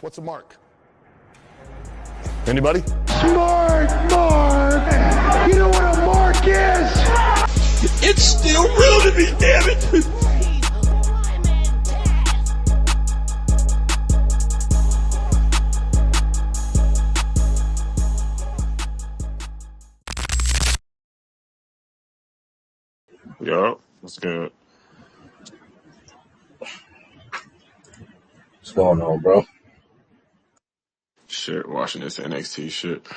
What's a mark? Anybody? Smart Mark! You know what a mark is? It's still real to me, damn it! Yup, that's good. What's going on, bro? Shit, watching this NXT shit.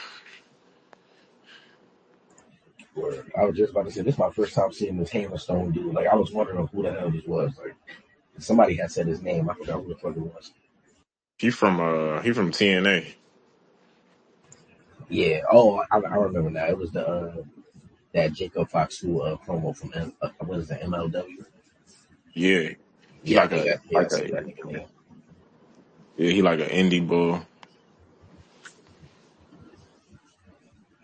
Word. I was just about to say, this is my first time seeing this Hammerstone dude. Like, I was wondering who the hell this was. Like, somebody had said his name. I forgot who the fuck it was. He from TNA. Yeah. Oh, I remember now. It was the that Jacob Fox promo from what is it, MLW? Yeah. He Yeah, I like think a I say that nigga name. yeah, he like an indie bull.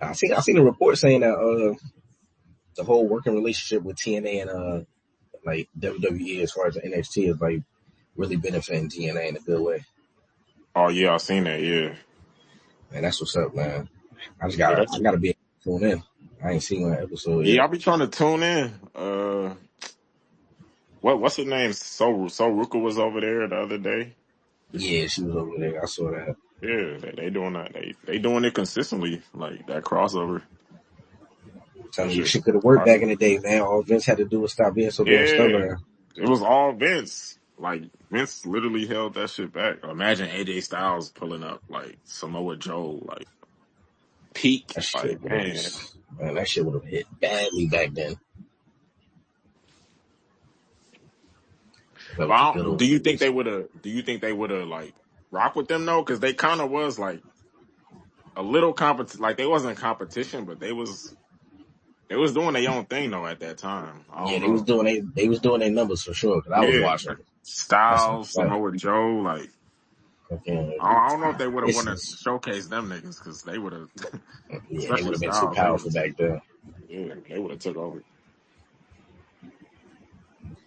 I seen a report saying that the whole working relationship with TNA and like WWE as far as the NXT is like really benefiting TNA in a good way. Oh yeah, I seen that, yeah. Man, that's what's up, man. I Yeah, gotta be able to tune in. I ain't seen one episode yeah, yet. I'll be trying to tune in. What's her name? So Ruka was over there the other day. Yeah, she was over there. I saw that. Yeah, they doing that. They doing it consistently, like that crossover. Telling That you, shit. she could have worked back in the day, man. All Vince had to do was stop being so damn Yeah, stubborn. it was all Vince. Like Vince literally held that shit back. Imagine AJ Styles pulling up like Samoa Joe, like peak. That shit Like would have, man, man, that shit would have hit badly back then. That but was a good do old you think days. they would have? Do you think they would have like rock with them though? Because they kind of was like a little Like they wasn't competition, but they was doing their own thing though at that time. I Yeah, don't know. they was doing their numbers for sure. Cause I was Yeah, watching. like That's a Styles, fact. Samoa Joe, like. Okay, I don't know if they would have this wanted to is showcase them niggas because they would have, yeah, they would especially have been too Styles, powerful back then. they would have took over.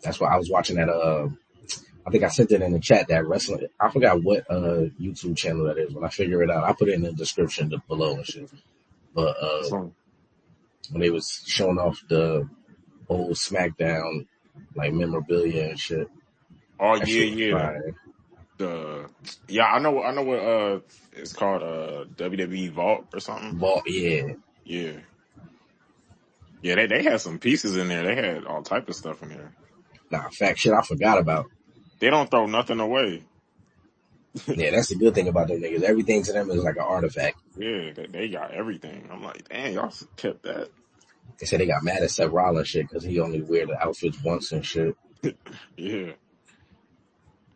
That's why I was watching that. I think I sent it in the chat that wrestling. I forgot what YouTube channel that is. When I figure it out, I put it in the description below and shit. But So, when they was showing off the old SmackDown like memorabilia and shit, oh that yeah, shit was yeah, fire. I know what it's called WWE Vault or something. Vault, yeah. Yeah, yeah, they had some pieces in there. They had all type of stuff in there. Nah, fact shit I forgot about. They don't throw nothing away. Yeah, that's the good thing about them niggas. Everything to them is like an artifact. Yeah, they got everything. I'm like, dang, y'all kept that. They said they got mad at Seth Rollins shit because he only wear the outfits once and shit. Yeah,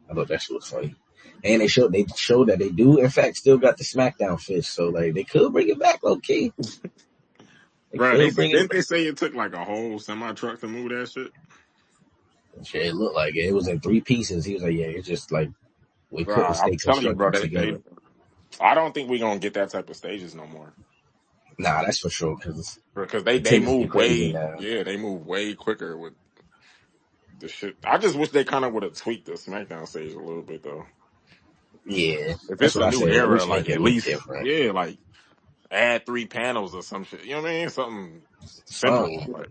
I thought that shit was funny. And they showed that they do in fact still got the SmackDown fish, so like they could bring it back low key. They bro. could bring it Didn't they back. say it took like a whole semi truck to move that shit? Shit, it looked like it. It was in 3 pieces. He was like, yeah, it's just like we Bro, put the I'm stakes and telling you, bro. structures together. I don't think we're gonna get that type of stages no more Nah, that's for sure because because the they tickets get move crazy now. they move way quicker with the shit. I just wish they kind of would have tweaked the SmackDown stage a little bit though. Yeah, If that's it's what a I new said. At era, least like make it at look least different. like add 3 panels or some shit. You know what I mean? Something simple, Some like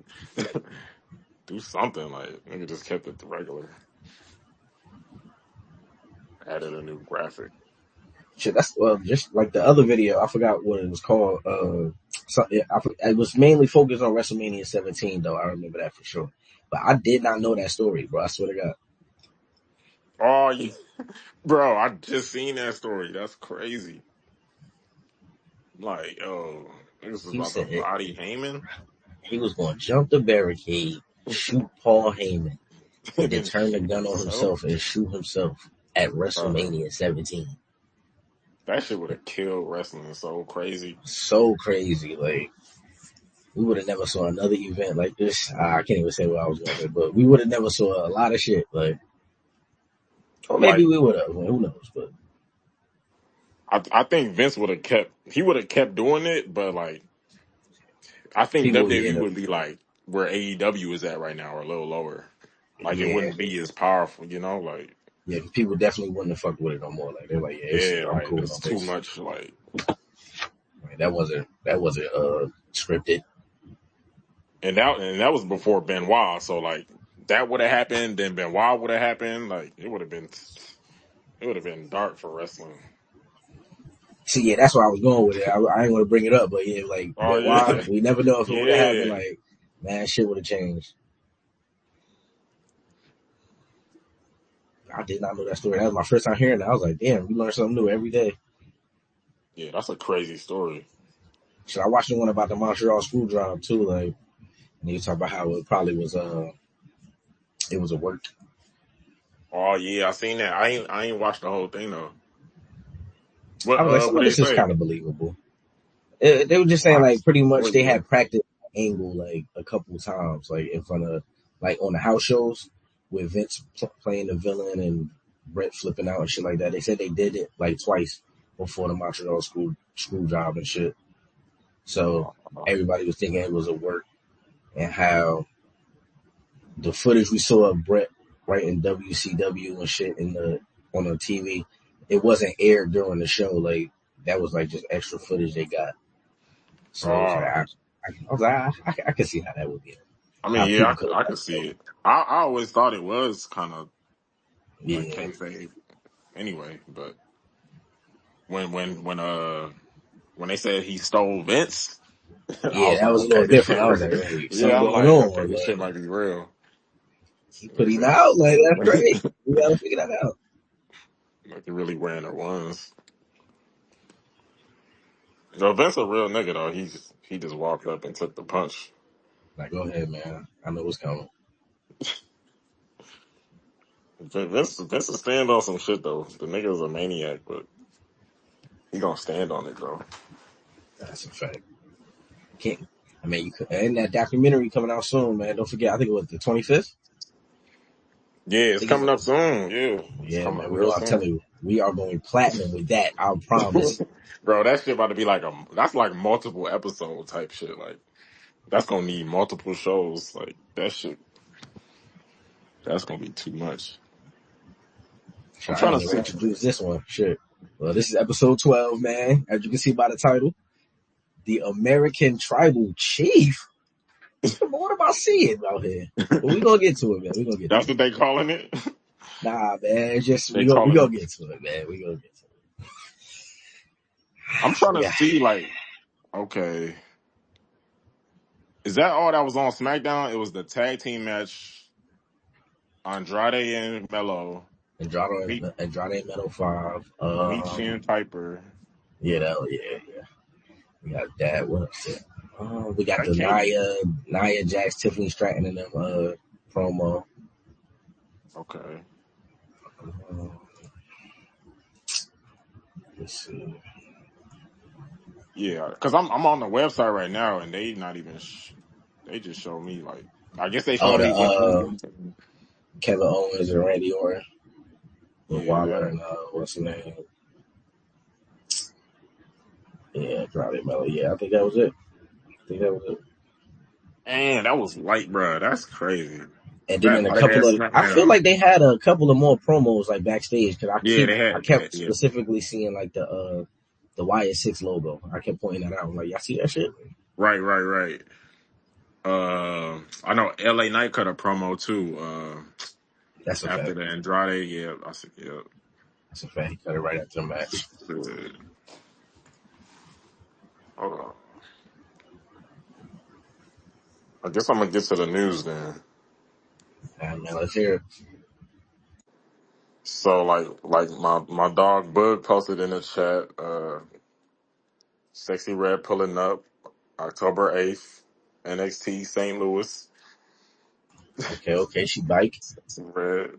do something like nigga just kept it the regular. Added a new graphic. shit. That's just like the other video. I forgot what it was called. It was mainly focused on WrestleMania 17, though. I remember that for sure. But I did not know that story, bro. I swear to God. Oh, yeah. Bro, I just seen that story. That's crazy. Like, niggas was He about to said body Heyman. he was going to jump the barricade, shoot Paul Heyman, and And then then turn the shoot gun on himself. himself and shoot himself at Bro, WrestleMania 17. that shit would have killed wrestling so crazy. So crazy. Like, we would have never saw another event like this. I can't even say what I was going to say, but we would have never saw a lot of shit. Like, or maybe Like, we would have. Who knows? But I think Vince would have kept doing it, but like, I think people, WWE would be like where AEW is at right now or a little lower. Like, it yeah. wouldn't be as powerful, you know? Like, Yeah, 'cause people definitely wouldn't have fucked with it no more. Like they're like, yeah, Yeah, I'm like cool that's on too this. much. Like, Like, that wasn't scripted. and that was before Benoit. So like that would have happened, then Benoit would have happened. Like it would have been dark for wrestling. See, yeah, that's where I was going with it. I ain't want to bring it up, but yeah, like Oh Benoit, yeah, we never know if it would have happened. yeah, Like, man, shit would have changed. I did not know that story. That was my first time hearing that. I was like, damn, we learn something new every day. yeah. That's a crazy story. So I watched the one about the Montreal school drive too. Like, and you talk about how it probably was it was a work. Oh yeah, I seen that. I ain't watched the whole thing though. I was like, some What of they this is say? kind of believable. They were just saying Why? like pretty What much was they it? had practiced angle like a couple times, like in front of like on the house shows with Vince playing the villain and Brett flipping out and shit like that. They said they did it like twice before the Montreal school job and shit. So Uh, everybody was thinking it was a work, and how the footage we saw of Brett right in WCW and shit on the TV, it wasn't aired during the show. Like that was like just extra footage they got. So it was like uh, I was like I can see how that would be. I How mean, yeah, people could have I could see it. I always thought it was kind of like yeah kayfabe anyway, but when when when uh when they said he stole Vince, I yeah was that like, was a okay, little this different. shit I was real. like wait Yeah, something I'm going like, okay, on. this shit Like might be real. he They put him said out like that's great. We gotta figure that out. like he really wearing the ones. No, Vince a real nigga though. He just walked up and took the punch. Like go ahead, man. I know what's coming. Vince will stand on some shit though. The nigga is a maniac, but he gonna stand on it though. That's a fact. Can't. I mean, you could, and that documentary coming out soon, man. Don't forget. I think it was the 25th. Yeah, I it's think it's coming up soon. Yeah, it's yeah, coming up man. real I'm telling soon. you, we are going platinum with that. I promise. Bro, that shit about to be like that's like multiple episode type shit. Like that's gonna need multiple shows. Like that shit, that's gonna be too much. I'm I trying ain't to even see. introduced this one. Shit. Well, this is episode 12, man. As you can see by the title, the American Tribal Chief. What am I seeing out here? But we gonna get to it, man. We gonna get to That's it. what they calling it. Nah, man. It's just They we calling gonna it. get to it, man. We gonna get to I'm trying it. to Yeah. see like, okay, is that all that was on SmackDown? It was the tag team match, Andrade and Mello, meet Andrade Metal 5. meet Shin Piper. Yeah, yeah. We got that. What else? We got That the can't be Nia Jax, Tiffany Stratton and them promo. okay. Uh, let's see. Yeah, because I'm on the website right now and they not even. They just show me like. I guess they Oh, showing the me what. Kevin Owens and Randy Orton with Waller Yeah. and what's the name? Yeah, Andrade Metal. Yeah, I think that was it. I think that was it. Man, that was light, bro. That's crazy. And then That in a light couple ass of, I feel SmackDown. like they had a couple of more promos like backstage because Yeah, they I had. kept Yeah. specifically seeing like the YS6 logo. I kept pointing that out. I'm like, y'all see that shit? Right, right, right. I know LA Knight cut a promo too. That's a After fact. the Andrade, yeah, I said, yeah. That's a fact. He cut it right after the match. Good. Hold on. I guess I'm gonna get to the news then. And man, let's hear it. So like my dog Bug posted in the chat. Sexy Red pulling up October 8th, NXT St. Louis. Okay, she bike. Sexy Red.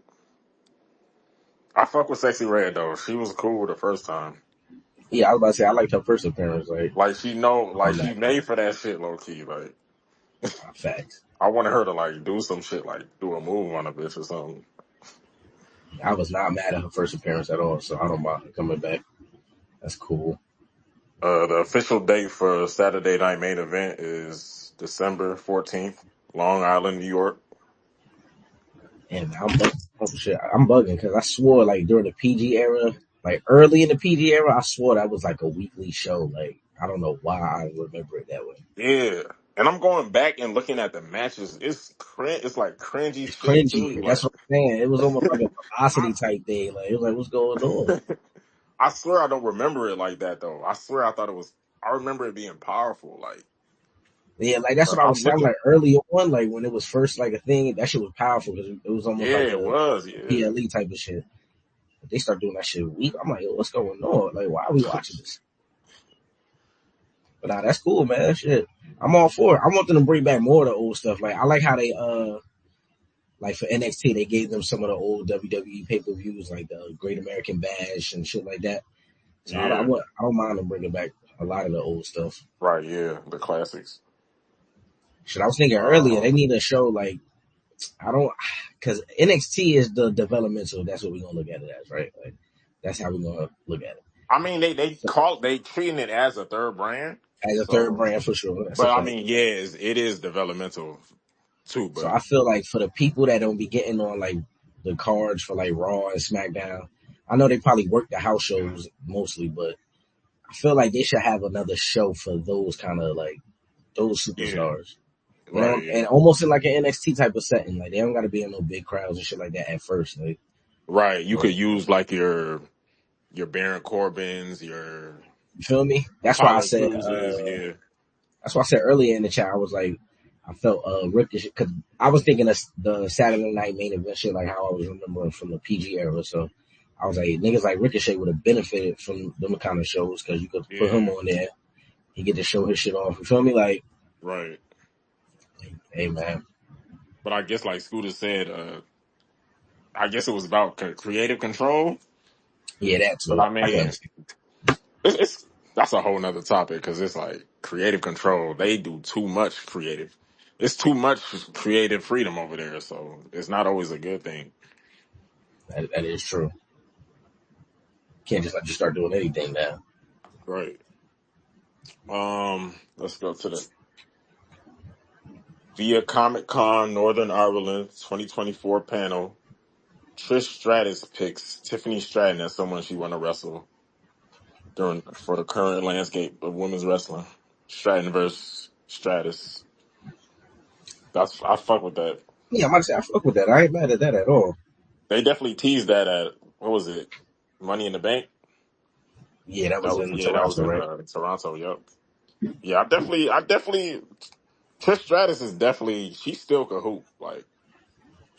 I fuck with Sexy Red though. She was cool the first time. Yeah, I was about to say I liked her first appearance. Like On she that made for that shit low key. Like facts. I wanted her to like do some shit, like do a move on a bitch or something. I was not mad at her first appearance at all, so I don't mind her coming back. That's cool. The official date for Saturday Night Main Event is December 14th, Long Island, New York. And I'm bugging because I swore like during the PG era, like early in the PG era, I swore that was like a weekly show. Like I don't know why I remember it that way. Yeah. And I'm going back and looking at the matches. It's like cringy It's shit cringy. too. That's Like what I'm saying. It was almost like a I, velocity type thing. Like it was like, what's going on? I swear I don't remember it like that though. I swear I thought it was. I remember it being powerful. Yeah, like that's But what I I'm was saying. looking. Like early on, like when it was first like a thing, that shit was powerful because it was almost Yeah, like it a was. Yeah. PLE type of shit. But they start doing that shit week. I'm like, yo, what's going on? Like, why are we watching this? But nah, that's cool, man. Shit, I'm all for it. I want them to bring back more of the old stuff. Like, I like how they like for NXT, they gave them some of the old WWE pay per views, like the Great American Bash and shit like that. So Yeah. I don't mind them bringing back a lot of the old stuff. Right. Yeah. The classics. Shit, I was thinking earlier Uh, they need a show like I don't because NXT is the developmental. That's what we're gonna look at it as, right? Like that's how we're gonna look at it. I mean, So, they treating it as a third brand. as a third So, brand for sure, that's a but I fact. mean, yeah, it is developmental too. So But I feel like for the people that don't be getting on like the cards for like Raw and SmackDown, I know they probably work the house shows mostly, but I feel like they should have another show for those kind of like those yeah, superstars. You know, right, and yeah, almost in like an NXT type of setting. Like they don't got to be in no big crowds and shit like that at first. Like, right. You but could use like your Baron Corbins, your you feel me? Apollo Cruises, yeah, That's why I said earlier in the chat, I was like, I felt Ricochet because I was thinking of the Saturday Night Main Event shit, like how I was remembering from the PG era. So I was like, niggas like Ricochet would have benefited from them kind of shows because you could put him yeah, on there, he get to show his shit off. You feel me? Like, right. hey man, But I guess like Scooter said, I guess it was about creative control. yeah, that But too. I I can mean, understand. it's that's a whole nother topic because it's like creative control. They do too much creative. It's too much creative freedom over there, so it's not always a good thing. That is true. Can't just let you start doing anything now. Right. Let's go to the via Comic Con Northern Ireland 2024 panel. Trish Stratus picks Tiffany Stratton as someone she want to wrestle during for the current landscape of women's wrestling. Stratton versus Stratus. I fuck with that. Yeah, I'm about to say I fuck with that. I ain't mad at that at all. They definitely teased that at what was it? Money in the Bank. Yeah, that was in That was Toronto, in right? Toronto. Yep. Yeah, I definitely Trish Stratus is definitely she still could hoop. Like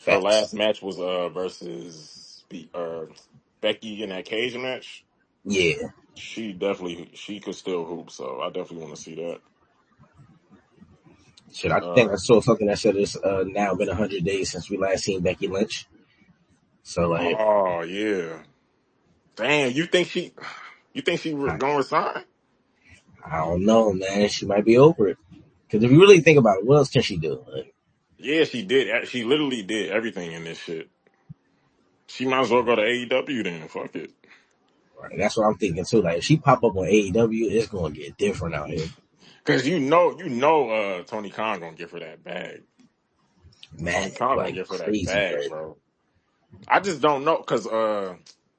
her Facts. last match was versus Becky in that cage match. Yeah. She could still hoop. So I definitely want to see that. Shit, I think I Uh, saw something that said it's now been 100 days since we last seen Becky Lynch. So like, oh yeah. Damn, you think she I, gonna resign? I don't know, man. She might be over it. Because if you really think about it, what else can she do? Like, Yeah, she did. She literally did everything in this shit. She might as well go to AEW then. Fuck it. right, that's what I'm thinking too. Like, if she pop up on AEW, it's gonna get different out here. Cause Tony Khan gonna give her that bag. Tony Mad, Khan gonna like give her that crazy bag, bread. bro. I just don't know, cause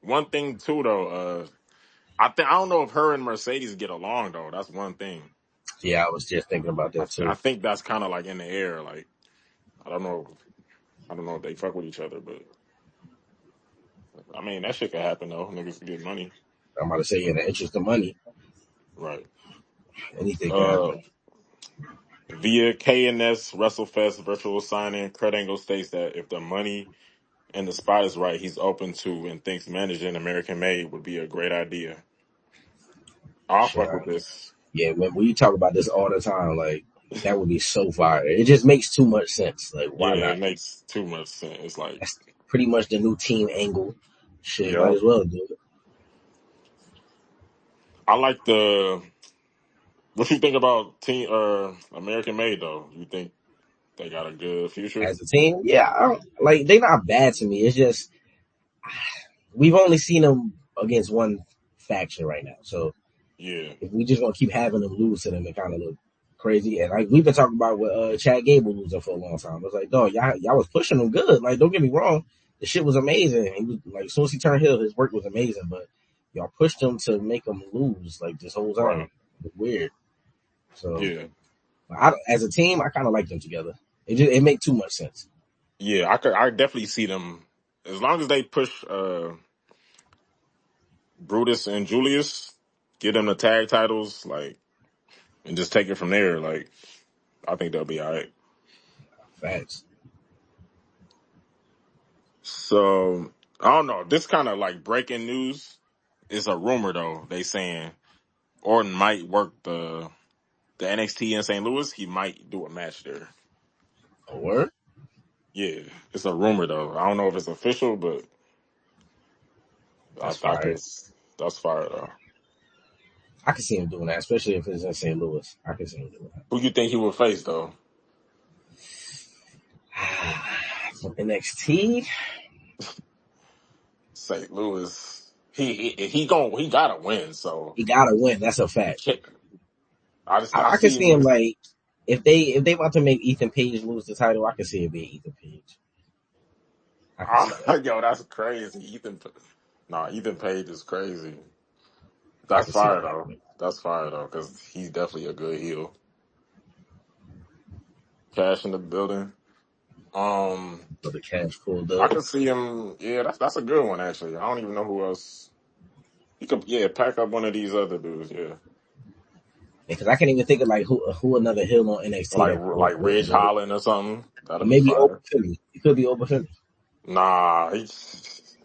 one thing too though, I don't know if her and Mercedes get along though. That's one thing. Yeah, I was just thinking about that I too. think that's kind of like in the air. Like I don't know, I don't know if they fuck with each other, but I mean that shit could happen though. Niggas can get money, I'm about to say, in the interest of money, right? anything can Uh, happen. via KNS WrestleFest virtual signing, Kurt Angle states that if the money and the spot is right, he's open to and thinks managing American Made would be a great idea. I'll Shit, fuck with this. yeah, man, we talk about this all the time. Like, that would be so fire. It just makes too much sense. Like, Yeah, why not? it makes too much sense. It's like, That's pretty much the new team angle. Shit, might yeah, as well do it. I like the. What you think about Team American Made though? You think they got a good future? As a team, yeah, I don't, like they're not bad to me. It's just we've only seen them against one faction right now. So Yeah, if we just gonna keep having them lose to them, it kind of look. crazy. And like we've been talking about with Chad Gable losing for a long time. It's like, dog, y'all was pushing him good. Like, don't get me wrong, the shit was amazing. He was like, as soon as he turned heel, his work was amazing. But y'all pushed him to make him lose like this whole time. Right. It's weird. So Yeah. as a team, I kind of like them together. It make too much sense. Yeah, I definitely see them as long as they push Brutus and Julius, get them the tag titles, like, and just take it from there. Like, I think they'll be all right. Facts. So I don't know. This kind of like breaking news is a rumor though. They saying Orton might work the NXT in St. Louis. He might do a match there. A word? Yeah, it's a rumor though. I don't know if it's official, but That's I fire. guess that's fire though. I can see him doing that, especially if it's in St. Louis. I can see him doing that. Who you think he will face though? From NXT, St. Louis. He gotta win. So he gotta win. That's a you fact. can't. I I can see see him him. like if they about to make Ethan Page lose the title, I can see it being Ethan Page. I can see that. Yo, that's crazy. Ethan Page is crazy. I That's can see fire that though. happening. That's fire though, because he's definitely a good heel. Cash in the building. So the cash pulled I up. can see him. Yeah, that's a good one actually. I don't even know who else. He could, yeah, pack up one of these other dudes. Yeah, Because I can't even think of like who another heel on NXT that like would Ridge go. Holland or something. Or That'll be maybe Open fire. Philly. It could be Open Philly. Nah, he's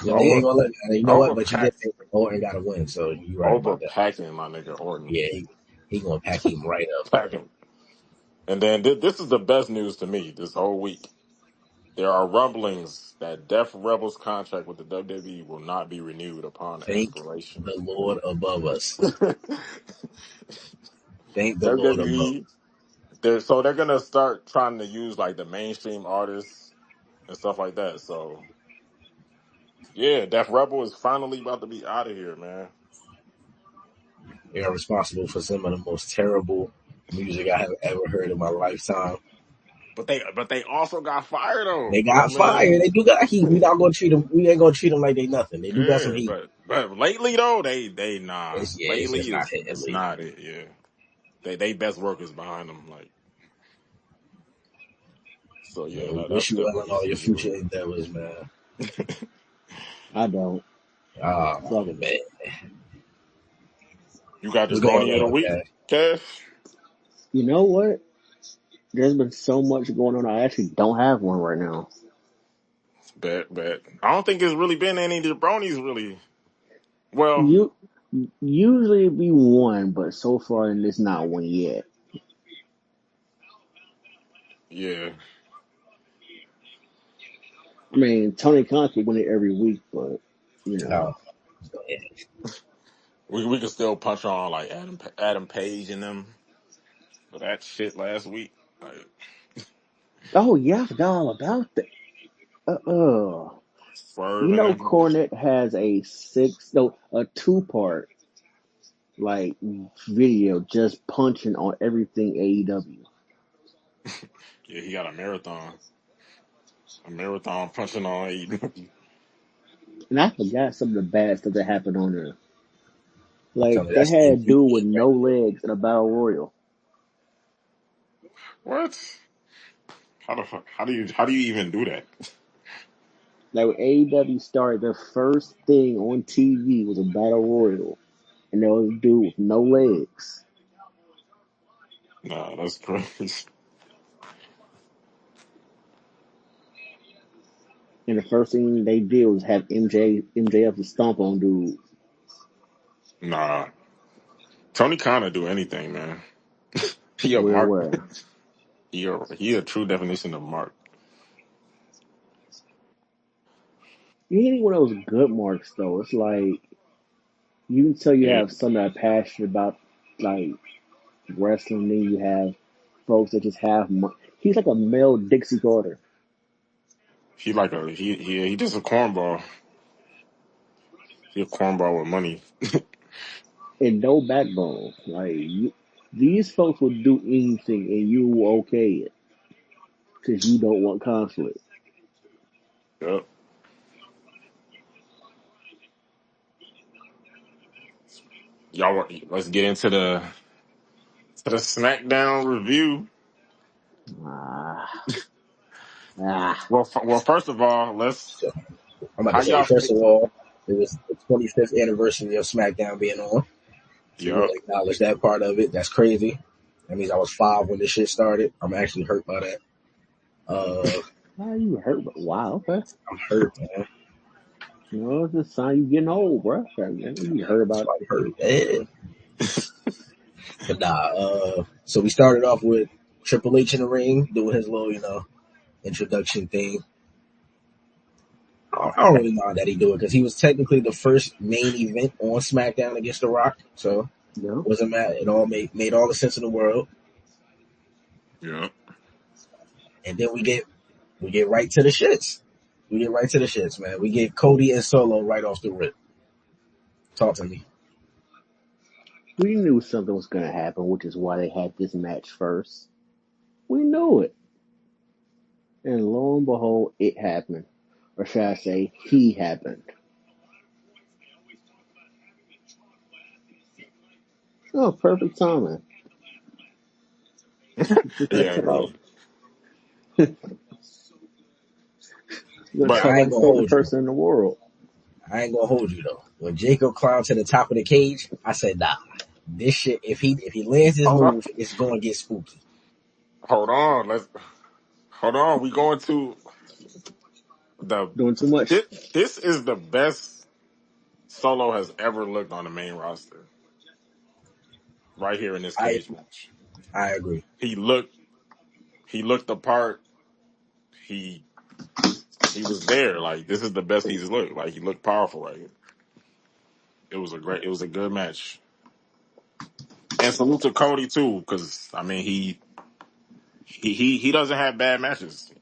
Yeah, they ain't over gonna let. You know what? But you did overpack say Orton got to win, so you're right about that. overpacking my nigga Orton. Yeah, he gonna pack him right up. Packing. And then this is the best news to me this whole week. There are rumblings that Def Rebel's contract with the WWE will not be renewed upon Thank expiration. the Lord above us. Thank the Lord above. WWE, they're gonna start trying to use like the mainstream artists and stuff like that. So yeah, Def Rebel is finally about to be out of here, man. They are responsible for some of the most terrible music I have ever heard in my lifetime. But they also got fired though. They I got fired. mean, They do got heat. We not gonna treat them. We ain't gonna treat them like they nothing. They do got some yeah, heat. but lately though, they nah. It's Lately just not is hitting it's lately. not it. Yeah, they best work is behind them. Like so, yeah, Man, we that's wish you still well my in all your ECU. future endeavors, man. I don't. Oh Fuck it. man, You got the what's going Brony of the on, week, Cash? Cash? You know what? There's been so much going on. I actually don't have one right now. Bet. I don't think it's really been any Bronies really. Well, You usually be one, but so far it's not one yet. yeah, I mean, Tony Khan could win it every week, but you know, Oh, go ahead. we could still punch on like Adam Page and them for that shit last week. Like oh yeah, I forgot all about that. Swerve You and know, them. Cornette has a 2-part like video just punching on everything AEW, Yeah, he got a marathon punching on AEW. and I forgot some of the bad stuff that happened on there. You tell Like me they that's the had a dude with MVP right no legs in a battle royal. What? How do you even do that? Like when AEW started, the first thing on TV was a battle royal, and there was a dude with no legs. Nah, that's crazy. And the first thing they did was have MJF to stomp on dude. Nah, Tony Khan do anything, man. He a mark. Where He a true definition of mark. you ain't one of those good marks though. It's like you can tell you Yeah, have some that are passionate about like wrestling. Then you have folks that just have. He's like a male Dixie Carter he like he just a cornball. He a cornball with money. and no backbone. Like you. These folks will do anything and you will okay it because you don't want conflict. Yep. Let's get into the SmackDown review. Ah, ah. Well, first of all, So I'm about how to say, y'all first feel? of all, it was the 25th anniversary of SmackDown being on. So we Yep. want to acknowledge that part of it. That's crazy. That means I was 5 when this shit started. I'm actually hurt by that. How you hurt? But wow, okay. I'm hurt, man. You know, it's a sign you getting old, bro. You heard That's about why I'm hurt. Yeah. But nah, so we started off with Triple H in the ring doing his little, introduction thing. I don't really mind that he do it because he was technically the first main event on SmackDown against The Rock. So you wasn't mad. It all made all the sense in the world. Yep. And then we get right to the shits. We get right to the shits, man. We get Cody and Solo right off the rip. Talk to me. We knew something was going to happen, which is why they had this match first. We knew it. And lo and behold, it happened. Or should I say, he happened. Oh, perfect timing. Just got Yeah, cut really. off. You're going to Now But talk I like ain't his gonna favorite hold you. person in the world. I ain't gonna hold you though. When Jacob climbed to the top of the cage, I said, nah, this shit. If he lands this hold on, move, it's gonna get spooky. hold on. Hold on. We going to the. Doing too much. This is the best Solo has ever looked on the main roster. Right here in this I cage match, I agree. he looked the part. He he was there. Like this is the best he's looked. Like he looked powerful. Like it was a good match. And salute to Cody too, because I mean he doesn't have bad matches.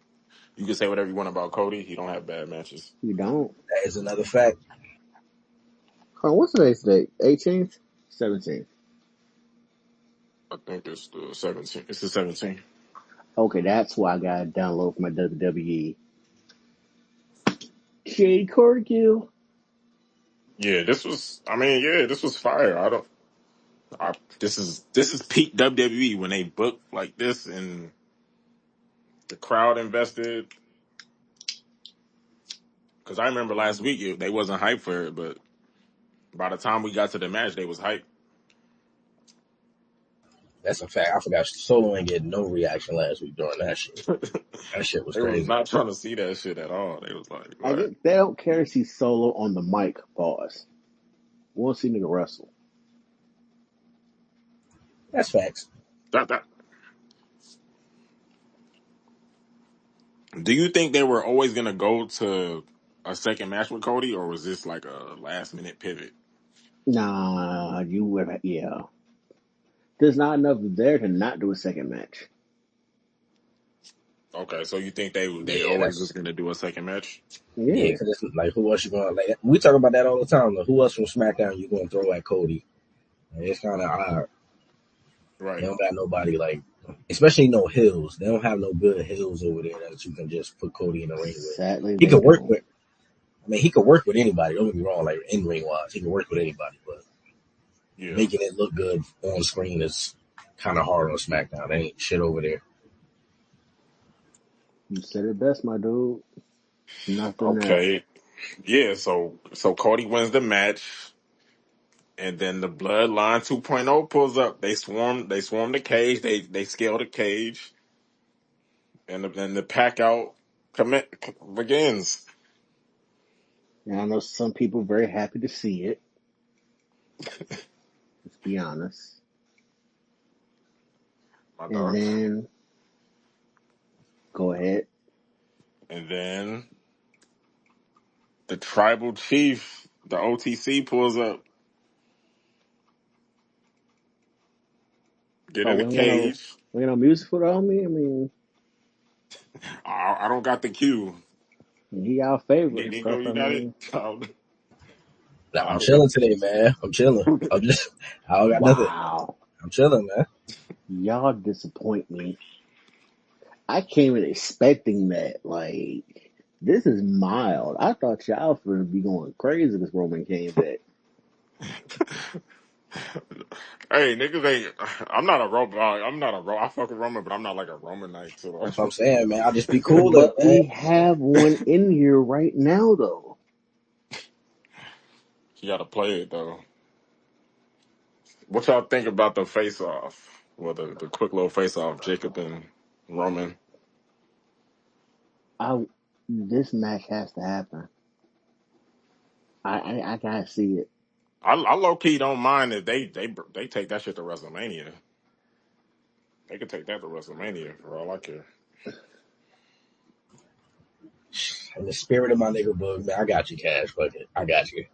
You can say whatever you want about Cody. He don't have bad matches. You don't. That is another fact. Hold on, what's today's date? 18th? 17th. I think it's the 17. It's the 17. Okay, that's why I got to download from my WWE. Jade Cargill. Yeah, this was. I mean, yeah, this was fire. I don't. This is peak WWE when they book like this and the crowd invested. Because I remember last week they wasn't hyped for it, but by the time we got to the match, they was hyped. That's a fact. I forgot Solo ain't getting no reaction last week during that shit. That shit was They was crazy. not trying to see that shit at all. They was like, I what? get they don't care to see Solo on the mic, pause. Want to see nigga wrestle. That's facts. That. Do you think they were always gonna go to a second match with Cody, or was this like a last minute pivot? Nah, you would, yeah. There's not enough there to not do a second match. Okay, so you think they Yeah, always was that's gonna do a second match? yeah. Yeah, Because it's like who else you going to like? We talk about that all the time. Like, who else from SmackDown you going to throw at Cody? And it's kind of odd. They Right. don't got nobody like, especially no hills. They don't have no good hills over there that you can just put Cody in the ring with. sadly He they could work don't. with. I mean, he could work with anybody. Don't get me wrong. Like in ring wise, he can work with anybody. But Yeah. making it look good on screen is kind of hard on SmackDown. There ain't shit over there. You said it best, my dude. Nothing there. Okay. Yeah. So Cody wins the match, and then the Bloodline 2.0 pulls up. They swarm. They swarm the cage. They scale the cage, and the pack out begins. And I know some people very happy to see it. Let's be honest. My And dog. then go ahead. And then the tribal chief, the OTC, pulls up. Get Oh, in the cage. we ain't no music for the homie. I mean, I don't got the cue. he our favorite and Nico, stuff. I you got it? mean, Nah, I I'm don't got. chilling today, man. I'm chilling. I don't got nothing. wow. I'm chilling, man. Y'all disappoint me. I came in expecting that. Like, this is mild. I thought y'all would be going crazy because Roman came back. Hey, niggas ain't. I'm not a Roman. I fuck with Roman, but I'm not like a Romanite. So That's what I'm saying, man. I'll just be cooler, But man. we have one in here right now, though. you got to play it though. What y'all think about the face off? Well, the quick little face off, Jacob and Roman. This match has to happen. I gotta see it. I low key don't mind if they take that shit to WrestleMania. They could take that to WrestleMania for all I care. In the spirit of my nigga bug, man, I got you, Cash. Fuck it. I got you.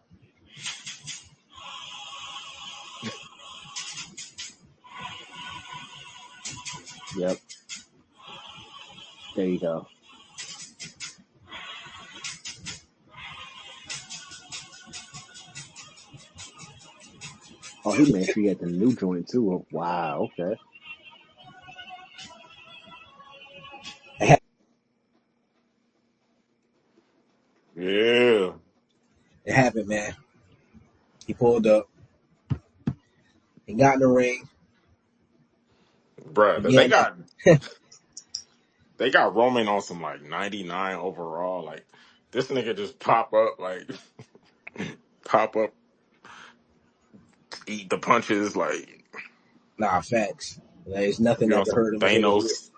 Yep. There you go. Oh, he made sure he had the new joint too. Oh, wow. Okay. Yeah, It happened, man. He pulled up. He got in the ring. bruh. Again, They got Roman on some like 99 overall. Like this nigga just pop up like pop up, eat the punches. Like nah, facts. There's nothing you that know could some hurt him until they do it. Thanos.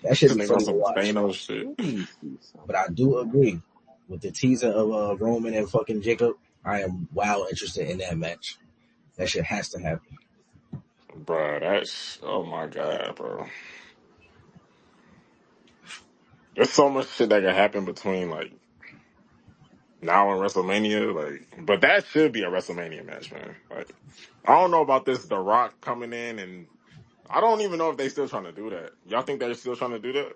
That should This be nigga on funny to some watch. Thanos shit, Let me see But something. I do agree with the teaser of Roman and fucking Jacob. I am interested in that match. That shit has to happen. bruh. That's oh my god, bro. There's so much shit that can happen between like now and WrestleMania. Like, but that should be a WrestleMania match, man. Like, I don't know about this The Rock coming in, and I don't even know if they still trying to do that. Y'all think they're still trying to do that?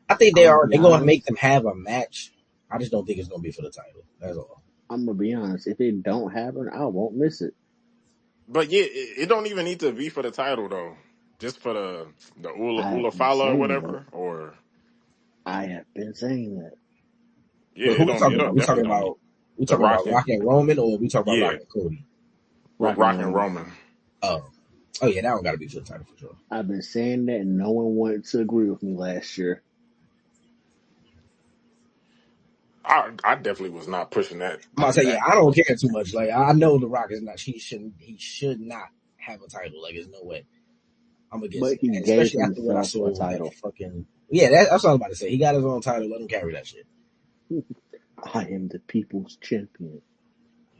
I think they I'm gonna are. be They're going to make honest. them have a match. I just don't think it's going to be for the title. That's all. I'm gonna be honest. If it don't happen, I won't miss it. But yeah, it don't even need to be for the title though. Just for the I have Ula been Fala or saying that. whatever. Or I have been saying that. yeah, But who we it talking about? don't definitely don't need We the talking Rock about and Rock and Roman, or we talking about yeah, Rock and Cody? Rock and Rock and Roman. Roman. Oh, oh yeah, that one got to be for the title for sure. I've been saying that, and no one wanted to agree with me last year. I definitely was not pushing that I'm gonna say, yeah, back. I don't care too much. Like, I know The Rock is not. He should not have a title. Like, there's no way. I'm against But it, he and gave especially after what I himself a saw with that title. fucking. Yeah, that's what I was about to say. He got his own title. Let him carry that shit. I am the people's champion.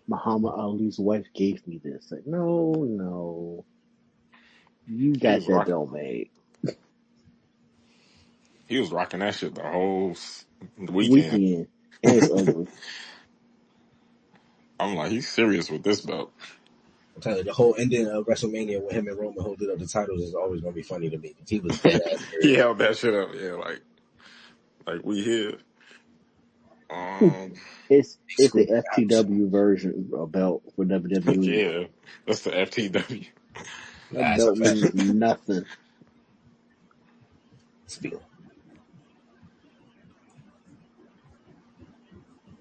Muhammad Ali's wife gave me this. Like, no. You He was got that rock, belt made. he was rocking that shit the whole weekend. Weekend. And it's ugly. I'm like, he's serious with this belt. I'm telling you, the whole ending of WrestleMania with him and Roman holding up the titles is always gonna be funny to me. He was dead ass He serious. held that shit up. Yeah, like we here. Um, He It's the screwed the house. FTW version of belt for WWE. yeah, that's the FTW. That That's a belt fact. means nothing. Speaking.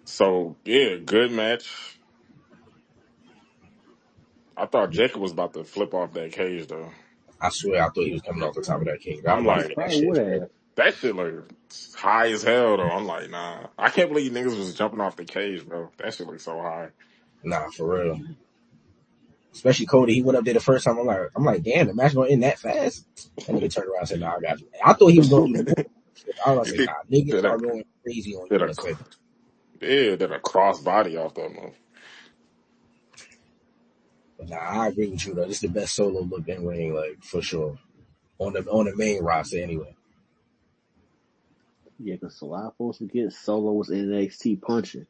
So yeah, good match. I thought Jacob was about to flip off that cage though. I swear, I thought he was coming off the top of that king. I I'm was like, He man, like, that probably shit's would crazy. have. that shit look high as hell though. I'm like, nah, I can't believe niggas was jumping off the cage, bro. That shit look so high. Nah, for real. Especially Cody, he went up there the first time. I'm like, damn, the match gonna end that fast? That nigga turned around and said, "Nah, I got you." I thought he was gonna even more. I was You gonna say, think "Nah, niggas did a are going crazy on did you in a a second." yeah did a cross body off that move. But nah, I agree with you though. This is the best solo look in ring, like for sure. On the main roster anyway. Yeah, because a lot of folks forget Solo was in NXT punching.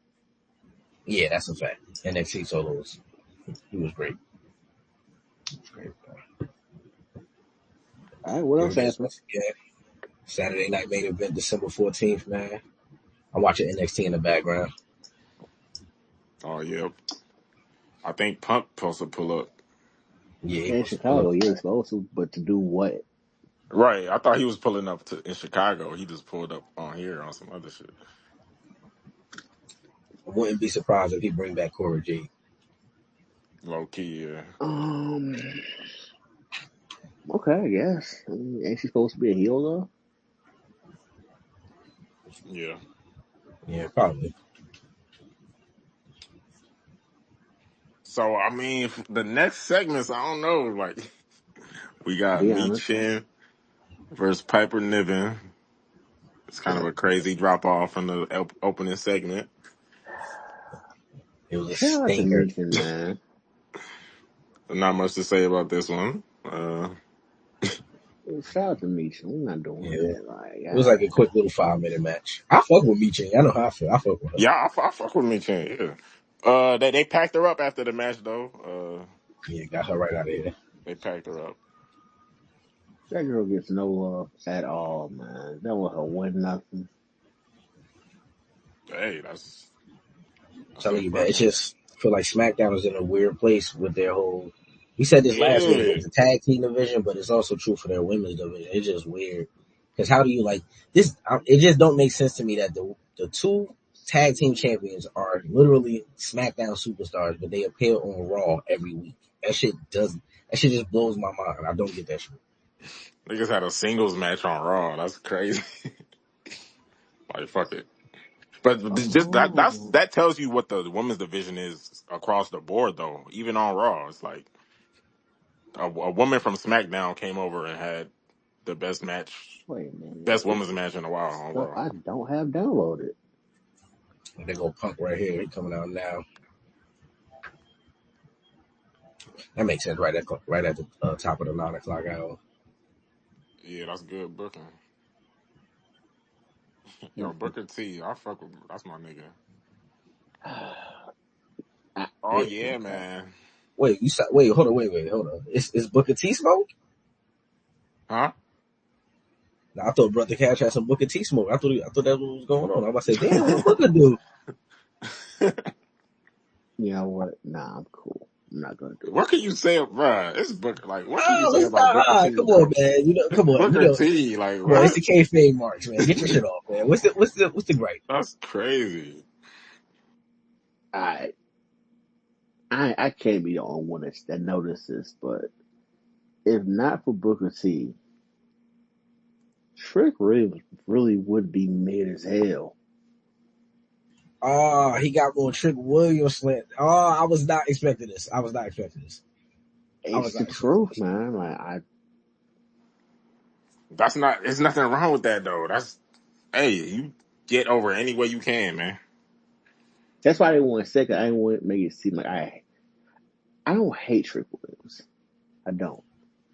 Yeah, that's a fact. NXT solos, he was great. He was great. All right, what Here else it is happened? once again. Saturday night main event, December 14th, man. I'm watching NXT in the background. Oh yeah, I think Punk supposed to pull up. Yeah, he In supposed to pull Chicago, up. yeah, he's supposed to, but to do what? Right. I thought he was pulling up in Chicago. He just pulled up on here on some other shit. I wouldn't be surprised if he bring back Cora Jade. Low key, yeah. Um, okay, I guess. I mean, ain't she supposed to be a heel though? Yeah. Yeah, probably. So I mean, the next segments, I don't know. Like, we got Be honest. Michin versus Piper Niven. It's kind of a crazy drop off from the opening segment. It was a Shout out to stinger. Meechin, man. Not much to say about this one. Shout out to Meechin. We're not doing Yeah. that. Like, It was like a quick little 5-minute match. I fuck with Meechin. I know how I feel. I fuck with her. Yeah, I fuck with Michin. Yeah. They packed her up after the match though. Yeah, got her right out of here. They packed her up. that girl gets no love at all, man. That was her win nothing. Hey, that's Telling their you, man, it's preference. just I feel like SmackDown is in a weird place with their whole. We said this last week Yeah. with the tag team division, but it's also true for their women's division. It's just weird because how do you like this? It just don't make sense to me that the two tag team champions are literally SmackDown superstars, but they appear on Raw every week. That shit just blows my mind. I don't get that shit. Niggas had a singles match on Raw. That's crazy. Like fuck it. But just Oh, that tells you what the women's division is across the board though. Even on Raw, it's like a woman from SmackDown came over and had the wait a minute. best women's match in a while It's on stuff Raw. I don't have downloaded. And they go Punk right here. He coming out now. That makes sense right at the top of the 9 o'clock hour. Yeah, that's good booking. Yo, Booker T, I fuck with that's my nigga. Oh yeah, Okay. man. Wait, hold on, hold on. Is Booker T smoke? Huh? Now, I thought Brother Cash had some Booker T smoke. I thought that was going on. I'm about to say, damn, what Booker do? You know what? Nah, I'm cool. I'm not gonna do What it. can you say, bruh? It's Booker. Like, what can you Oh, say let's about Booker stop. T, Come on, bro? man. Come on. Booker T, like Come on. It's what? the kayfabe marks, man. Get your shit off, man. What's the gripe? That's crazy. I can't be the only one that notices, but if not for Booker T, Trick really would be mid as hell. Oh, he got more Trick Williams slant. Oh, I was not expecting this. I was not expecting this. It's the truth, man. Like That's not. There's nothing wrong with that though. Hey, you get over any way you can, man. that's why I didn't want to second. I didn't want to make it seem like I don't hate Trick Williams. I don't.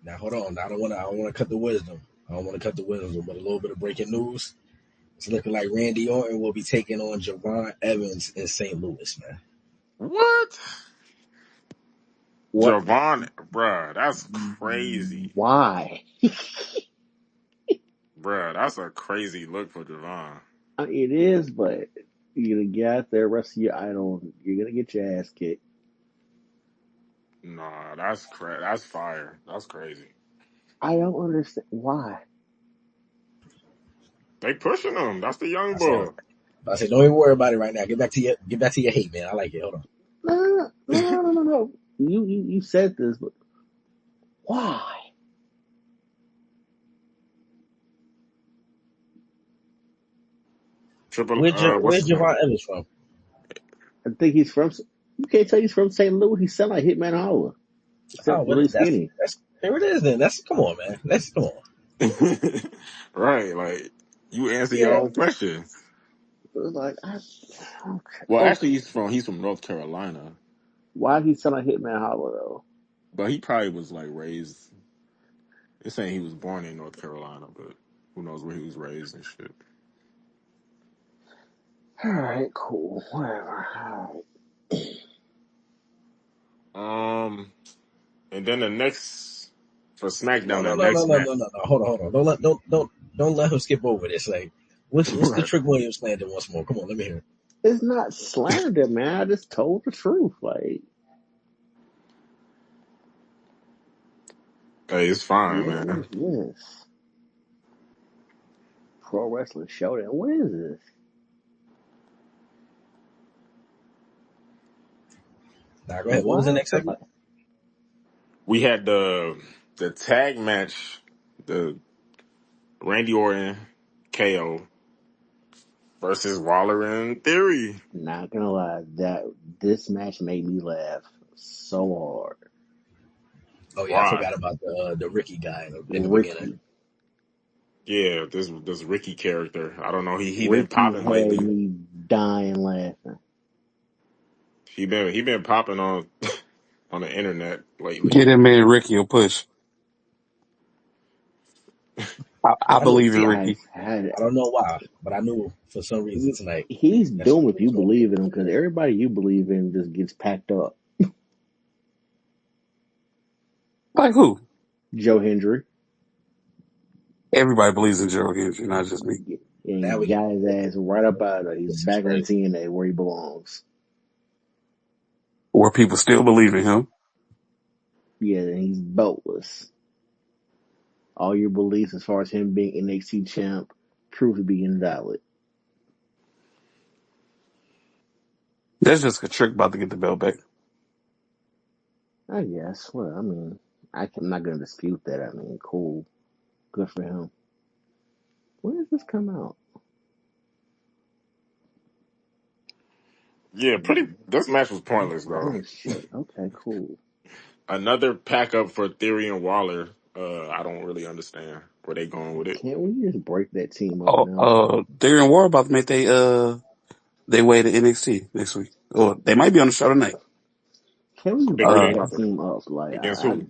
Now hold on. I don't want to cut the wisdom. I don't want to cut the wisdom, but a little bit of breaking news. It's looking like Randy Orton will be taking on Javon Evans in St. Louis, man. What? What? Javon, bruh, that's crazy. Why? Bruh, that's a crazy look for Javon. It is, but you're gonna get out there, rest of your idol. You're gonna get your ass kicked. Nah, that's fire. That's crazy. I don't understand why. They pushing him. That's the young I said, boy. don't even worry about it right now. Get back to your hate, man. I like it. Hold on. No. You said this, but why? Where's What's his name? Javon Evans from? I think he's from. You can't tell he's from St. Louis. He sound like Hitman Holler, except Oh, really that's skinny. there it is. Then come on, man. Come on. Right, like you answer your Yeah, own question. it was like Well, okay. actually, he's from North Carolina, Why he sound like Hitman Holler though? but he probably was like raised. They're saying he was born in North Carolina, but who knows where he was raised and shit. All right, cool, whatever. All Um, and then the next for No, SmackDown, no, the no, no, next no, match. no, no, no. Hold on. Don't let him skip over this. Like, what's the Right. Trick Williams slander once more? Come on, let me hear it. It's not slander, man. I just told the truth. Like Hey, it's fine, What man. is this? Pro Wrestling Showdown. What is this? Now, go ahead. What was the Why next segment? We had the tag match, the Randy Orton KO versus Waller and Theory. Not gonna lie, that this match made me laugh so hard. Oh yeah, I Why? forgot about the Ricky guy in the beginning. Ricky. Yeah, this Ricky character. I don't know. He been Ricky popping had lately. me dying laughing. He been popping on on the internet lately. Get that man Ricky a push. I I knew. believe in See, I Ricky. had I don't know why, but I knew for some reason tonight he's that shit doomed if you was gonna believe hit. in him because everybody you believe in just gets packed up. Like who? Joe Hendry. Everybody believes in Gerald Henry, not just me. And Now he we get got his ass right up out of it. He's this is back on crazy. TNA where he belongs. Or people still believe in him. Yeah, and he's beltless. All your beliefs as far as him being NXT champ prove to be invalid. That's just a trick about to get the belt back. I guess. Well, I mean, I'm not going to dispute that. I mean, cool. Good for him. When does this come out? Yeah, pretty. This match was pointless though. Oh, shit. Okay, cool. Another pack up for Theory and Waller. I don't really understand where they going with it. Can't we just break that team up Oh, now? Theory and War about to make they way to NXT next week. Or they might be on the show tonight. Can we Who they break who they that about to team up? Like, against who?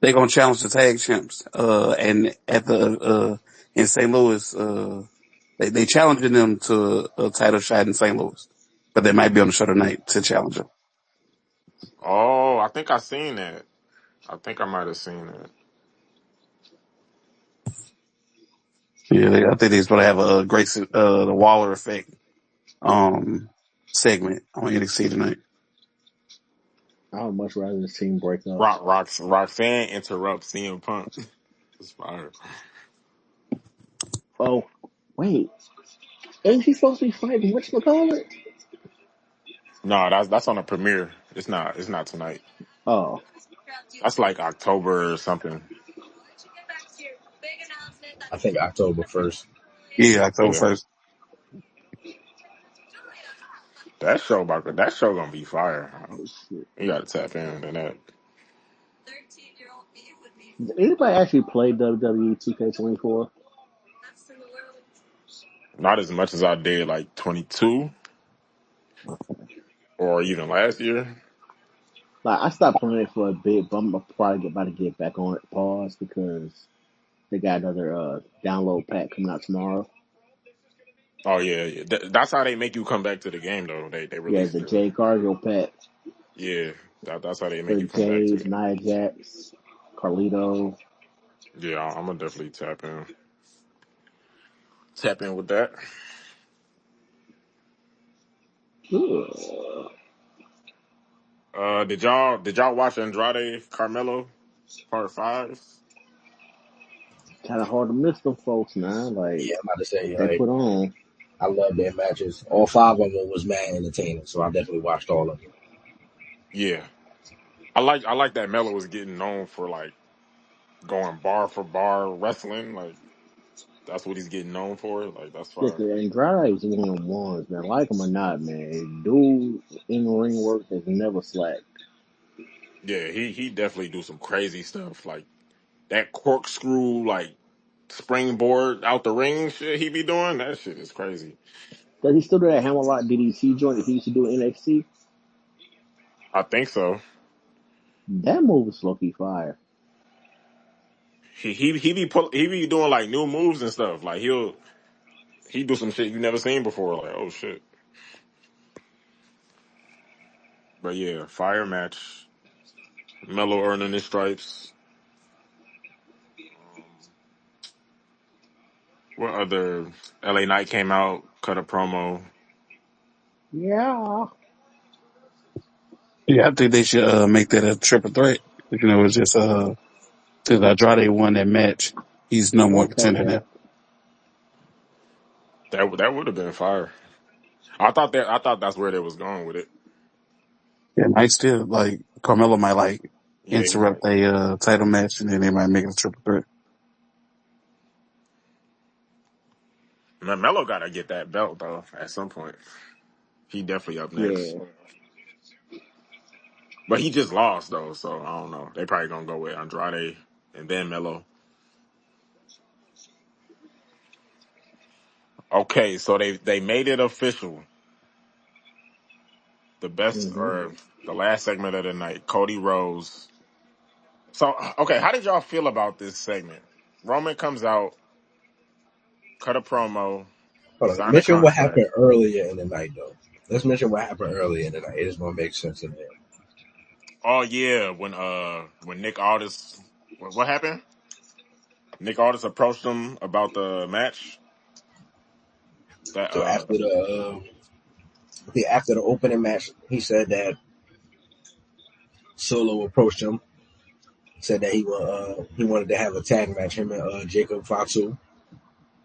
They gonna challenge the tag champs. And at in St. Louis, they challenging them to a title shot in St. Louis. But they might be on the show tonight to challenge them. Oh, I think I seen that. I think I might have seen that. Yeah, I think they're supposed to have a great, the Waller effect, segment on NXT tonight. I would much rather this team break up. Roxanne interrupts CM Punk. It's fire. Oh, wait. Ain't he supposed to be fighting whatchamacallit? No, that's on the premiere. It's not tonight. Oh, That's like October or something. I think October 1st. Yeah, October Yeah. 1st. That show gonna be fire. oh shit. You gotta tap in and that. Did anybody actually play WWE 2K24? Not as much as I did like 22 or even last year. Like, I stopped playing it for a bit, but I'm probably about to get back on it. Pause because they got another download pack coming out tomorrow. Oh yeah. That's how they make you come back to the game though. They Yeah, released the it. Jay Cargill pack Yeah, that's how they make for you come back to Jays, it. Nia Jax, Carlito. Yeah, I'm gonna definitely tap in with that. Ugh. Did y'all watch Andrade Carmelo Part 5? Kind of hard to miss them folks now. Like, Yeah, I'm about to say, what they like, put on. I love their matches. All five of them was mad entertaining, so I definitely watched all of them. Yeah, I like that Melo was getting known for like going bar for bar wrestling. Like that's what he's getting known for. Like that's Yeah, fire. 'cause Andrade is one of them ones, man. Like him or not, man. Dude in ring work has never slacked. Yeah, he definitely do some crazy stuff like that corkscrew like springboard out the ring shit he be doing. That shit is crazy. Does he still do that Hammerlock DDT joint that he used to do in NXT? I think so. That move is low-key fire. He be doing like new moves and stuff. Like he do some shit you never seen before. Like oh shit. But yeah, fire match. Melo earning his stripes. What other LA Knight came out, cut a promo. Yeah. Yeah, I think they should, make that a triple threat. It's just, Since Andrade won that match, he's no more contender Okay. now. That would have been fire. I thought that's where they was going with it. Yeah, might still like Carmelo might like Yeah, he might. interrupt a title match and then they might make it a triple threat. Man, Melo got to get that belt though at some point. He definitely up next, Yeah. but he just lost though, so I don't know. They probably gonna go with Andrade and then Melo. Okay, so they made it official. The best Hmm. or the last segment of the night, Cody Rhodes. So okay, how did y'all feel about this segment? Roman comes out, cut a promo, Hold on. sign a Mention what contract. happened earlier in the night, though. Let's mention what happened earlier in the night. It's gonna make sense in there. Oh yeah, when Nick Aldis, what happened? Nick Aldis approached him about the match. That So after the opening match, he said that Solo approached him, said that he wanted to have a tag match, him and Jacob Fatu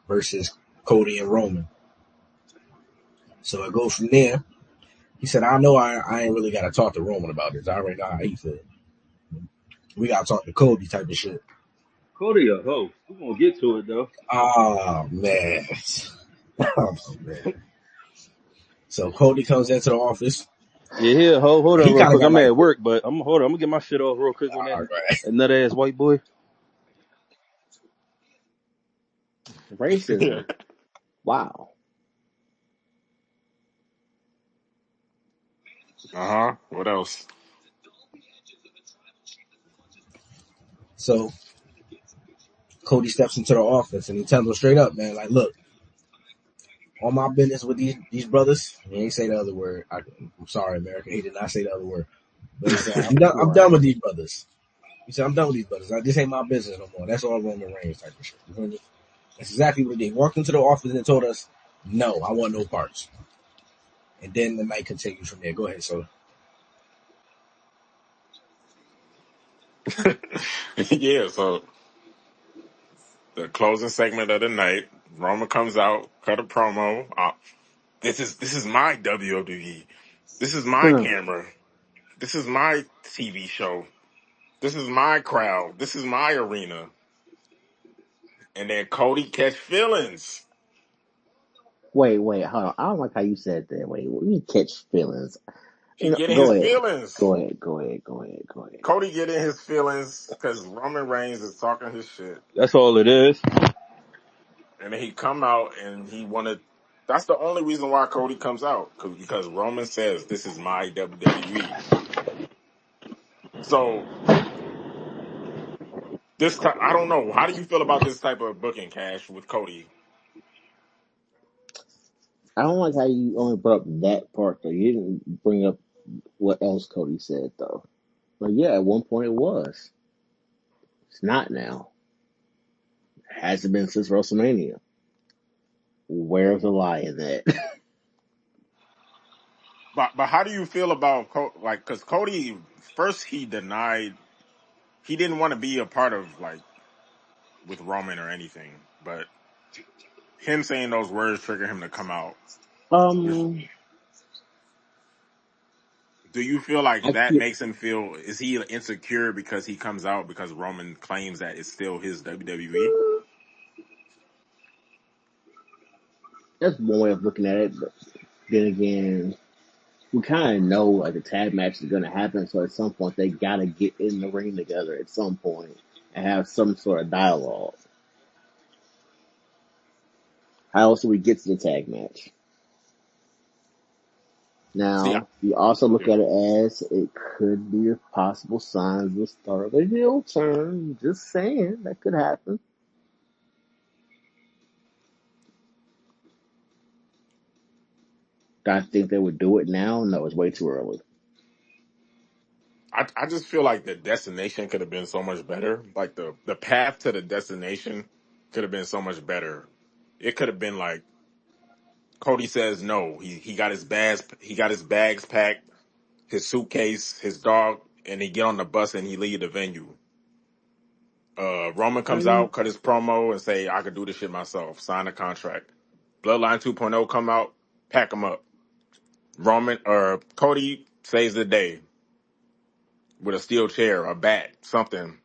versus Cody and Roman. So it goes from there. He said, "I know I ain't really got to talk to Roman about this. I already know how he feel. We got to talk to Cody type of shit." Cody a hoe. We gonna get to it though. Oh man. Oh man. So Cody comes into the office. Yeah, here, hold on He real kind of quick. got I'm like, at work, but I'm gonna get my shit off real quick on all right. that nut ass white boy. yeah. Racism. Wow. What else? So Cody steps into the office and he tells him straight up, man, like, look, all my business with these brothers. He ain't say the other word. I'm sorry, America. He did not say the other word. But he said, I'm done. I'm done Right. with these brothers. He said, I'm done with these brothers. Like, this ain't my business no more. That's all Roman Reigns type of shit. You feel me? That's exactly what he did. He walked into the office and told us, no, I want no parts. And then the night continues from there. Go ahead, so. Yeah. So the closing segment of the night, Roman comes out, cut a promo. This is my WWE. This is my Huh. camera. This is my TV show. This is my crowd. This is my arena. And then Cody catch feelings. Wait, hold on. I don't like how you said that. Wait, we catch feelings. He getting Go his ahead. feelings. Go ahead. Cody getting his feelings because Roman Reigns is talking his shit. That's all it is. And then he come out and he wanted. That's the only reason why Cody comes out because Roman says this is my WWE. So I don't know. How do you feel about this type of booking, Cash, with Cody? I don't like how you only brought up that part though. You didn't bring up what else Cody said though. But yeah, at one point it was. It's not now. It hasn't been since WrestleMania. Where's the lie in that? But how do you feel about like because Cody first he denied he didn't want to be a part of like with Roman or anything, but him saying those words trigger him to come out. um, Do you feel like I that feel makes him feel? Is he insecure because he comes out because Roman claims that it's still his WWE? that's one way of looking at it, but then again, we kind of know like the tag match is going to happen, so at some point they got to get in the ring together at some point and have some sort of dialogue. How else do we get to the tag match? See, Now, you also look yeah. at it as it could be a possible sign of the start of a heel turn. Just saying, that could happen. Do I think they would do it now? No, it's way too early. I just feel like the destination could have been so much better. Like the path to the destination could have been so much better. It could have been like Cody says no. He got his bags packed, his suitcase, his dog, and he get on the bus and he leave the venue. Roman I comes mean, out, cut his promo, and say, "I could do this shit myself." Sign a contract. Bloodline 2.0 come out, pack him up. Roman or Cody saves the day with a steel chair, a bat, something,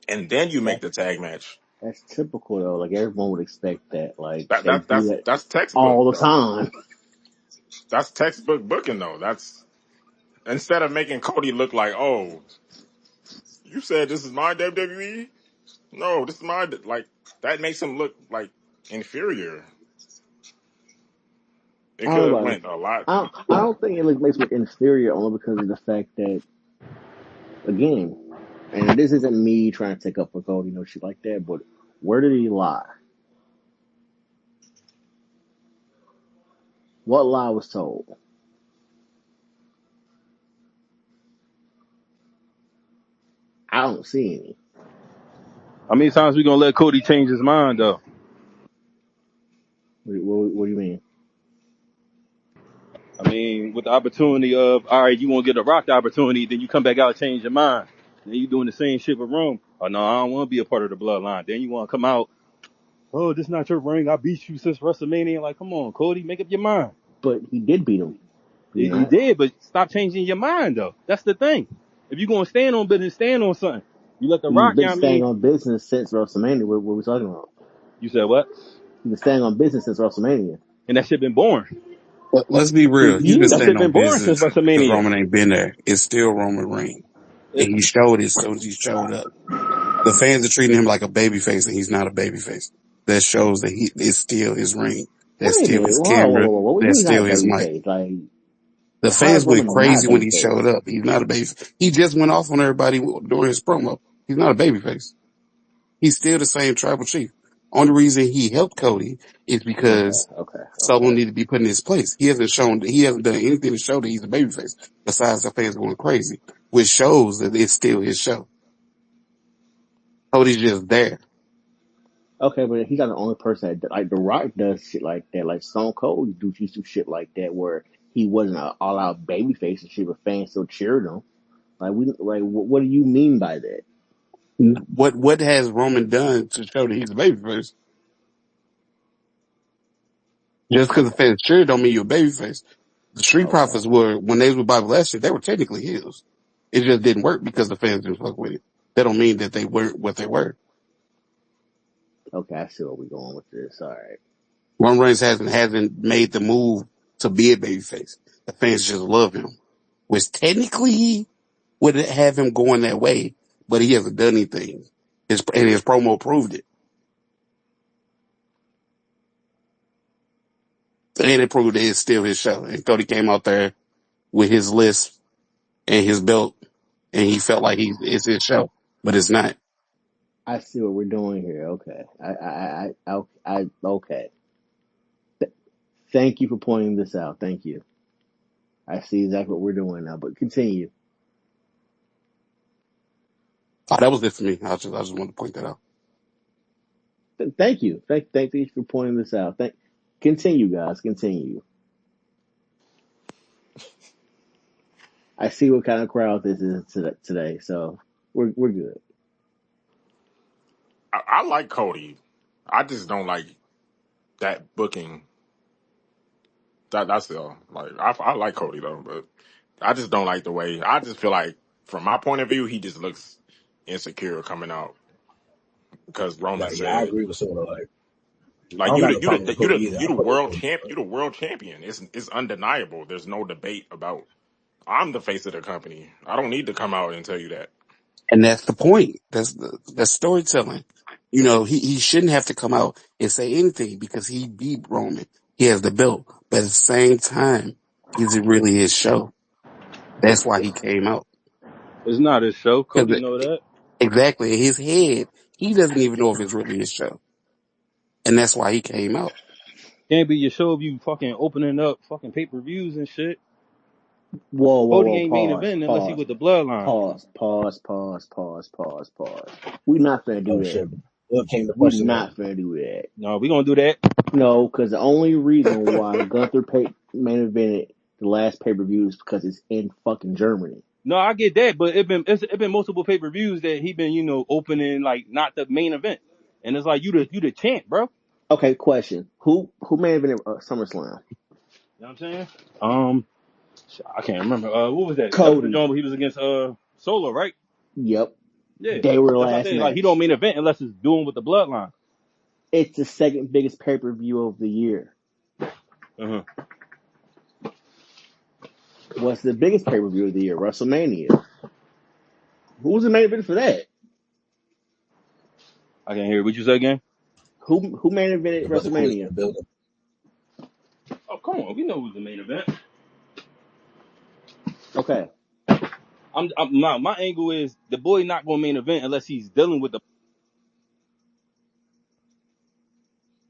and then you make that the tag match. that's typical though. Like everyone would expect that. Like That they that do that's that that's textbook all the though. time. That's textbook booking though. That's instead of making Cody look like, oh, you said this is my WWE. No, this is my like that makes him look like inferior. It I could don't have know about it. went a lot. I don't think it makes it inferior only because of the fact that again, and this isn't me trying to take up for Cody, no shit like that. But where did he lie? What lie was told? I don't see any. How many times we gonna let Cody change his mind though? What do you mean? I mean, with the opportunity of, all right, you won't get a Rock the opportunity, then you come back out and change your mind. Then you doing the same shit with Rome. Oh no, I don't want to be a part of the bloodline. Then you want to come out, oh, this not your ring. I beat you since WrestleMania. Like, come on, Cody, make up your mind. But he did beat him. Did he He not? did, but stop changing your mind though. That's the thing. If you're gonna stand on business, stand on something. You let the He's Rock, you been know what I staying mean? on business since WrestleMania. What are we talking about? You said what? He's been staying on business since WrestleMania. And that shit been born. Let's be For real. He's been That years. staying shit on been born since business because WrestleMania. Roman ain't been there. It's still Roman Reigns. And It, he showed it as soon as he showed up. The fans are treating him like a babyface, and he's not a babyface. That shows that he is still his ring. That's Wait a still minute. his Whoa. camera. What do you mean That's he's not a still his baby mic. face? Like, The how is fans went Roman not a crazy when baby he face? showed up. He's not a baby. He just went off on everybody during his promo. He's not a babyface. He's still the same tribal chief. Only reason he helped Cody is because someone needed to be put in his place. He hasn't done anything to show that he's a babyface besides the fans going crazy, which shows that it's still his show. Cody's just there. Okay, but he's not the only person that, like, The Rock does shit like that. Like, Stone Cold do some shit like that where he wasn't an all-out babyface and shit, but fans still cheered him. What do you mean by that? What has Roman done to show that he's a babyface? Just because the Okay, fans cheer don't mean you're a babyface. The Street okay, Profits were, when they was with Bobby Lashley, they were technically heels. It just didn't work because the fans didn't fuck with it. That don't mean that they weren't what they were. okay. I see where we're going with this. All right. Roman Reigns hasn't made the move to be a babyface. The fans just love him, which technically would have him going that way, but he hasn't done anything. His promo proved it. And it proved that it's still his show. And Cody came out there with his list and his belt, and he felt like it's his show, but it's not. I see what we're doing here. Okay. Okay. Thank you for pointing this out. Thank you. I see exactly what we're doing now, but continue. Oh, that was it for me. I just wanted to point that out. Thank you. Thank you for pointing this out. Continue, guys. Continue. I see what kind of crowd this is today, so we're good. I like Cody. I just don't like that booking. That's all. Like I like Cody though, but I just don't like the way. I just feel like, from my point of view, he just looks insecure coming out because Roman Like, yeah, I said, agree with sort of I like don't got no problem with Cody either. you I the fuck with world Cody. champ, But you the world champion. It's undeniable. There's no debate about. I'm the face of the company. I don't need to come out and tell you that. And that's the point. That's storytelling. You know, he shouldn't have to come out and say anything because he beat Roman. He has the belt. But at the same time, is it really his show? That's why he came out. it's not his show. Cody 'Cause know that. exactly, in his head, he doesn't even know if it's really his show. And that's why he came out. Can't be your show if you fucking opening up fucking pay-per-views and shit. Cody Whoa. ain't main event unless he with the bloodline. Pause. We're not gonna do oh that. shit, what came to We're question that? not gonna do that. No, we gonna do that. No, because the only reason why Gunther main evented the last pay-per-view is because it's in fucking Germany. No, I get that, but it been multiple pay per views that he been opening like not the main event, and it's like you the champ, bro. Okay, question. Who may have been at SummerSlam? You know what I'm saying? I can't remember. What was that? That was the Cody. joint where he was against Solo, right? Yep. Yeah, They were the that's what I last say. Like he don't match. main event unless it's doing with the bloodline. It's the second biggest pay-per-view of the year. Uh-huh. What's the biggest pay-per-view of the year? WrestleMania. Who was the main event for that? I can't hear what you say again. Who main evented The brother Chris in WrestleMania? the building. Oh, come on, we know who's the main event. Okay. My angle is the boy not going to main event unless he's dealing with the.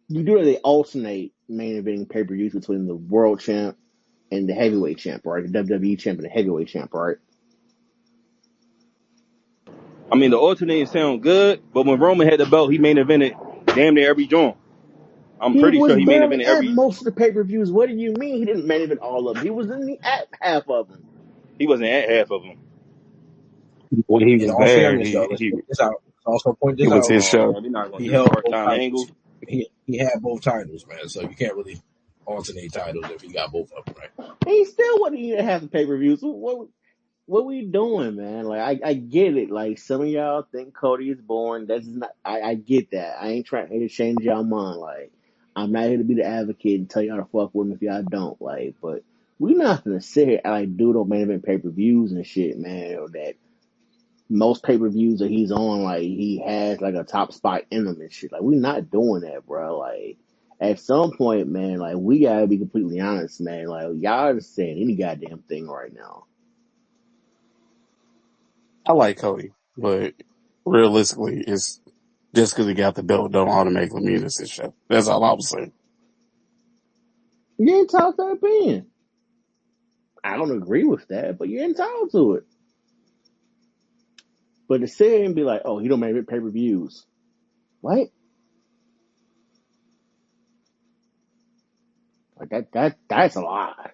You do know they alternate main eventing pay-per-views between the world champ and the heavyweight champ, right? The WWE champ and the heavyweight champ, right? I mean, the alternating sound good, but when Roman had the belt, he main evented damn near every joint. I'm He pretty was sure he main barely evented at every. most of the pay-per-views. What do you mean he didn't main event all of them? He was in the at half of them. He wasn't at half of them. When he In was all there, fairness, though, let's point this out. Let's also point it this was out. his Oh show. man, we're not going He to do this held both part-time titles. angle. He had both titles, man. So you can't really alternate titles if he got both of them, right? He still wasn't even at half the pay-per-views. What we doing, man? Like I get it. Like some of y'all think Cody is boring. That's not. I get that. I ain't trying to change y'all mind. Like I'm not here to be the advocate and tell y'all to fuck with him if y'all don't. Like, but we not gonna sit here and like do those main event pay-per-views and shit, man. Or that most pay-per-views that he's on, like he has like a top spot in them and shit. Like we not doing that, bro. Like at some point, man, like we gotta be completely honest, man. Like y'all just saying any goddamn thing right now. I like Cody, but realistically, it's just because he got the belt don't automatically mean it's his show. That's all I was saying. You're entitled to that opinion. I don't agree with that, but you're entitled to it. But to sit here and be like, oh, he don't make pay-per-views. What? Like that's a lie.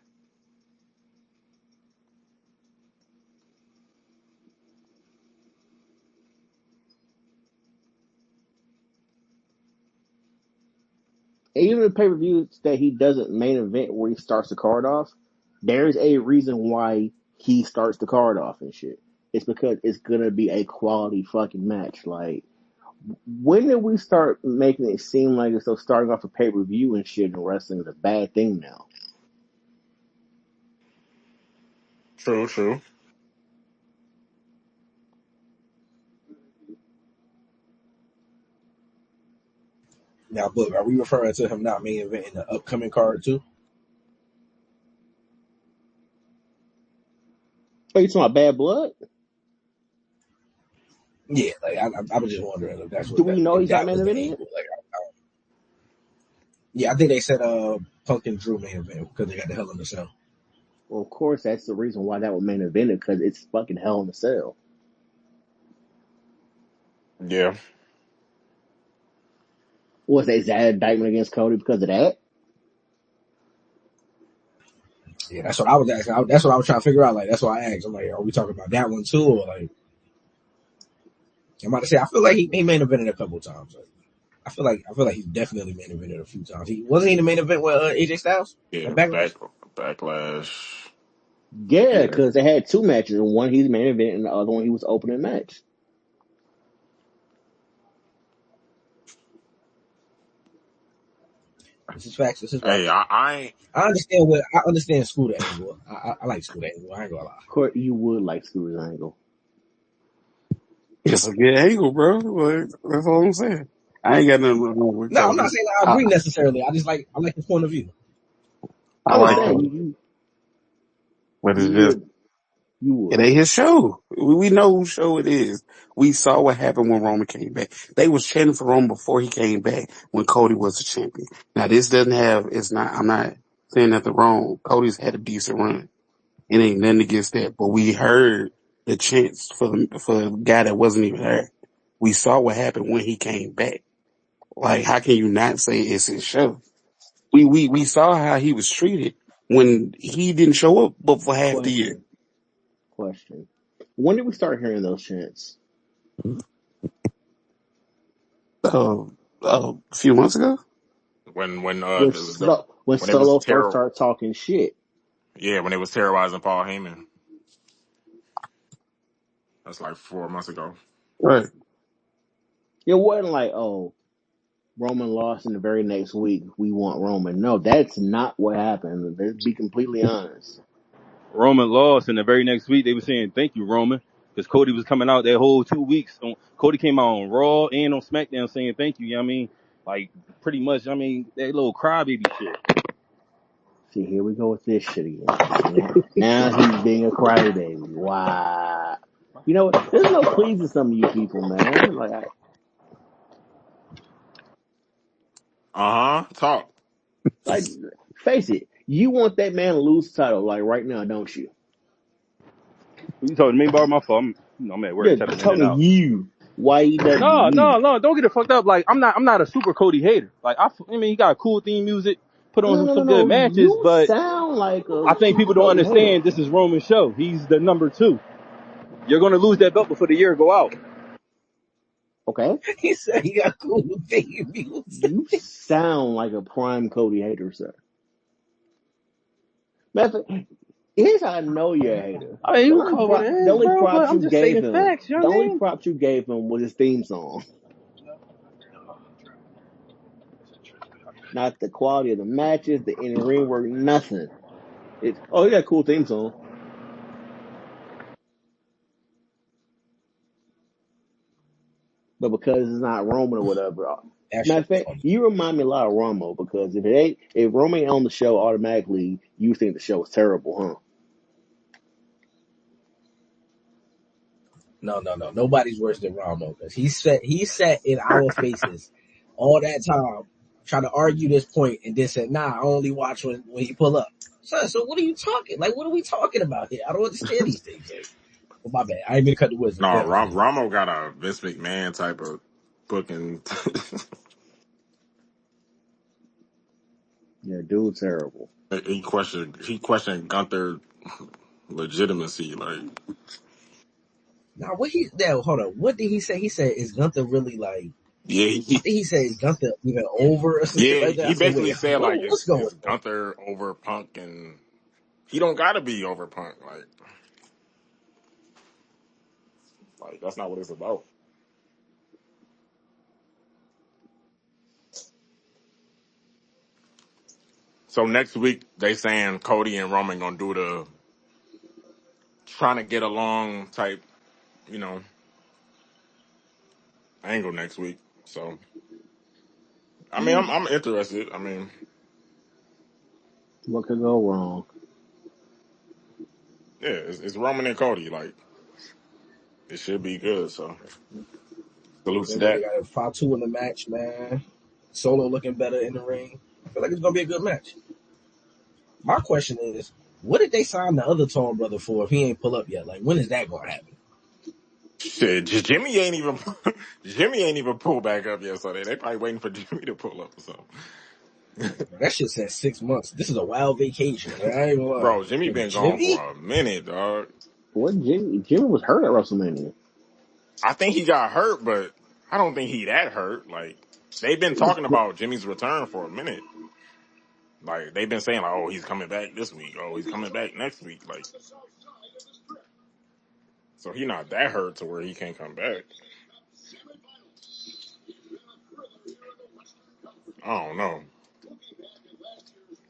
Even the pay-per-views that he doesn't main event where he starts the card off, there's a reason why he starts the card off and shit. It's because it's gonna be a quality fucking match. Like, when did we start making it seem like it's so starting off a pay-per-view and shit and wrestling is a bad thing now? True. Now, but are we referring to him not main event in the upcoming card too? Are you talking about Bad Blood? Yeah, like I was just wondering if that's Do what we know if he's not that main was the eventing it? angle. Like, yeah, I think they said Punk and Drew main event because they got the Hell in the Cell. Well, of course, that's the reason why that would main event it because it's fucking Hell in a Cell. Yeah. Was that indictment against Cody because of that? Yeah, that's what I was asking. That's what I was trying to figure out. Like, that's why I asked. I'm like, are we talking about that one too, or like? I'm about to say, I feel like he main evented a couple times. Like, I feel like he's definitely main evented a few times. He wasn't he the main event with AJ Styles Yeah. at Backlash. Backlash. Yeah, Yeah. because they had two matches. And one he's main event and the other one he was opening match. This is facts. This is Hey, facts. I ain't. I understand Scooter Angle. I like Scooter Angle. I ain't gonna lie. Of course, you would like Scooter's angle. It's a good angle, bro. Like, that's all I'm saying. I ain't got nothing wrong with No, I'm not Cody. saying I I, agree necessarily. I like his point of view. I I'm just like saying, Cody, but you it's just would, you it would. ain't his show. We know whose show it is. We saw what happened when Roman came back. They was chanting for Roman before he came back when Cody was the champion. Now this doesn't have. It's not. I'm not saying nothing wrong. Cody's had a decent run. It ain't nothing against that. But we heard the chants for a guy that wasn't even there. We saw what happened when he came back. Like, how can you not say it's his show? We saw how he was treated when he didn't show up but for half the year. Question. Question: when did we start hearing those chants? A few months ago. When when when it was Solo first started talking shit. when they was terrorizing Paul Heyman. That's like 4 months ago. Right. It wasn't like, oh, Roman lost in the very next week. We want Roman. No, that's not what happened. Let's be completely honest. Roman lost, and the very next week they were saying thank you, Roman, because Cody was coming out that whole 2 weeks. Cody came out on Raw and on SmackDown saying thank you. You know what I mean? Like, pretty much, I mean, that little crybaby shit. See, here we go with this shit again. Now he's being a crybaby. Wow. You know what? There's no pleasing some of you people, man. Talk. Like, face it. You want that man to lose the title, like right now, don't you? You talking to me about my fault? I'm at Yeah, work, tapping in and talking to out. you. No, YEWE. no, no, don't get it fucked up. Like, I'm not a super Cody hater. Like, I mean, he got cool theme music, put on some good No. matches, You but sound like a I think super people don't Cody hater. understand this is Roman's show. He's the number 2. You're gonna lose that belt before the year go out. Okay? He said he got cool theme music. You sound like a prime Cody hater, sir. Matter of fact, here's how I know you're a hater. I mean, The you only call what it prop, the is, only bro, but props I'm you just gave stating him, facts, you know the what I only mean? props you gave him was his theme song, not the quality of the matches, the in-ring work, nothing. It's he got a cool theme song, but because it's not Roman or whatever. That Matter shit of was fact, funny. you remind me a lot of Romo because if Roman ain't on the show, automatically you think the show is terrible, huh? No. Nobody's worse than Ramo because he sat in our faces all that time trying to argue this point and then said, nah, I only watch when he pull up. So what are you talking? Like, what are we talking about here? I don't understand these things. Like, well, my bad. I ain't mean to cut the wisdom. Go No, ahead, OG. Ramo got a Vince McMahon type of booking. Yeah, dude, terrible. he questioned Gunther legitimacy. Like, Now, hold on. What did he say? He said, is Gunther really like, yeah, I think he said, is Gunther even over or some shit yeah, like that? I he said, basically wait, said like, what's going is on? Gunther over Punk, and he don't gotta be over Punk. Like that's not what it's about. So next week they saying Cody and Roman gonna do the trying to get along type, you know, angle next week. So I mean, Yeah, I'm interested. I mean, what could go wrong? yeah, it's Roman and Cody. Like it should be good. So salute to Then they that. got a 5-2 in the match, man. Solo looking better in the ring. I feel like it's going to be a good match. My question is, what did they sign the other tall brother for if he ain't pull up yet? Like, when is that going to happen? Shit, Jimmy ain't even Jimmy ain't even pulled back up yet. So they probably waiting for Jimmy to pull up or something. Bro, that shit says 6 months. This is a wild vacation. Like, I ain't gonna lie. Bro, Jimmy Nigga, been gone for Jimmy? a minute, dog. What Jimmy was hurt at WrestleMania. I think he got hurt, but I don't think he that hurt. Like they've been He was talking about Jimmy's return for a minute. Like they've been saying, like, oh, he's coming back this week. Oh, he's coming back next week. Like, so he not that hurt to where he can't come back. I don't know.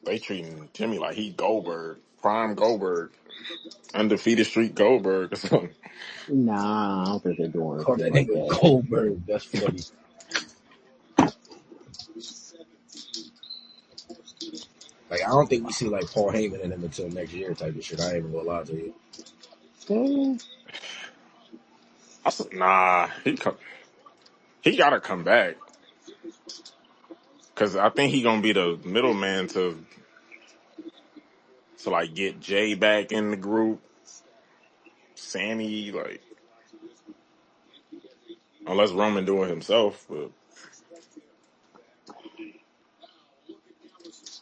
They treating Jimmy like he Goldberg, prime Goldberg, undefeated streak Goldberg or something. nah. I don't think they're doing Called shit that like nigga that. Goldberg. That's funny. Like, I don't think we see, like, Paul Heyman in him until next year type of shit. I ain't even gonna lie to you. Okay. I said, nah, he gotta come back because I think he gonna be the middleman to like get Jay back in the group, Sammy, like unless Roman do it himself. But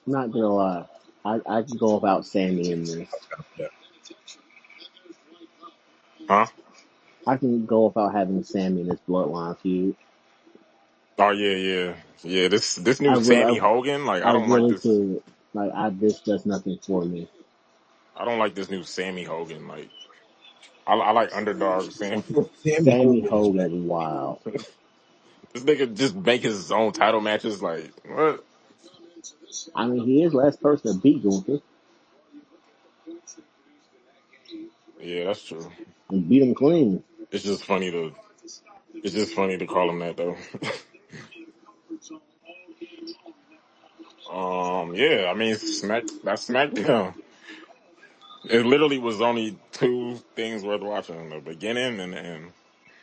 Not gonna lie. I can go about Sammy in this. Yeah. Huh? I can go without having Sammy in this bloodline feud. Oh yeah, yeah, yeah. This I new really, Sammy Hogan, like I I don't like really this. could. Like, this does nothing for me. I don't like this new Sammy Hogan. Like I like underdog Sammy. Sammy Sammy Hogan is Hogan bad. is wild. This nigga just make his own title matches. Like what? I mean, he is the last person to beat Gunther Yeah, that's true. and beat him clean. It's just funny to it's just funny to call him that though. Yeah, I mean that's SmackDown. It literally was only two things worth watching: the beginning and the end,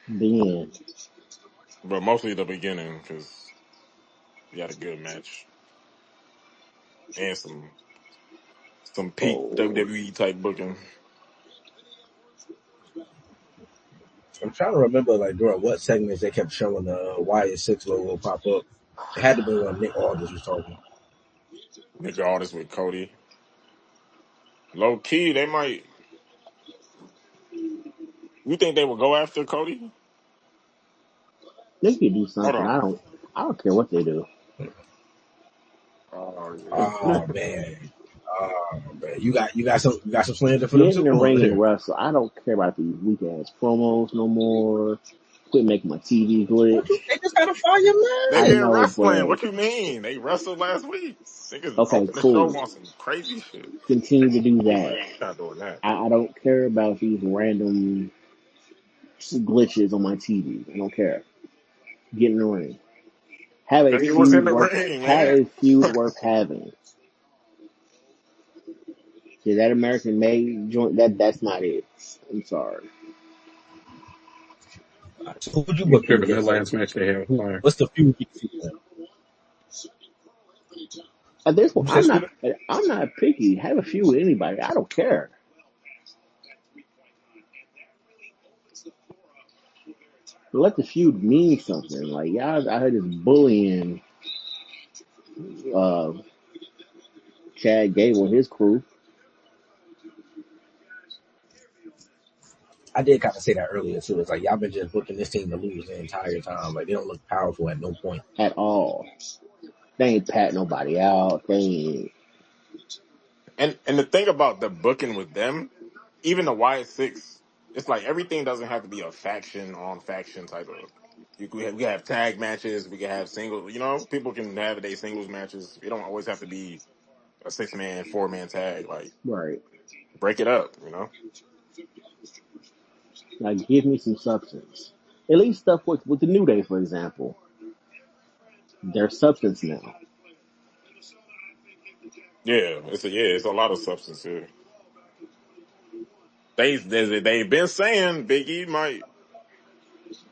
Then, but mostly the beginning because we had a good match and some peak oh, WWE type booking. I'm trying to remember like during what segments they kept showing the YS6 logo pop up. It had to be when Nick Aldis was talking. Nigga, all this with Cody. Low key, they might. You think they would go after Cody? they could do Hold something. on. I don't care what they do. Oh yeah. Oh man. Oh man. You got some slander for them Get in too? the Come on ring and here. wrestle. I don't care about these weak ass promos no more. Quit making my TV glitch. They just got a fire They I match. been know, wrestling. but What you mean? They wrestled last week. Niggas okay, open the show cool. on some crazy shit. Continue to do that. Not doing that. I don't care about these random glitches on my TV. I don't care. Get in the ring. Have a He was in feud the worth. ring, Have man. a feud worth having. See, that American made joint. That's not it. I'm sorry. So who would you You book them tripping? That against? Like, last match they had was fire. what's the feud you see them? At this point, You said Scooter? I'm not picky. Have a feud with anybody. I don't care. Let the feud mean something. Like y'all, I heard this bullying uh, Chad Gable and his crew. I did kind of say that earlier too. It's like y'all been just booking this team to lose the entire time. Like they don't look powerful at no point. At all. They ain't pat nobody out. They ain't. And the thing about the booking with them, even the Y6, it's like everything doesn't have to be a faction on faction type of. We can have tag matches. We can have singles. You know, people can have their singles matches. It don't always have to be a 6-man, 4-man tag. Like Right. break it up. You know. Like, give me some substance. At least stuff with the New Day, for example. There's substance now. Yeah, it's a lot of substance here. They've been saying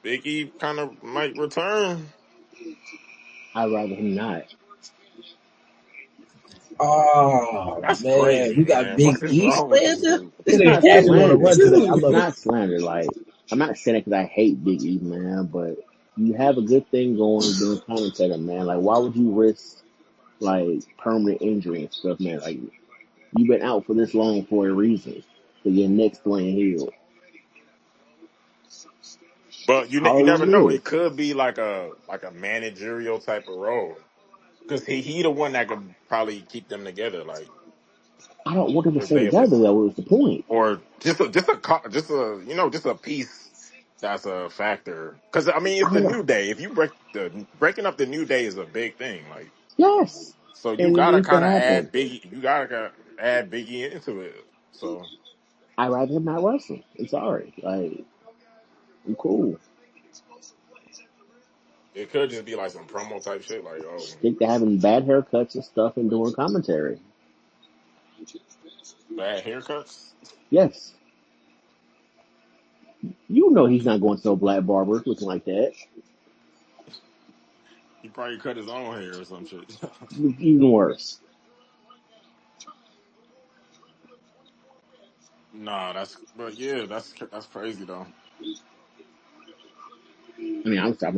Big E kind of might return. I'd rather him not. Oh That's man, crazy, you got man. What Big is E wrong with this slander. dude? This It's nigga not casual on a slander. run today. I It's love it. not slander. Like, I'm not saying it because I hate Big E, man, but you have a good thing going being a commentator, man. Like, why would you risk, like, permanent injury and stuff, man? Like, you've been out for this long for a reason. So your next playing healed. But you Call it what never it know. is. It could be like a managerial type of role because he the one that could probably keep them together. Like I don't want them to because stay they together, just though, was the point. or just a just a piece that's a factor. Because I mean it's I the don't, new day. If you breaking up the new day is a big thing. Like yes. so you And it gotta needs to kind of happen. add Biggie. You gotta add Biggie into it. So I'd rather him not wrestle. I'm sorry. Like, I'm cool. it could just be like some promo type shit. Like oh Stick to having bad haircuts and stuff and doing commentary. bad haircuts. Yes. You know he's not going to sell black barbers looking like that. He probably cut his own hair or some shit. Even worse. Nah, but yeah, that's crazy though.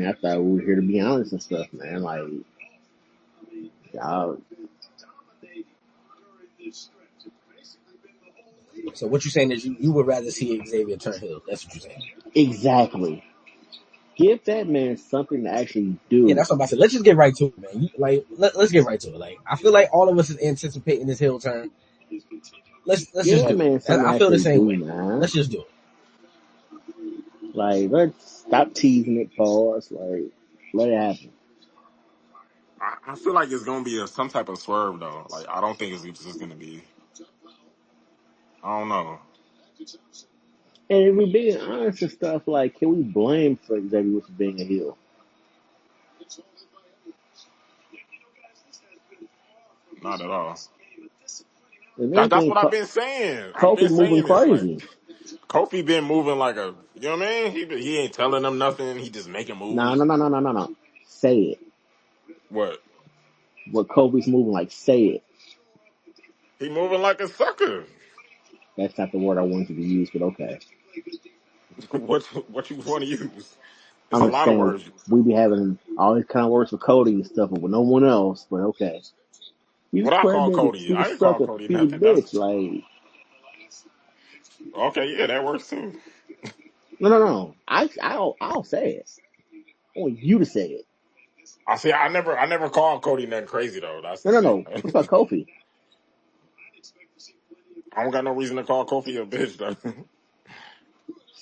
I thought we were here to be honest and stuff, man. Like, y'all, So what you're saying is you would rather see Xavier turn heel. That's what you're saying. Exactly. Give that man something to actually Yeah, do. that's what I'm about to say. Let's just get right to it, man. Let's get right to it. Like, I feel like all of us is anticipating this heel turn. Let's Give just that do man it. something to I feel the actually same do, way. man. Let's just do it. Like, let's stop teasing it for us. Like, let it happen. I feel like it's gonna be some type of swerve though. Like I don't think it's just gonna be. I don't know. And if we're being honest and stuff, like, can we blame for Xavier for being a heel? Not at all. If That's anything, what I've been saying. I've Kofi been moving saying this. Like crazy. Kofi been moving like a, you know what I mean? He ain't telling them nothing. He just making No, moves. no, no, no, no, no, no. Say it. What? What Kofi's moving like, say it. He moving like a sucker. That's not the word I wanted to use, but okay. What you want to use? It's a I'm just lot of saying, words. we be having all these kind of words for Cody and stuff, but with no one else, but okay. He's a What I call crybaby. Cody? He's a I ain't call sucker. Cody He's a nothing. bitch. That's Like, okay. Yeah, that works too. no, no, no. I'll say it. I want you to say it. I see. I never called Cody nothing crazy though. That's No, the no, thing. no. What about Kofi? I don't got no reason to call Kofi a bitch though.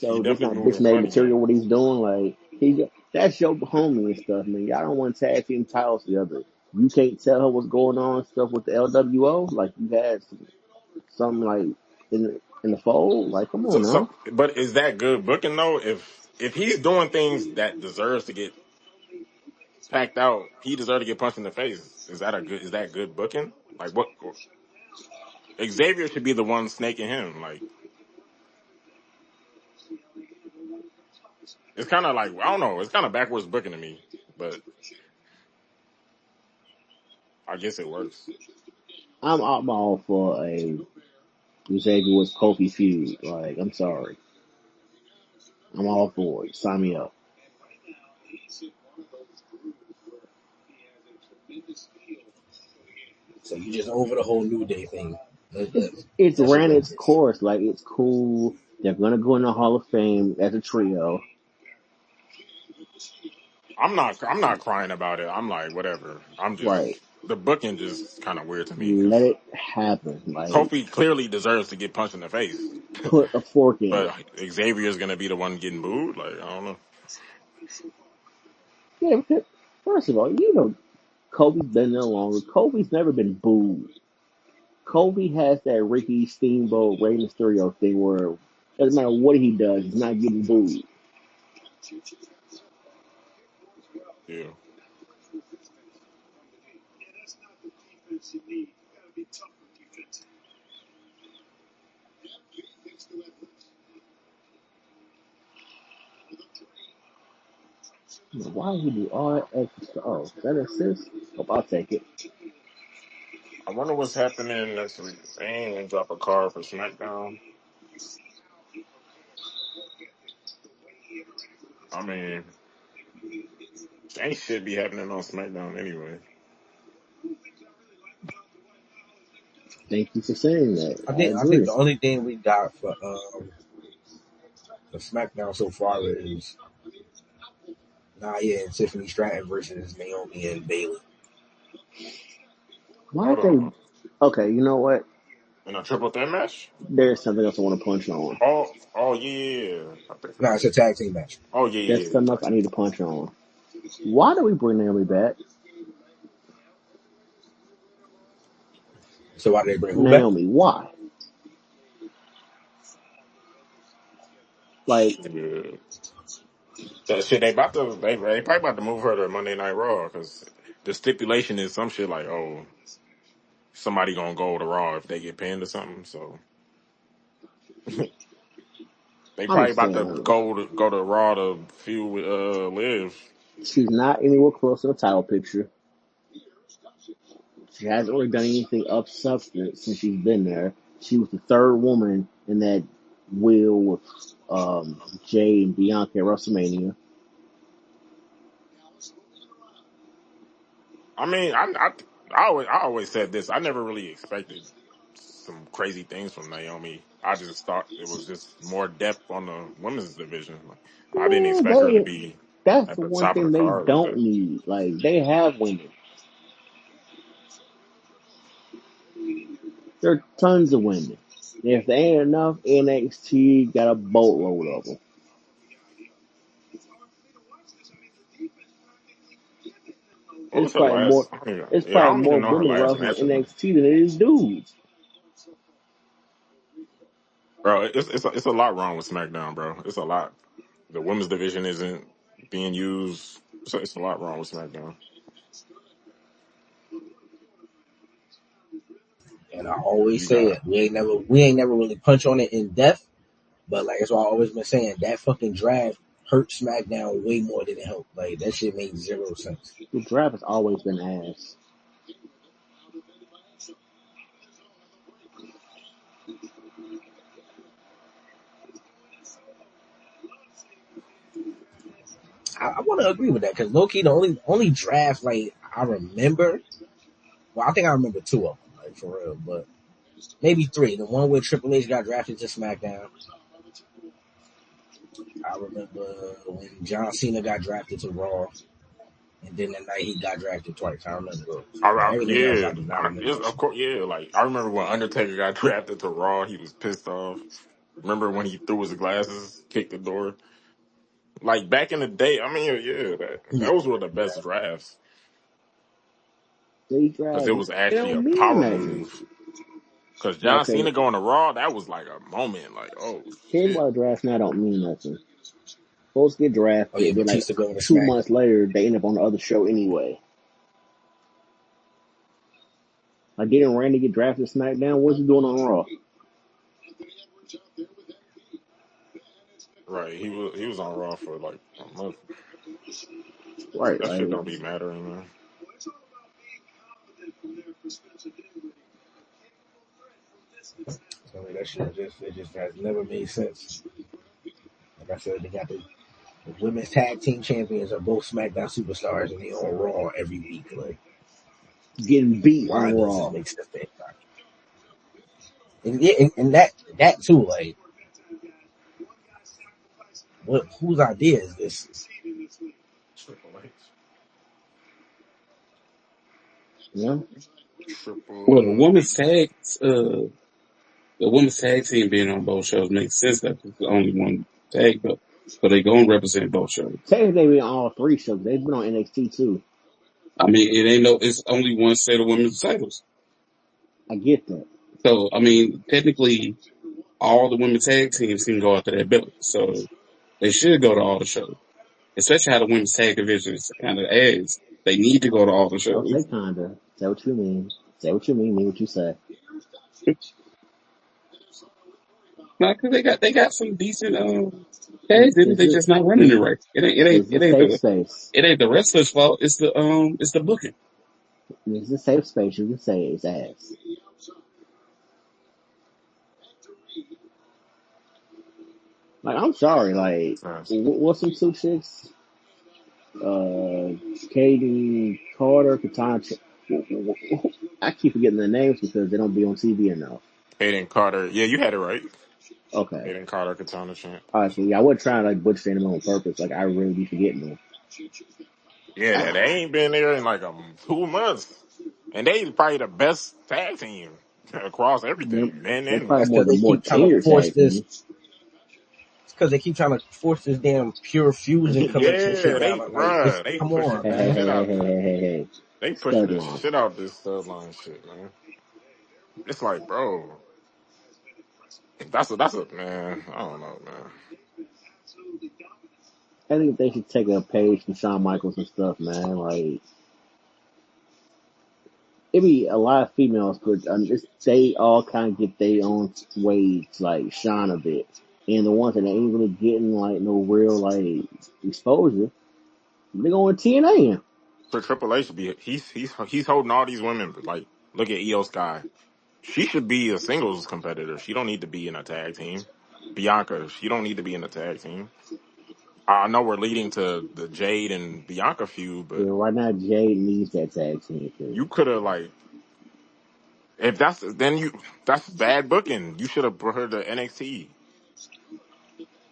He So this definitely not bitch moving made funny material. though. What he's doing, like that's your homie and stuff, man. Y'all don't want to tag team titles together. You can't tell her what's going on and stuff with the LWO. Like you had something like in the fold. Like come on now. But is that good booking though? If he's doing things that deserves to get packed out, he deserves to get punched in the face. Is that good booking? Like what? Xavier should be the one snaking him. Like it's kind of like I don't know. It's kind of backwards booking to me, but I guess it works. I'm all for a Xavier was Kofi feud. Like I'm sorry, I'm all for it. Sign me up. So you just over the whole New Day thing. It's That's your ran main its issue. course. Like it's cool. They're gonna go in the Hall of Fame as a trio. I'm not crying about it. I'm like whatever. I'm just Right. the booking just kind of weird to me Let because it happen. Like Kofi clearly deserves to get punched in the face, put a fork in but it. Xavier's gonna be the one getting booed. Like I don't know. Yeah, because first of all, Kobe's been there longer. Kobe's never been booed. Kobe has that Ricky Steamboat Rey Mysterio thing where it doesn't matter what he does, he's not getting booed. Yeah. Why would he do all that extra stuff? Oh, is that an assist? Oh, I'll take it. I wonder what's happening next week. They ain't gonna drop a card for SmackDown. I mean, ain't shit be happening on SmackDown anyway. Thank you for saying that. I I think agree. the only thing we got for the SmackDown so far is Nia and Tiffany Stratton versus Naomi and Bayley. Why Hold did they? on. Okay, you know what? In a triple threat match? There's something else I want to punch on. Oh yeah, yeah, yeah. I think No, it's a tag team match. oh yeah, yeah, There's yeah. something else I need to punch on. Why do we bring Naomi back? So why did they bring who back? Naomi, why? Like, Yeah. That shit, they probably about to move her to Monday Night Raw because the stipulation is some shit like, oh, somebody gonna go to Raw if they get pinned or something. So they I'm probably just about to saying, go to Raw to feud with Liv. she's not anywhere close to the title picture. She hasn't really done anything of substance since she's been there. She was the third woman in that wheel with Jay and Bianca at WrestleMania. I mean, I always said this. I never really expected some crazy things from Naomi. I just thought it was just more depth on the women's division. Like, I didn't Yeah, expect her to they. be That's at the the one top of the thing they card like don't that. need. Like they have women. There are tons of women. If there ain't enough, NXT got a boatload of them. What was her last? I don't even, It's yeah, I probably don't more even know her women last wrestlers match. in NXT than it is dudes. Bro, it's a lot wrong with SmackDown, bro. It's a lot. The women's division isn't being used. It's a lot wrong with SmackDown. And I always You say got it. We ain't never really punch on it in depth. But like that's what I always been saying. That fucking draft hurt SmackDown way more than it helped. Like that shit made zero sense. The draft has always been ass. I want to agree with that because Loki, the only draft like I remember. Well, I think I remember two of them, like for real, but maybe three. The one where Triple H got drafted to SmackDown. I remember when John Cena got drafted to Raw, and then the night he got drafted twice. I remember those, but everything else I yeah. do not remember. Of course, yeah. Like I remember when Undertaker got drafted to Raw, he was pissed off. Remember when he threw his glasses, kicked the door? Like back in the day, I mean, yeah, Yeah, those were the best drafts They because draft. it It was actually a don't mean power nothing. move. Because John Okay, Cena going to Raw, that was like a moment. Like, oh here's shit, why drafts now don't mean nothing. Folks get oh yeah, drafted, then like Batista going to 2 months SmackDown. later, they end up on the other show anyway. Like, didn't Randy get drafted to SmackDown? What's he doing on Raw? right? He was on Raw for like a month. Right, That shit like, don't be mattering, man. I mean, that shit just has never made sense. Like I said, they got the women's tag team champions are both SmackDown superstars, and they on Raw every week. Like, getting beat why on does this Raw. make sense to anybody? And yeah, and that too. Like, what? Whose idea is this? Triple H, You know? Well, Triple the women's tag team being on both shows makes sense that it's the only one tag belt, so they go and represent both shows. Technically, they've been on all three shows. They've been on NXT too. I mean, it ain't no. It's only one set of women's titles. I get that. So, I mean, technically, all the women's tag teams can go after that belt. So they should go to all the shows, especially how the women's tag division is kind of ass. They need to go to all the Don't say shows. kinda. Say what you mean. Say what you mean. Mean what you say. Not because they got some decent tags in it. This They is just not running it right. this is a safe space. It ain't the wrestler's fault. It's the booking. This is a safe space. You can say it's ass. Like, I'm sorry. Like, times. what's some two chicks? Katie Carter, Katana. I keep forgetting their names because they don't be on TV enough. Aiden Carter, yeah, you had it right. Okay. Aiden Carter, Katana Champ. All right, so yeah, I wasn't trying to like butcher their name on purpose. Like, I really be forgetting them. Yeah, they ain't been there in like 2 months, and they probably the best tag team across They're, everything, men they're and probably That's women. more because the they more keep trying to tenured force tag this. team. It's because they keep trying to force this damn pure fusion collection Yeah, shit they down. Like, just bruh, they come pushing on, Hey, the hey, man. hey, shit hey, out hey, this. hey, hey, hey. They pushing Stud the line. shit out this line shit, man. It's like, bro, that's a man. I don't know, man. I think they should take a page from Shawn Michaels and stuff, man. Like, it be a lot of females, but they all kind of get their own ways, like shine a bit. And the ones that ain't really getting like no real like exposure, they going TNA. For Triple H to be, he's holding all these women. But like, look at Io Sky. She should be a singles competitor. She don't need to be in a tag team. Bianca, she don't need to be in a tag team. I know we're leading to the Jade and Bianca feud, Yeah, but right now Jade needs that tag team. 'Cause you could have like If that's that's bad booking. You should have brought her to NXT.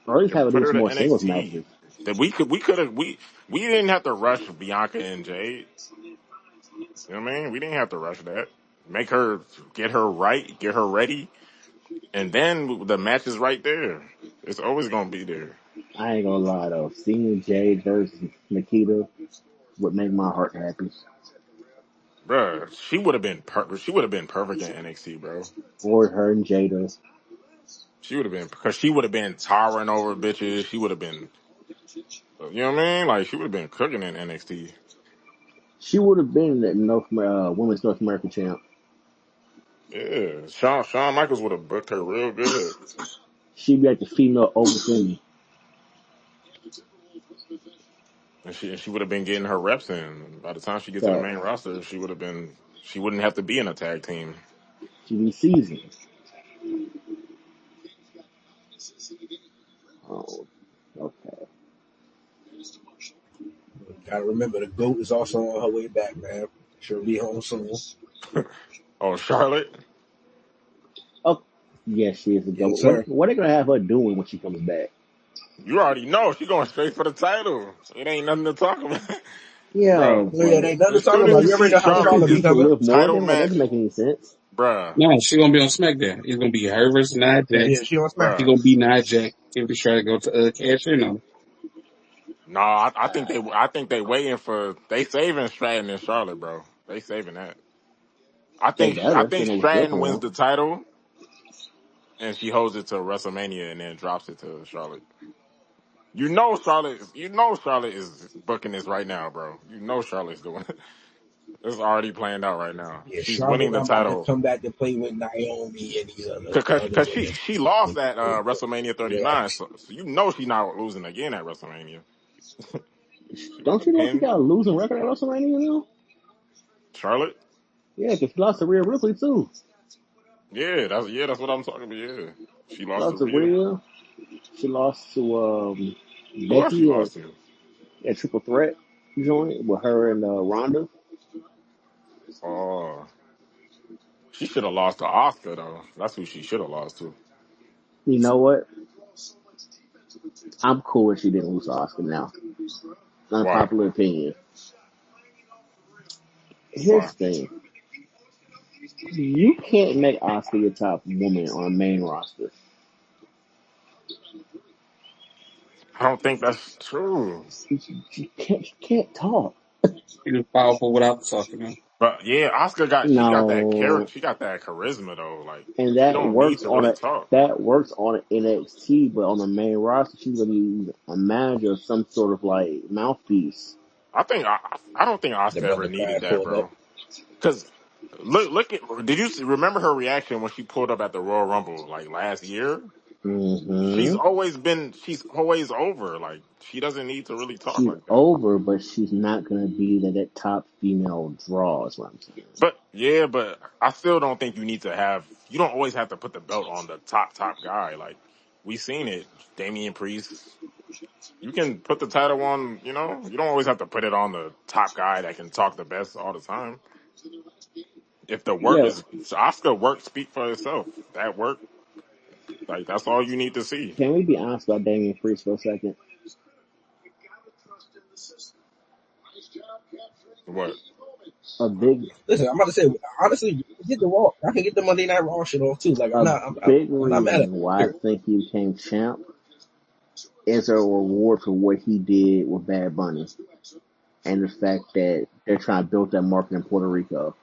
Or at least You have her put do her some to more singles NXT. matches. That we didn't have to rush Bianca and Jade. You know what I mean? We didn't have to rush that. Make her get her right, get her ready, and then the match is right there. It's always gonna be there. I ain't gonna lie though, seeing Jade versus Nikita would make my heart happy. Bruh, she would have been she would have been perfect in NXT, bro. Or her and Jada. She would have been because she would have been towering over bitches. She would have been, you know what I mean? Like she would have been cooking in NXT. She would have been the women's North American champ. Yeah, Shawn Michaels would have booked her real good, She'd be like the female overseeing. and she would have been getting her reps in. By the time she gets to the Fact. main roster, she wouldn't have to be in a tag team. She'd be seasoned. Oh, okay. Gotta remember the GOAT is also on her way back, man. She'll be home soon. Oh, Charlotte. Oh, yes, she is a go. Yes, sir. What are they gonna have her doing when she comes back? You already know she going straight for the title. It ain't nothing to talk about, Yeah, bro. Yeah, but they nothing to As talk soon as about. you You already see know how they Charlotte could Charlotte get beat to becoming. the Liv title Morgan. Like, that match, doesn't make any sense. bruh, No, she's gonna be on SmackDown. It's gonna be her versus Nia Yeah, Jax. she on She SmackDown. bruh. gonna beat Nia Jax if they try to go to cash in on. No, I think they waiting for they saving Stratton and Charlotte, bro. They saving that. They I better. They think know what they're Stratton wins for. the title and she holds it to WrestleMania and then drops it to Charlotte. You know Charlotte is booking this right now, bro. You know Charlotte's doing it. It's already planned out right now. Yeah, She's Charlotte winning the not about to title come back to play with Naomi and these other because women. she lost at WrestleMania 39, Relax. so you know she's not losing again at WrestleMania. She about Don't to you know she pin got a losing record at WrestleMania now? Charlotte. Yeah, because she lost to Rhea Ripley too. That's what I'm talking about. Yeah, she She lost to lost to Rhea. Rhea. She lost to Who else she Becky lost to? at Triple Threat joint with her and Ronda. Oh, she should have lost to Oscar though. That's who she should have lost to. You know what? I'm cool if she didn't lose to Oscar now. Why? Unpopular opinion. Here's Why? the thing. You can't make Oscar your top woman on a main roster. I don't think that's true. You can't talk. She was powerful without the talking. Man. But yeah, Oscar got she got that No, character. She got that charisma though. Like and she don't need to really talk. that works on an NXT, but on the main roster, she's gonna be a manager of some sort of like mouthpiece. I don't think The Oscar ever brother needed cried that, pulled up. bro. Because look at did you remember her reaction when she pulled up at the Royal Rumble like last year? Hmm She's always over. Like she doesn't need to really talk She's like that. over, but she's not gonna be that top female draw. Is what I'm saying. But yeah, but I still don't think you don't always have to put the belt on the top guy. Like we seen it, Damian Priest. You can put the title on, you don't always have to put it on the top guy that can talk the best all the time. If the work Yeah, is Oscar work speak for itself. That work, like that's all you need to see. can we be honest about Damian Priest for a second? What? A big Listen, I'm about to say honestly, get the Raw. I can get the Monday Night Raw shit off too. Like I'm a not, big I'm not mad at reason why I it. think he became champ is a reward for what he did with Bad Bunny and the fact that they're trying to build that market in Puerto Rico,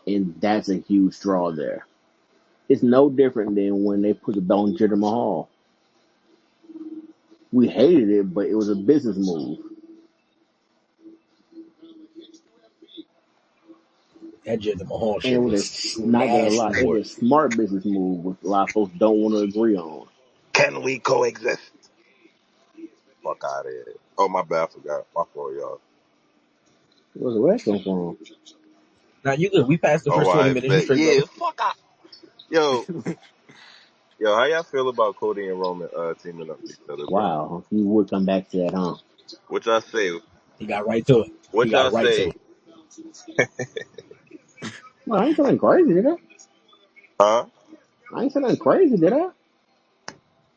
and that's a huge draw there. It's no different than when they put the belt on Jinder Mahal. We hated it, but it was a business move, That Jinder Mahal and it shit was was not gonna lie, smashed, it boy. was a smart business move, which a lot of folks don't want to agree on. Can we coexist? Fuck out of here. Oh, my bad. I forgot. My fault, y'all. Where that come from? Now you good. We passed the Oh, first 20 I minutes. You bet. straight, Yeah, brother. fuck out. Yo, how y'all feel about Cody and Roman teaming up with each other, bro? Wow, you would come back to that, huh? What y'all say? He got right to it. He What got y'all right to say? it. Well, I ain't saying nothing crazy, did I? Huh? I ain't saying nothing crazy, did I?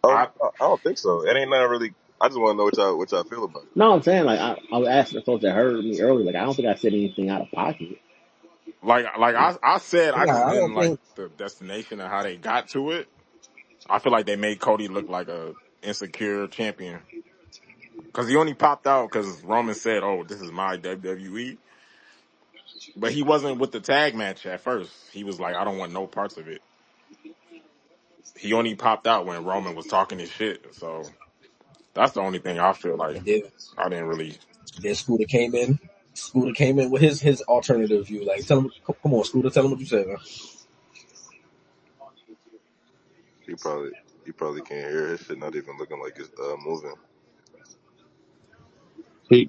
Oh I no, I don't think so. It ain't nothing really. I just want to know what y'all feel about it. No, I'm saying like I was asking the folks that heard me earlier. Like I don't think I said anything out of pocket. I said I just Nah, I didn't don't like think. the destination and how they got to it. I feel like they made Cody look like a insecure champion because he only popped out because Roman said, "Oh, this is my WWE," but he wasn't with the tag match at first. He was like, "I don't want no parts of it." He only popped out when Roman was talking his shit. So that's the only thing I feel like And then I didn't really. then Scooter came in. Scooter came in with his alternative view. Like, tell him, come on, Scooter, tell him what you said, man. He probably he probably can't hear his shit. Not even looking like it's moving.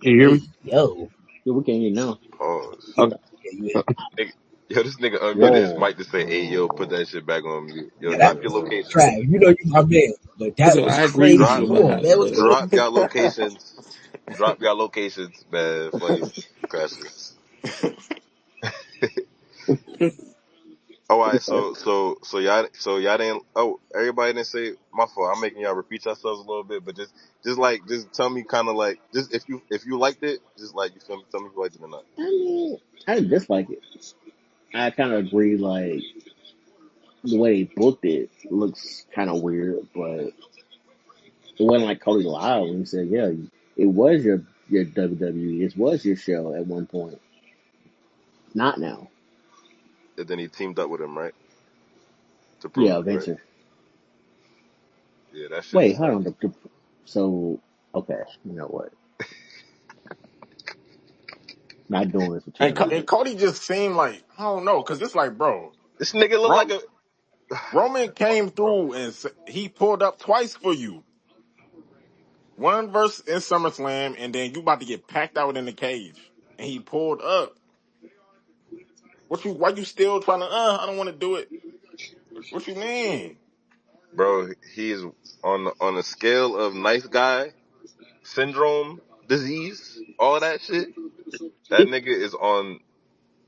Can you hear Hey, me? yo, Yeah, we can't hear you now. Pause. yeah, Okay. yeah, Nigga, yo, this nigga unmuted his Whoa. mic to say, "Hey, yo, put that shit back on mute. Yo, yeah. That drop your locations. Trav, you know you my man, but that So was I agree with crazy. Drop you. Come on, man, what's good? drop your locations. Drop your locations, man. Funny crashing. Oh, all right. So y'all didn't. Oh, everybody didn't say my fault. I'm making y'all repeat yourselves a little bit, but just tell me kind of like just if you liked it, just like you feel me. Tell me if you liked it or not. I mean, I didn't dislike it. I kind of agree. Like the way they booked it looks kind of weird, but it wasn't like Cody Live when he said, "Yeah, it was your WWE. It was your show at one point. Not now. And then he teamed up with him, right, to prove Yeah, it, right? eventually. Yeah, that shit Wait, is hold on. nice. So okay, you know what? Not doing this with you And tonight. Cody just seemed like I don't know because it's like, bro, This nigga look like Rom- a Roman came through and he pulled up twice for you. One verse in SummerSlam, and then you about to get packed out in the cage, and he pulled up. What you? Why you still trying to? I don't want to do it. What you mean? bro. He is on a scale of nice guy syndrome, disease, all that shit. That nigga is on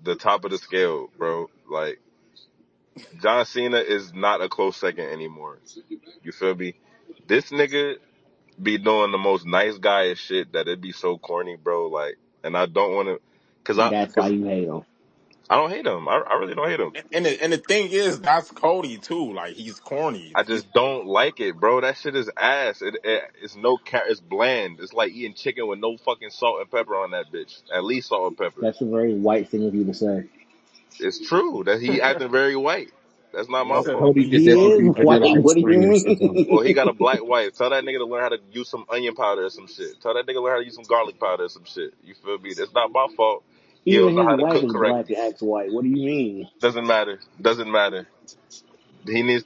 the top of the scale, bro. Like John Cena is not a close second anymore. You feel me? This nigga be doing the most nice guy shit that it'd be so corny, bro. Like, and I don't want to, That's why cause you hate him. I don't hate him. I really don't hate him. And the thing is, that's Cody too. Like he's corny. I just don't like it, bro. That shit is ass. It's no it's bland. It's like eating chicken with no fucking salt and pepper on that bitch. At least salt and pepper. That's a very white thing of you to say. It's true that he acting very white. That's not He my Well, said fault. Cody did He that is review I for get white. Fox. What ice do you cream sometimes. Well, he mean? got a black wife. Tell that nigga to learn how to use some onion powder or some shit. Tell that nigga to learn how to use some garlic powder or some shit. You feel me? That's not my fault. He don't Even know his how to wife cook is black correctly. and acts white. What do you mean? Doesn't matter. Doesn't matter. He needs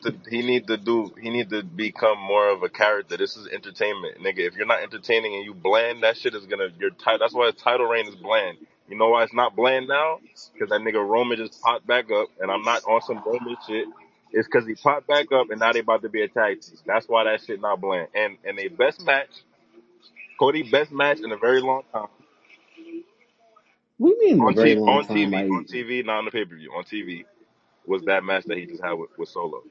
to become more of a character. This is entertainment, nigga. If you're not entertaining and you bland, that shit is gonna your title. That's why his title reign is bland. You know why it's not bland now? Because that nigga Roman just popped back up, and I'm not on some Roman shit. It's because he popped back up, and now they about to be a tag team. That's why that shit not bland. And a best match, Cody best match in a very long time We mean in a on very TV, long on time. TV, Like on TV, not on the pay per view, on TV was that match that he just had with Solo.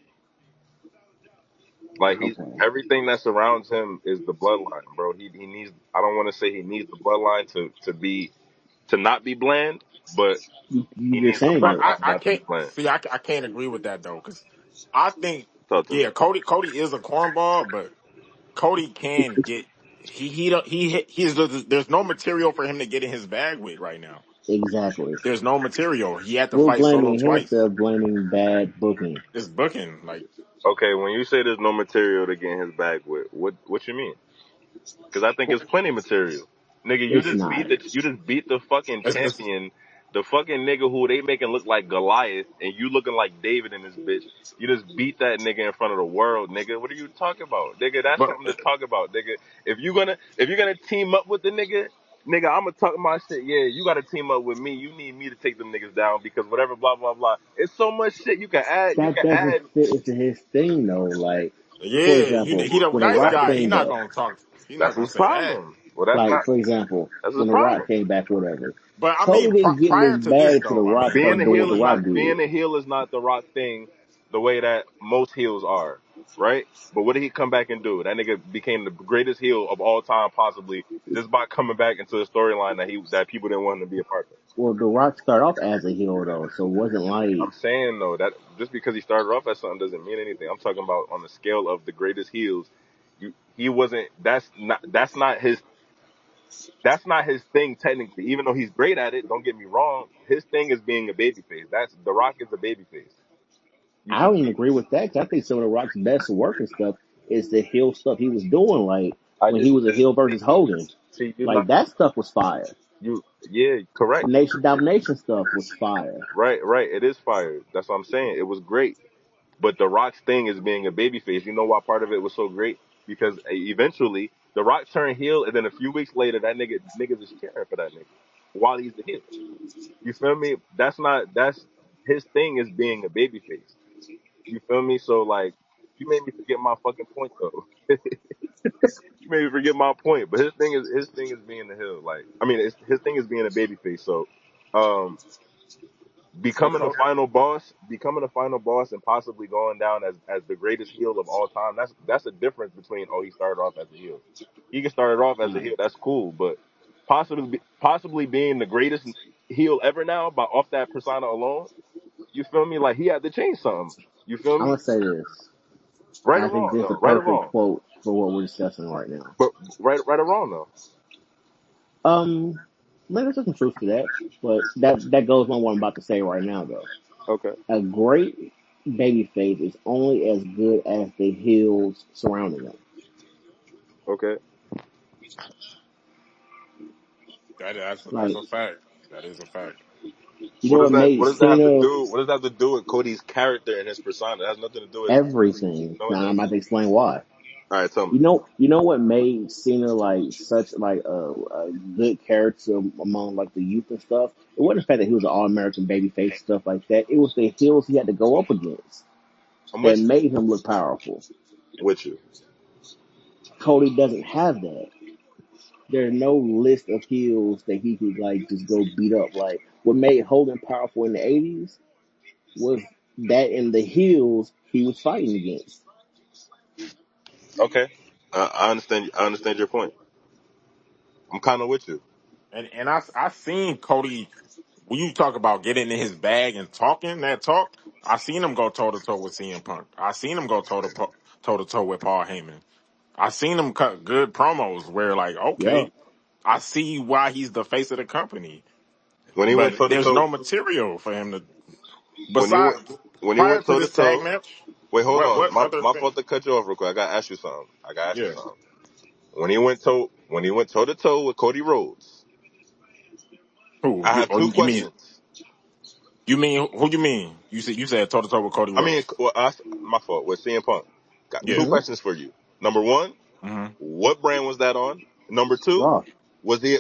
Like he's okay, everything that surrounds him is the bloodline, bro. He needs. I don't want to say he needs the bloodline to not be bland, but he you're needs the saying But it. bloodline I not to be can't bland. see. I can't agree with that though, because I think Talk to me. yeah, Cody is a cornball, but Cody can get he don't he's there's no material for him to get in his bag with right now. Exactly. There's no material. He had to We're fight Solo blaming him twice. instead of blaming bad booking. It's booking like Okay, when you say there's no material to get in his bag with, what you mean? Because I think it's plenty material. Nigga, It's not. you just beat the fucking it's champion, the fucking nigga who they making look like Goliath, and you looking like David in this bitch. You just beat that nigga in front of the world, nigga. What are you talking about, nigga? That's but something to talk about, nigga. If you're gonna team up with the nigga, I'ma talk my shit. Yeah, you gotta team up with me. You need me to take them niggas down because whatever, blah blah blah. It's so much shit you can add. You That can doesn't add. fit into his thing though. Like, for yeah, example, he the when the nice Rock guy. He came not up, gonna talk. He not That's gonna his say that. problem. Well, that's Like not. for example, That's his when The Rock problem. came back, whatever. But I Cody mean, didn't get in his prior to this bag to The though, I Rock mean, Being started a doing what heel The is Rock not did. being a heel is not the Rock thing, the way that most heels are, right? But what did he come back and do? That nigga became the greatest heel of all time, possibly just by coming back into a storyline that people didn't want him to be a part of. Well, The Rock started off as a heel though, so it wasn't like I'm saying though that just because he started off as something doesn't mean anything. I'm talking about on the scale of the greatest heels. He wasn't. That's not his thing technically. Even though he's great at it, don't get me wrong. His thing is being a babyface. That's The Rock is a babyface. You I feel don't even me? agree with that. 'Cause I think some of The Rock's best work and stuff is the heel stuff he was doing, like I when he just was a heel versus Hogan. see you Like not that stuff was fire. you. Yeah, correct. The Nation Domination stuff was fire. Right, right. It is fire. That's what I'm saying. It was great. But The Rock's thing is being a babyface. You know why part of it was so great? Because eventually The Rock turned heel, and then a few weeks later, that niggas is cheering for that nigga while he's the heel. You feel me? That's his thing is being a babyface. You feel me? So like, you made me forget my fucking point though. You made me forget my point. But his thing is being the heel. Like, I mean, his thing is being a babyface. So, um, so becoming a final boss, and possibly going down as the greatest heel of all time. That's a difference between he started off as a heel. He can start it off as a heel. That's cool, but possibly being the greatest heel ever now by off that persona alone. You feel me? Like he had to change something. You feel I'm me? gonna say this. Right or I think wrong this is the though. Right or perfect wrong. quote for what we're discussing right now. But right or wrong though. Maybe there's some truth to that, but that goes on what I'm about to say right now, though. Okay. A great babyface is only as good as the heels surrounding them. Okay. that's Like, a fact. That is a fact. you know what made What does that have to Cena do? What does that have to do with Cody's character and his persona? It has nothing to do with his character. everything. No, it Now I'm doesn't. about to explain why. All right, tell me. You know what made Cena like such like a good character among like the youth and stuff. It wasn't the fact that he was an all American babyface stuff like that. It was the heels he had to go up against I'm that with you. made him look powerful. With you. Cody doesn't have that. There's no list of heels that he could like just go beat up. Like what made Hogan powerful in the '80s was that in the heels he was fighting against. Okay. I understand. I understand your point. I'm kind of with you. And I seen Cody. When you talk about getting in his bag and talking that talk, I seen him go toe to toe with CM Punk. I seen him go toe to toe with Paul Heyman. I seen him cut good promos where like, Yeah, okay, I see why he's the face of the company, When he went but toe to there's toe, no material for him to. when he went Besides, when he prior went to toe to this tag toe. match, Wait, hold on. what other My thing? fault to cut you off real quick. I gotta ask you something. Yeah. When he went toe to toe with Cody Rhodes, Who I you? have Or two questions. you mean who you mean? You said toe to toe with Cody I mean, Rhodes. well, my fault with CM Punk. Got two Yeah. hmm questions for you. Number one, hmm what brand was that on? Number two, Raw. was he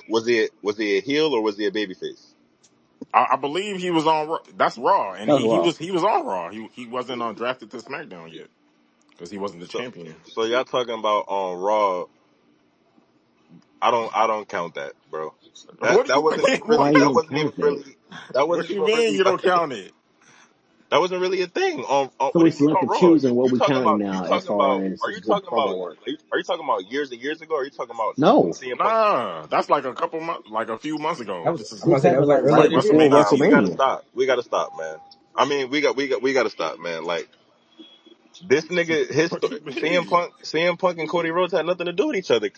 a heel or was he a babyface? I believe he was on. That's Raw, and That was he Raw. was he was on Raw. He wasn't on drafted to SmackDown yet because he wasn't the So champion. so y'all talking about on Raw? I don't count that, bro. That What do that you wasn't mean? even Why really you that don't wasn't even count that? really that wasn't What you even mean really you a don't thing. count it? That wasn't really a thing on So what we're do you mean on selective Raw? choosing what we're counting You now as talking far about as are you good talking about promo work. are you talking about years and years ago? Or are you talking about when No, CM Punk? Nah, that's like a couple months, like a few months That ago. was This I'm is about to this say that happened was like like right earlier like this before year. Nah, we gotta WrestleMania. stop. We gotta stop, man. I mean, we gotta stop, man. Like this nigga, what you mean, CM Punk and Cody Rhodes had nothing to do with each other.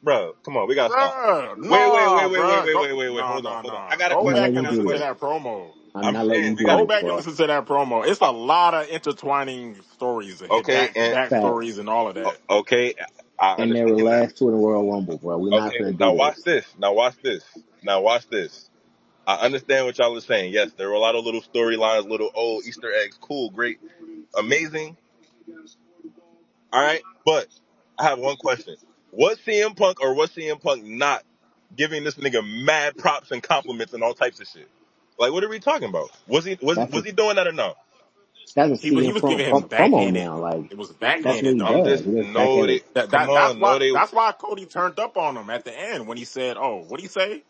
Bro, come on, we gotta stop. bruh? Wait, wait, Nah, wait, wait, wait, bruh. wait, Go, wait, wait, wait. nah, Hold on, nah, hold on. nah. I got a I'm Go not question. back letting I and you got a do listen to this. question. that promo. I'm I'm not letting saying you we do got Go this, back and bro. listen to that promo. It's a lot of intertwining stories, okay, and backstories, and all of that. okay. I And they were understand that. last two in the Royal Rumble, bro. We're not Okay, gonna do now watch this. this. Now watch this. Now watch this. I understand what y'all are saying. Yes, there were a lot of little storylines, little Easter eggs. Cool, great, amazing. All right, but I have one question: was CM Punk or was CM Punk not giving this nigga mad props and compliments and all types of shit? Like, what are we talking about? Was he was That's was a he doing that or no? That's a he CM was Punk giving him promo backhanded. now. Like It was that's what backhanded he though. I'm does. just He does no. backhanded. They come That's on. No, why they. Cody turned up on him at the end when he said, "Oh, what did he say?"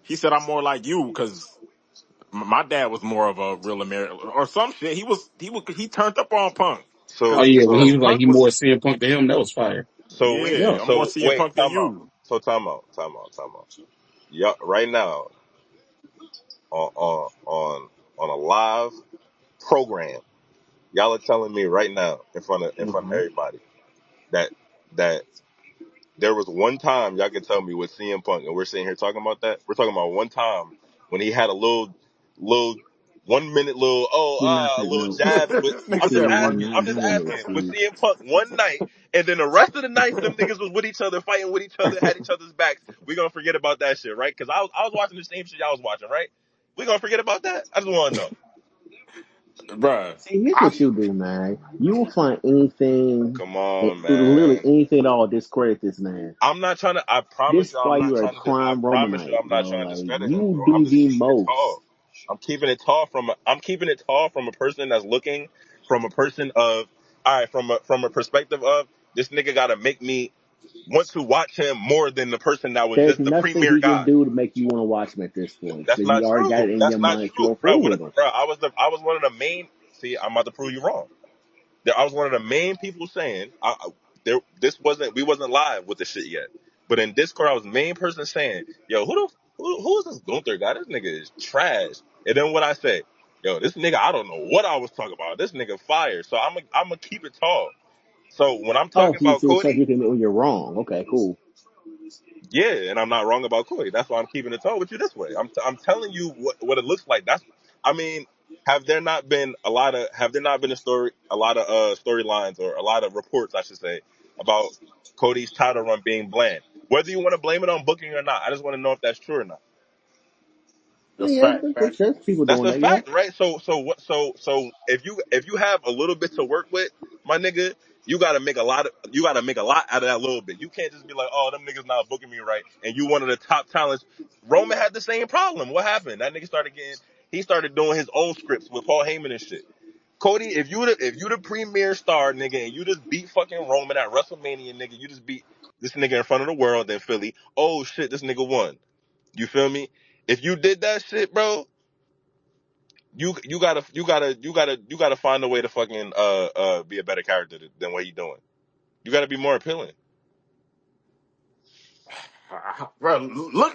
He said, "I'm more like you because my dad was more of a real American or some shit." He turned up on Punk Oh So yeah, when he so was like Punk he more was CM Punk to him, that was fire. Yeah. I'm more so CM wait. Punk than Time out. you. So time out. Yeah, right now on a live program, y'all are telling me right now in front of Hmm. everybody that that there was one time y'all can tell me with CM Punk, and we're sitting here talking about that. We're talking about one time when he had a little 1 minute He not a that little no. jabs with. This nigga said We're 1 minute. not I'm just doing it. asking with See, CM Punk one night, and then the rest of the nights them niggas was with each other, fighting with each other, had each other's backs. We gonna forget about that shit, right? Because I was watching the same shit y'all was watching, right? We gonna forget about that? I just want to know. Bruh. see, here's I what you do, man. You will find anything, Come on, literally man. anything at all, discredit this man. I'm not trying to. I promise This you, is I'm why not you're a trying to. I prime promise you, Romanite, I'm not bro. trying to Like discredit him, you bro. I'm do just the keeping it most. tall. I'm keeping it tall I'm keeping it tall from a person that's looking from a person of all right from a perspective of this nigga got to make me want to watch him more than the person that was There's just the nothing premier he can guy. do to make you want to watch him at this point. That's Because you not already got true. it in your That's not mind that you true, don't bro. fool with him. I was one of the main. See, I'm about to prove you wrong. I was one of the main people saying we wasn't live with the shit yet. But in Discord, I was the main person saying, "Yo, who is this Gunther guy? This nigga is trash." And then what I say, "Yo, this nigga, I don't know what I was talking about. This nigga fire." So I'm gonna keep it tall. So when I'm Oh, talking about so Cody, you can admit when you're wrong. Okay, cool. yeah, and I'm not wrong about Cody. That's why I'm keeping it tall with you this way. I'm telling you what it looks like. I mean, have there not been a lot of storylines or a lot of reports, I should say, about Cody's title run being bland? Whether you want to blame it on booking or not, I just want to know if that's true or not. That's Yeah, fact. there's people That's doing a that. Yeah. fact, right? So if you have a little bit to work with, my nigga, you gotta make a lot out of that little bit. You can't just be like, oh, them niggas not booking me right, and you one of the top talents. Roman had the same problem. What happened? That nigga he started doing his own scripts with Paul Heyman and shit. Cody, if you the premier star, nigga, and you just beat fucking Roman at WrestleMania, nigga, you just beat this nigga in front of the world, then Philly. Oh shit, this nigga won. You feel me? If you did that shit, bro, you gotta find a way to fucking be a better character than what he doing. You gotta be more appealing. Bro,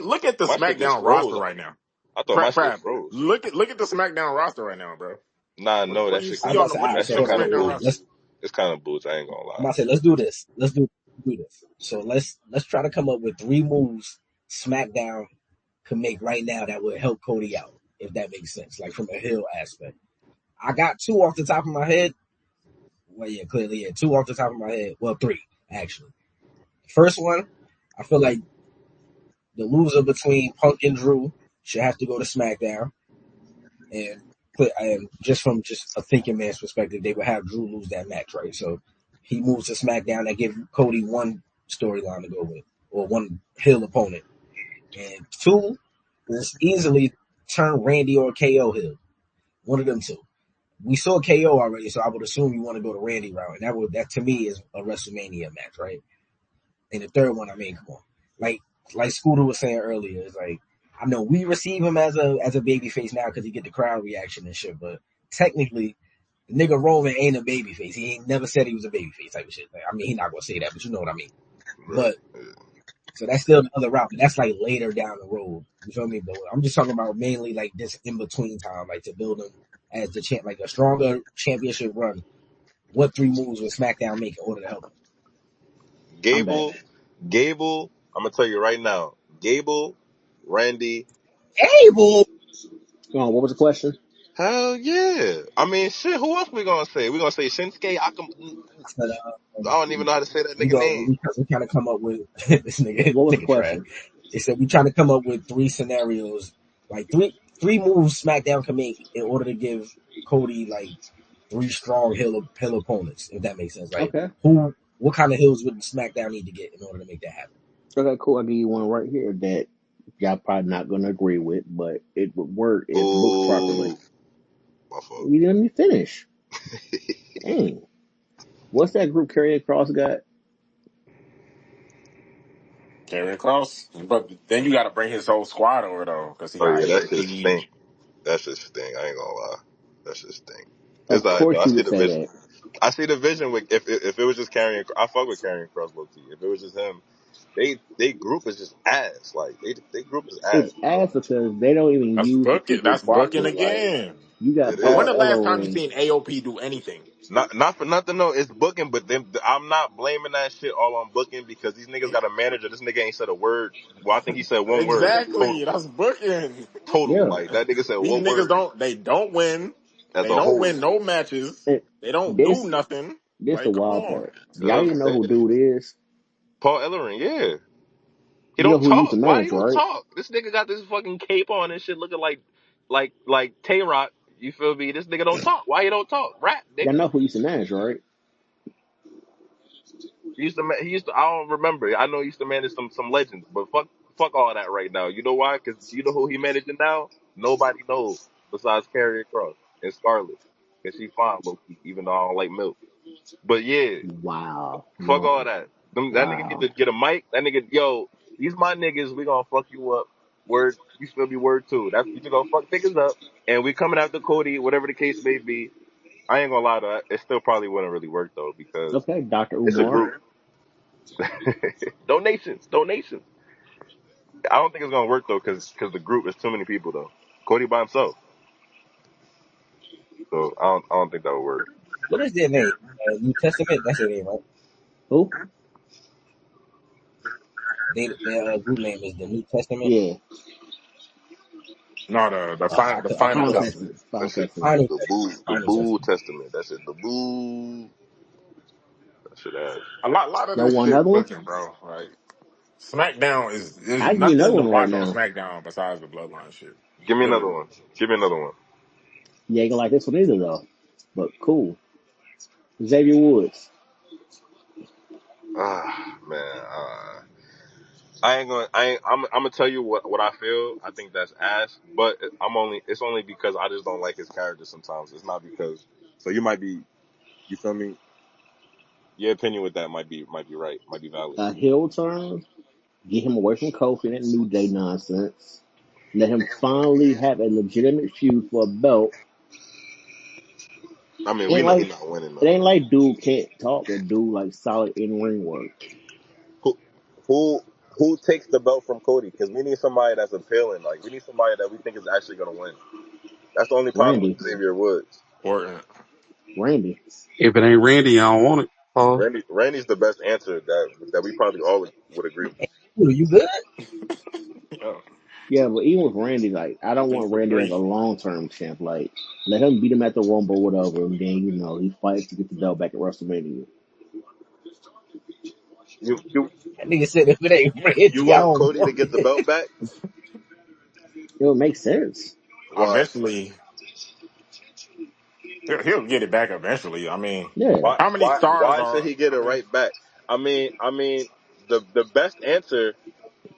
look at the My shit just SmackDown froze. roster right now. I thought my shit Prab, froze. look at the SmackDown roster right now, bro. Nah, no, What that do you shit I'm see kind of about on to the say, all what do right, you that so see shit on hold the on, kind of wait, SmackDown wait. boots. roster? It's kind of boots. I ain't gonna I'm lie. about to say, let's do this. Do this. So let's try to come up with 3 moves SmackDown could make right now that would help Cody out, if that makes sense, like from a heel aspect. I got 2 off the top of my head. Well, yeah, clearly, yeah, 2 off the top of my head. Well, 3 actually. First one, I feel like the loser between Punk and Drew should have to go to SmackDown, and just from just a thinking man's perspective, they would have Drew lose that match, right? So he moves to SmackDown. That gives Cody one storyline to go with, or one heel opponent, and 2 is easily turn Randy or KO heel. One of them 2. We saw KO already, so I would assume you want to go to Randy route, and that to me is a WrestleMania match, right? And the third one, I mean, come on, like Scooter was saying earlier, it's like I know we receive him as a baby face now because he get the crowd reaction and shit, but technically, the nigga Roman ain't a baby face. He ain't never said he was a baby face type of shit. Like, I mean, he not gonna say that, but you know what I mean. Right. But so that's still another route, but that's like later down the road. You feel me? But I'm just talking about mainly like this in between time, like to build him as the champ, like a stronger championship run. What 3 moves would SmackDown make in order to help him? I'm back. Gable. I'm gonna tell you right now. Gable, Randy. Able. Go on. What was the question? Hell yeah. I mean, shit. Who else we gonna say? We gonna say Shinsuke. But, I don't even know how to say that we nigga go. name. We trying to come up with this What was the nigga trash. question? They said we trying to come up with 3 scenarios, like three moves SmackDown can make in order to give Cody like 3 strong hill opponents, if that makes sense. Like Okay. what kind of hills would SmackDown need to get in order to make that happen? Okay, cool. I'll give you one right here that y'all probably not going to agree with, but it would work if booked properly. Ooh. My fault. You didn't let me finish. Dang. What's that group Karrion Cross got? Carrying Cross, but then you got to bring his whole squad over though, because he Oh got yeah, that shit AOP. stink. That shit stink. I ain't gonna lie. That shit stink. It's Of alright though. course I you see would the say vision. that. I see the vision with if it was just carrying. I fuck with carrying cross low key. If it was just him, they group is just ass. Like they group is ass, It's bro. ass because they don't even That's use the booking. people That's booking booking. Like, again. you got It But when is. Paul the last time you Ellering. seen AOP do anything? Not for nothing though. It's booking, but them I'm not blaming that shit all on booking because these niggas got a manager. This nigga ain't said a word. Well, I think he said one word Exactly. total. That's booking. Total. Yeah. Like that nigga said These one niggas word don't win. as They a don't whole. win no matches. And They don't do this nothing. this the Like, come wild on. part. Y'all even know Saying. who dude is? Paul Ellering, yeah. He You know don't who he used talk. to Why he manage, don't right? talk? This nigga got this fucking cape on and shit looking like Tay Rock. You feel me? This nigga don't talk. Why he don't talk? Rap, Y'all nigga. know who he used to manage, right? He used to. I don't remember. I know he used to manage some legends, but fuck all that right now. You know why? Because you know who he managing now? Nobody knows besides Carrie Cross and Scarlett, and she fine low key, even though I don't like milk. But yeah, Wow. fuck all No. that. That nigga need Wow. to get a mic. That nigga, yo, these my niggas. We gonna fuck you up. Word, you feel me? Word too. That's we just gonna fuck niggas up, and we coming after Cody, whatever the case may be. I ain't gonna lie to that. It still probably wouldn't really work though because Okay, Dr. it's a Umar. group. Donations. I don't think it's gonna work though because the group is too many people though. Cody by himself, so I don't think that would work. What is their name? New Testament. That's their name, right? Who? Their group name is the New Testament. Yeah. No, the I final Final couldn't. testament. Testament. Final That shit, Testament. Final Testament. the Final boo Testament. testament. That shit, the boo. That shit ass. A lot of Y'all this want shit another one? booking, bro. Like SmackDown is there's I'll give you another nothing to one right watch on now. SmackDown besides the Bloodline shit. Give me another Literally. one. Give me another one. You ain't gonna like this one either, though. But cool. Xavier Woods. Ah, man. I ain't gonna. I ain't. I'm gonna tell you what I feel. I think that's ass. But It's only because I just don't like his character sometimes. It's not because. So you might be. You feel me? Your opinion with that might be right. Might be valid. A heel turn. Get him away from Kofi and that New Day nonsense. Let him finally have a legitimate feud for a belt. I mean, we Ain't know he's like not winning it though. ain't like dude can't talk, but dude like solid in ring work. Who who who takes the belt from Cody? Because we need somebody that's appealing. Like we need somebody that we think is actually gonna win. That's the only problem with Randy. Xavier Woods. Or Randy. If it ain't Randy, I don't want it. Pause. Randy's the best answer that we probably all would agree with. Ooh, you good? yo, Yeah, but even with Randy, like I don't want please Randy as a agree. long term champ. Like let him beat him at the Rumble, whatever, and then he fights to get the belt back at WrestleMania. You That nigga said if it ain't you Randy, I want don't Cody to want get the it. belt back? It would make sense. Why? Eventually, he'll get it back eventually. I mean, Yeah. Why? how many Why? stars Why should are? he get I it mean, right back? I mean, the best answer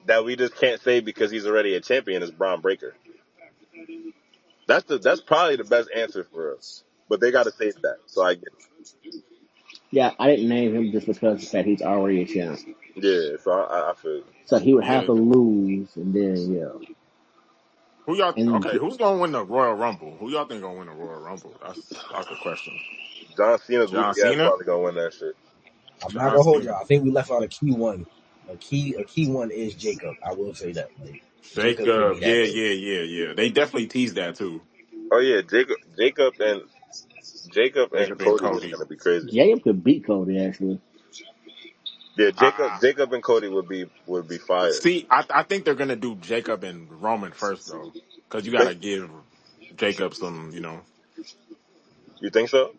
that we just can't say because he's already a champion is Braun Breaker. That's probably the best answer for us. But they got to save that. So I get it. Yeah, I didn't name him just because that he's already a champ. Yeah. So I feel you. So he would have yeah. to lose, and then yeah, Who y'all? and Okay, who's gonna win the Royal Rumble? Who y'all think gonna win the Royal Rumble? That's the question. John Cena's John goofy ass Cena, probably gonna win that shit. I'm not John gonna hold Cena, y'all. I think we left out a key one. A key one is Jacob. I will say that. Like Jacob could be Jacob. that Yeah, nigga. yeah, yeah, yeah. They definitely teased that too. Oh yeah, Jacob and Jacob and Cody is Cody. gonna be crazy. Jacob could beat Cody actually. Yeah, Uh, Jacob and Cody would be fire. See, I think they're gonna do Jacob and Roman first though, because you You think? gotta give Jacob some, you know. You think so?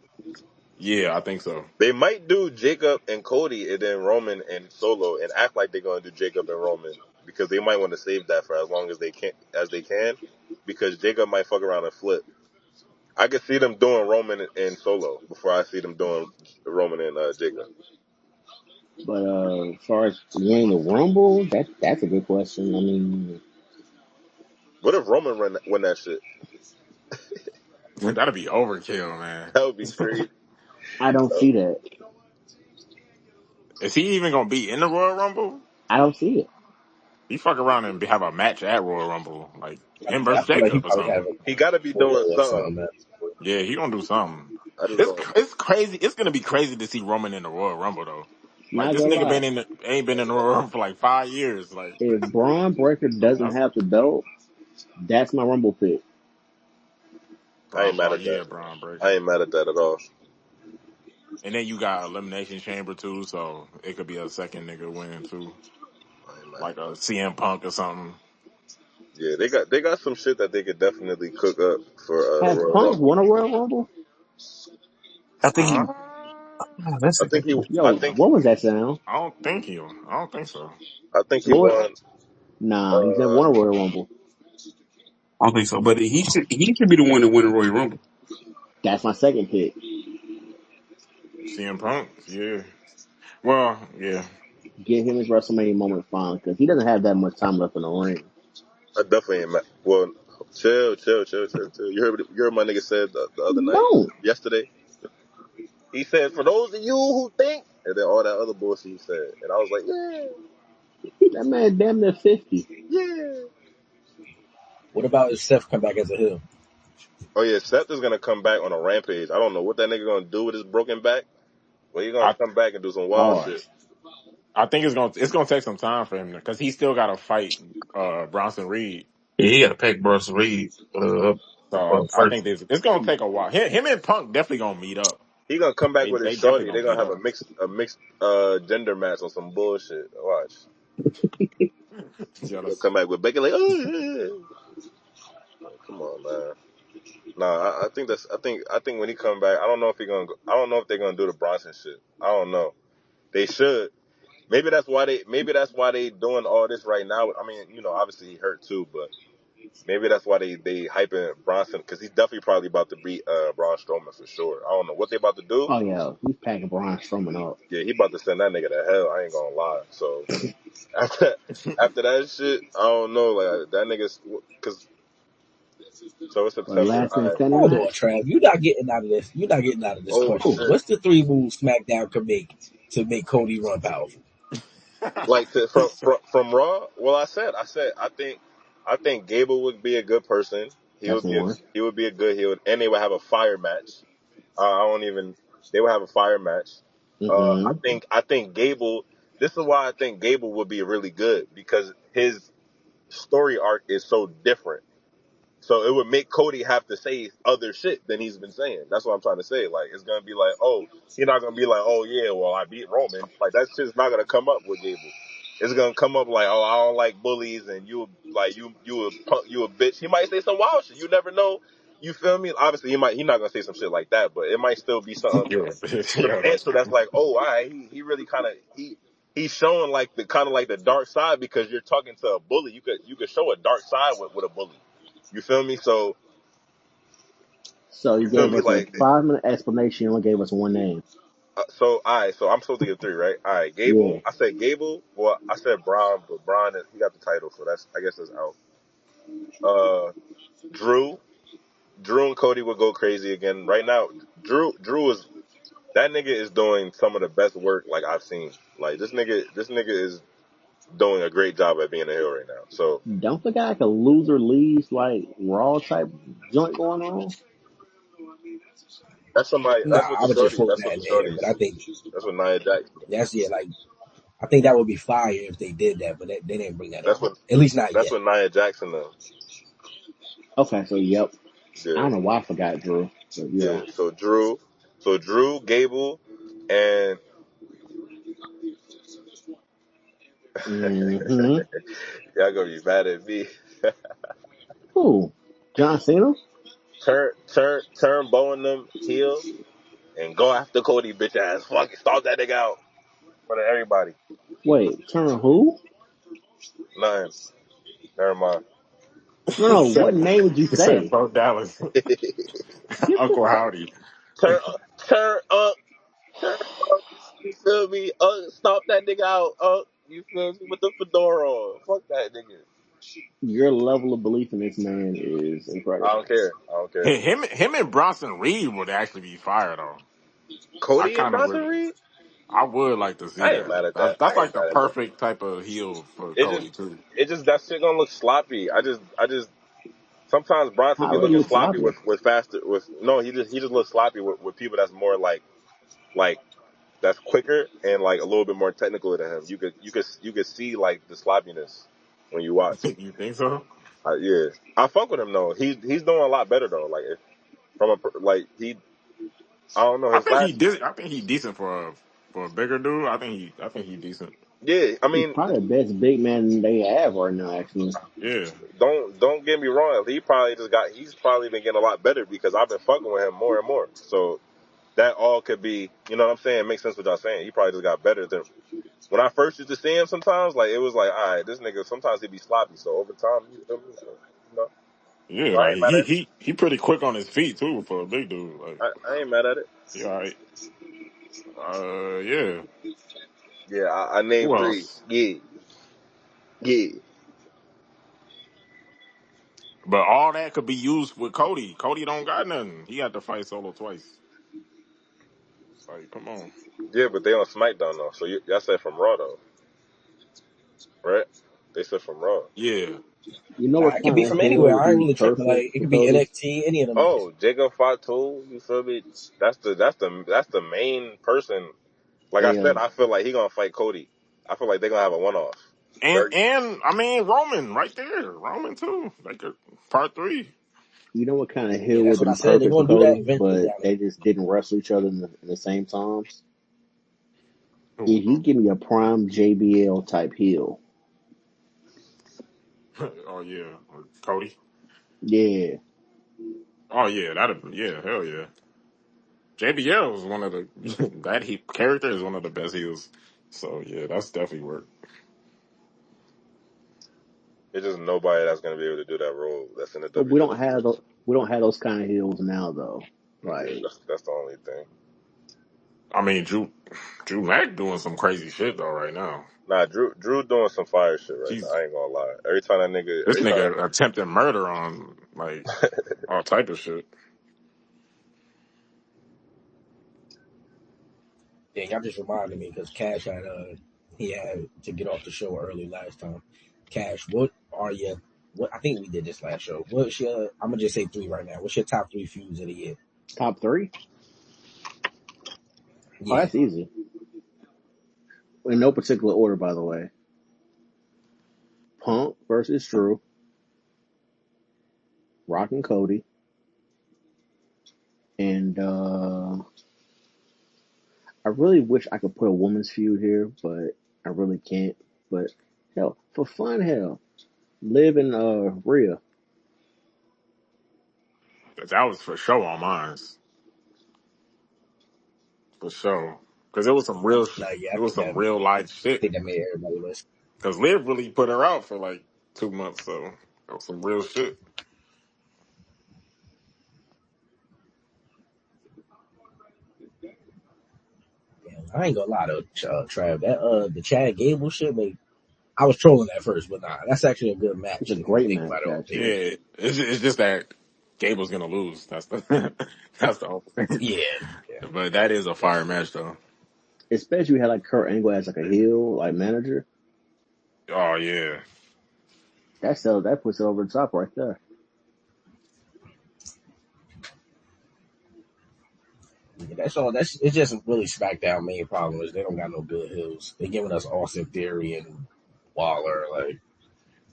Yeah, I think so. They might do Jacob and Cody and then Roman and Solo and act like they're gonna do Jacob and Roman because they might want to save that for as long as they can because Jacob might fuck around and flip. I could see them doing Roman and Solo before I see them doing Roman and Jacob. But as far as winning the Rumble, that's a good question. I mean, What if Roman win that shit? That'd be overkill, man. That would be crazy. I don't see that. Is he even gonna be in the Royal Rumble? I don't see it. He fuck around and have a match at Royal Rumble, like him Yeah, I versus feel like he Jacob or probably have something. a He got to be doing foil or something. something, man. Yeah, he gonna do something. I just It's don't. it's crazy. It's gonna be crazy to see Roman in the Royal Rumble though. Like Not this gonna nigga lie. ain't been in the Royal Rumble for like 5 years. Like If Braun Breaker doesn't that's have the belt, that's my Rumble pick. I ain't Braun. mad Oh at that. yeah, Braun I Breaker. ain't mad at that at all. And then you got Elimination Chamber too, so it could be a second nigga win too, I ain't mad like at a that. CM Punk or something. Yeah, they got some shit that they could definitely cook up for the Has Royal Punk Rumble. won a Royal Rumble? I think he. Uh, Oh, that's I a good think he. question. I Yo, think. what was that sound? I don't think he. I don't think so. I think he What? won. Nah, he's never Uh, won a Royal Rumble. I don't think so, but he should be the one to win the Royal Rumble. That's my second pick. CM Punk, yeah. Well, yeah. Give him his WrestleMania moment finally, because he doesn't have that much time left in the ring. I definitely ain't mad. Well, chill. You heard my nigga said the other night, Don't. yesterday. He said, "For those of you who think," and then all that other bullshit he said, and I was like, "Yeah, That man damn near 50. yeah." What about if Seth come back as a heel? Oh yeah, Seth is gonna come back on a rampage. I don't know what that nigga gonna do with his broken back, but he gonna I come back and do some wild Hard. shit. I think it's gonna take some time for him because he still got to fight Bronson Reed. Yeah, he got to pack Bronson Reed So I first. think it's gonna take a while. Him and Punk definitely gonna meet up. He gonna come back with his They definitely shorty. gonna They gonna meet have up. a mixed gender match on some bullshit. Watch. Yeah, He gonna come back with Becky like, oh yeah. Come on, man. Nah, I think when he come back, I don't know if he gonna. I don't know if they're gonna do the Bronson shit. I don't know. They should. Maybe that's why they. Maybe that's why they doing all this right now. I mean, obviously he hurt too, but maybe that's why they hyping Bronson because he's definitely probably about to beat Braun Strowman for sure. I don't know what they about to do. Oh, yeah. He's packing Braun Strowman up. Yeah, he about to send that nigga to hell. I ain't gonna lie. So after after that shit, I don't know. Like that nigga's because so it's Or September. last All man right. standing Hold on, match. Trav. You're not getting out of this. You're not getting out of this Oh question. shit. What's the three moves SmackDown can make to make Cody run powerful? Like from Raw. Well, I said I think Gable would be a good person. He That's would be a one. he would be a good heel, and they would have a fire match. I don't even. They would have a fire match. I Mm-hmm. think Gable. This is why I think Gable would be really good because his story arc is so different. So it would make Cody have to say other shit than he's been saying. That's what I'm trying to say. Like it's gonna be like, oh, he's not gonna be like, oh yeah, well I beat Roman. Like that shit's not gonna come up with Gable. It's gonna come up like, oh, I don't like bullies, and you like you a punk, you a bitch. He might say some wild shit. You never know. You feel me? Obviously, he's not gonna say some shit like that, but it might still be something You're a bitch. Yeah, that's substantial. That's crazy. like, oh, all right, he really kind of he's showing like the kind of like the dark side because you're talking to a bully. You could show a dark side with a bully. You feel me? So So he you feel gave me? us a Like 5-minute explanation. He only gave us one name. so. All right. So I'm supposed to get three, right? All right. Yeah. Gable. I said Gable. Well, I said Braun, but Braun he got the title, so that's I guess that's out. Uh, Drew. Drew and Cody would go crazy again. Right now, Drew is that nigga is doing some of the best work like I've seen. Like this nigga is doing a great job at being a heel right now. So Don't forget like a loser leaves like Raw type joint going on. that's somebody. Nah, That's what I the would just shorty. throw That's what that the in there. But I shorties. think That's what Nia Jax. that's like I think that would be fire if they did that, but they didn't bring that That's up. what. At least not That's yet. what Nia Jackson though. Okay, so yep. I Yeah. don't know why I forgot Drew. But yeah. Yeah. So Drew, Gable, and Mm-hmm. y'all gonna be mad at me. Who? John Cena? Turn Bo and them heel and go after Cody bitch ass. Fuck it, start that nigga out in front of everybody. Wait, turn who? Nothing. Never mind. No, He no. What said, name would you he said say? Bo Dallas, Uncle Howdy. turn turn up, turn up. You feel me? Stomp that nigga out. You feel me with the fedora on? Fuck that nigga. Your level of belief in this man is I don't incredible. care. I don't care. Him and Bronson Reed would actually be fire though. I Cody and kind of Bronson would. Reed? I would like to see I ain't that. mad at that. That's I like ain't the mad at that. perfect type of heel for It just Cody too. it just that shit gonna look sloppy. I just sometimes Bronson How be would he looking look sloppy sloppy? with faster with no, he just looks sloppy with people that's more like that's quicker and like a little bit more technical than him. You could see like the sloppiness when you watch. You think so? Yeah, I fuck with him though. He's doing a lot better though. Like if, like I don't know I his think he last. did. I think he decent for a bigger dude. I think he decent. Yeah, I He's mean, probably the best big man they have right now, actually. Yeah, don't get me wrong. He's probably been getting a lot better because I've been fucking with him more and more. So that all could be, you know what I'm saying? It makes sense what y'all saying. He probably just got better than when I first used to see him. Sometimes like it was like, all right, this nigga. Sometimes he'd be sloppy. So over time, you feel me? So, you know, yeah. so I Like ain't mad at it. he pretty quick on his feet too for a big dude. Like I ain't mad at it. he all right. Yeah. Yeah, I named Who three. else? Yeah, yeah. But all that could be used with Cody. Cody don't got nothing. He had to fight solo twice. Like, come on. Yeah, but they on SmackDown though. So y'all said from Raw though, right? They said from Raw. Yeah. You know Nah, what it could be kind of from heel anywhere. would I ain't be really tripping. perfect Like it for could be Cody? NXT, any of them niggas. Oh, Jacob Fatu, you feel me? That's the main person. Like I said, A I feel like he gonna fight Cody. I feel like they're gonna have a one off. Very. And I mean Roman right there. Roman too. Like part 3. you know what kind of Yeah, heel that's would what I be said. They're perfect for gonna do that Cody, eventually but down the they just didn't wrestle each other in the same times? Ooh. If you give me a prime JBL type heel, Oh yeah. Cody. yeah. Oh yeah, yeah, hell yeah. JBL is one of the that he character is one of the best heels. So yeah, that's definitely work. It's just nobody that's gonna be able to do that role that's in the But WWE. we don't have those kind of heels now, though. Yeah, Like that's the only thing. I mean Drew Mack doing some crazy shit though right now. Nah, Drew doing some fire shit right now. He's I ain't gonna lie. Every time that nigga, this nigga attempted murder on like all type of shit. Yeah, y'all just reminded me because Cash he had to get off the show early last time. Cash, what are you? What I think we did this last show. What's your? I'm gonna just say three right now. What's your top three feuds of the year? top three? Oh, Yeah, that's easy. In no particular order, by the way. Punk versus Drew, Rock and Cody, and I really wish I could put a woman's feud here, but I really can't. But hell, for fun, hell, Liv and Rhea. That was for sure on mine. For sure. Because it was some real no, yeah, it was some real life I shit. think that made everybody list. Because Liv really put her out for like 2 months, so it was some real shit. Yeah, I ain't gonna lie to Trav. That the Chad Gable shit, I was trolling at first, but nah, that's actually a good It's match a if you great think match, about it on Yeah, paper. actually. it's just that Gable's gonna lose. That's the that's the whole thing. Yeah, yeah, But that is a yeah. fire match though. Especially had like Kurt Angle as like a heel, like manager. Oh yeah. That puts it over the top right there. Yeah, that's all. It's just really SmackDown main problem is they don't got no good heels. They giving us Austin Theory and Waller. Like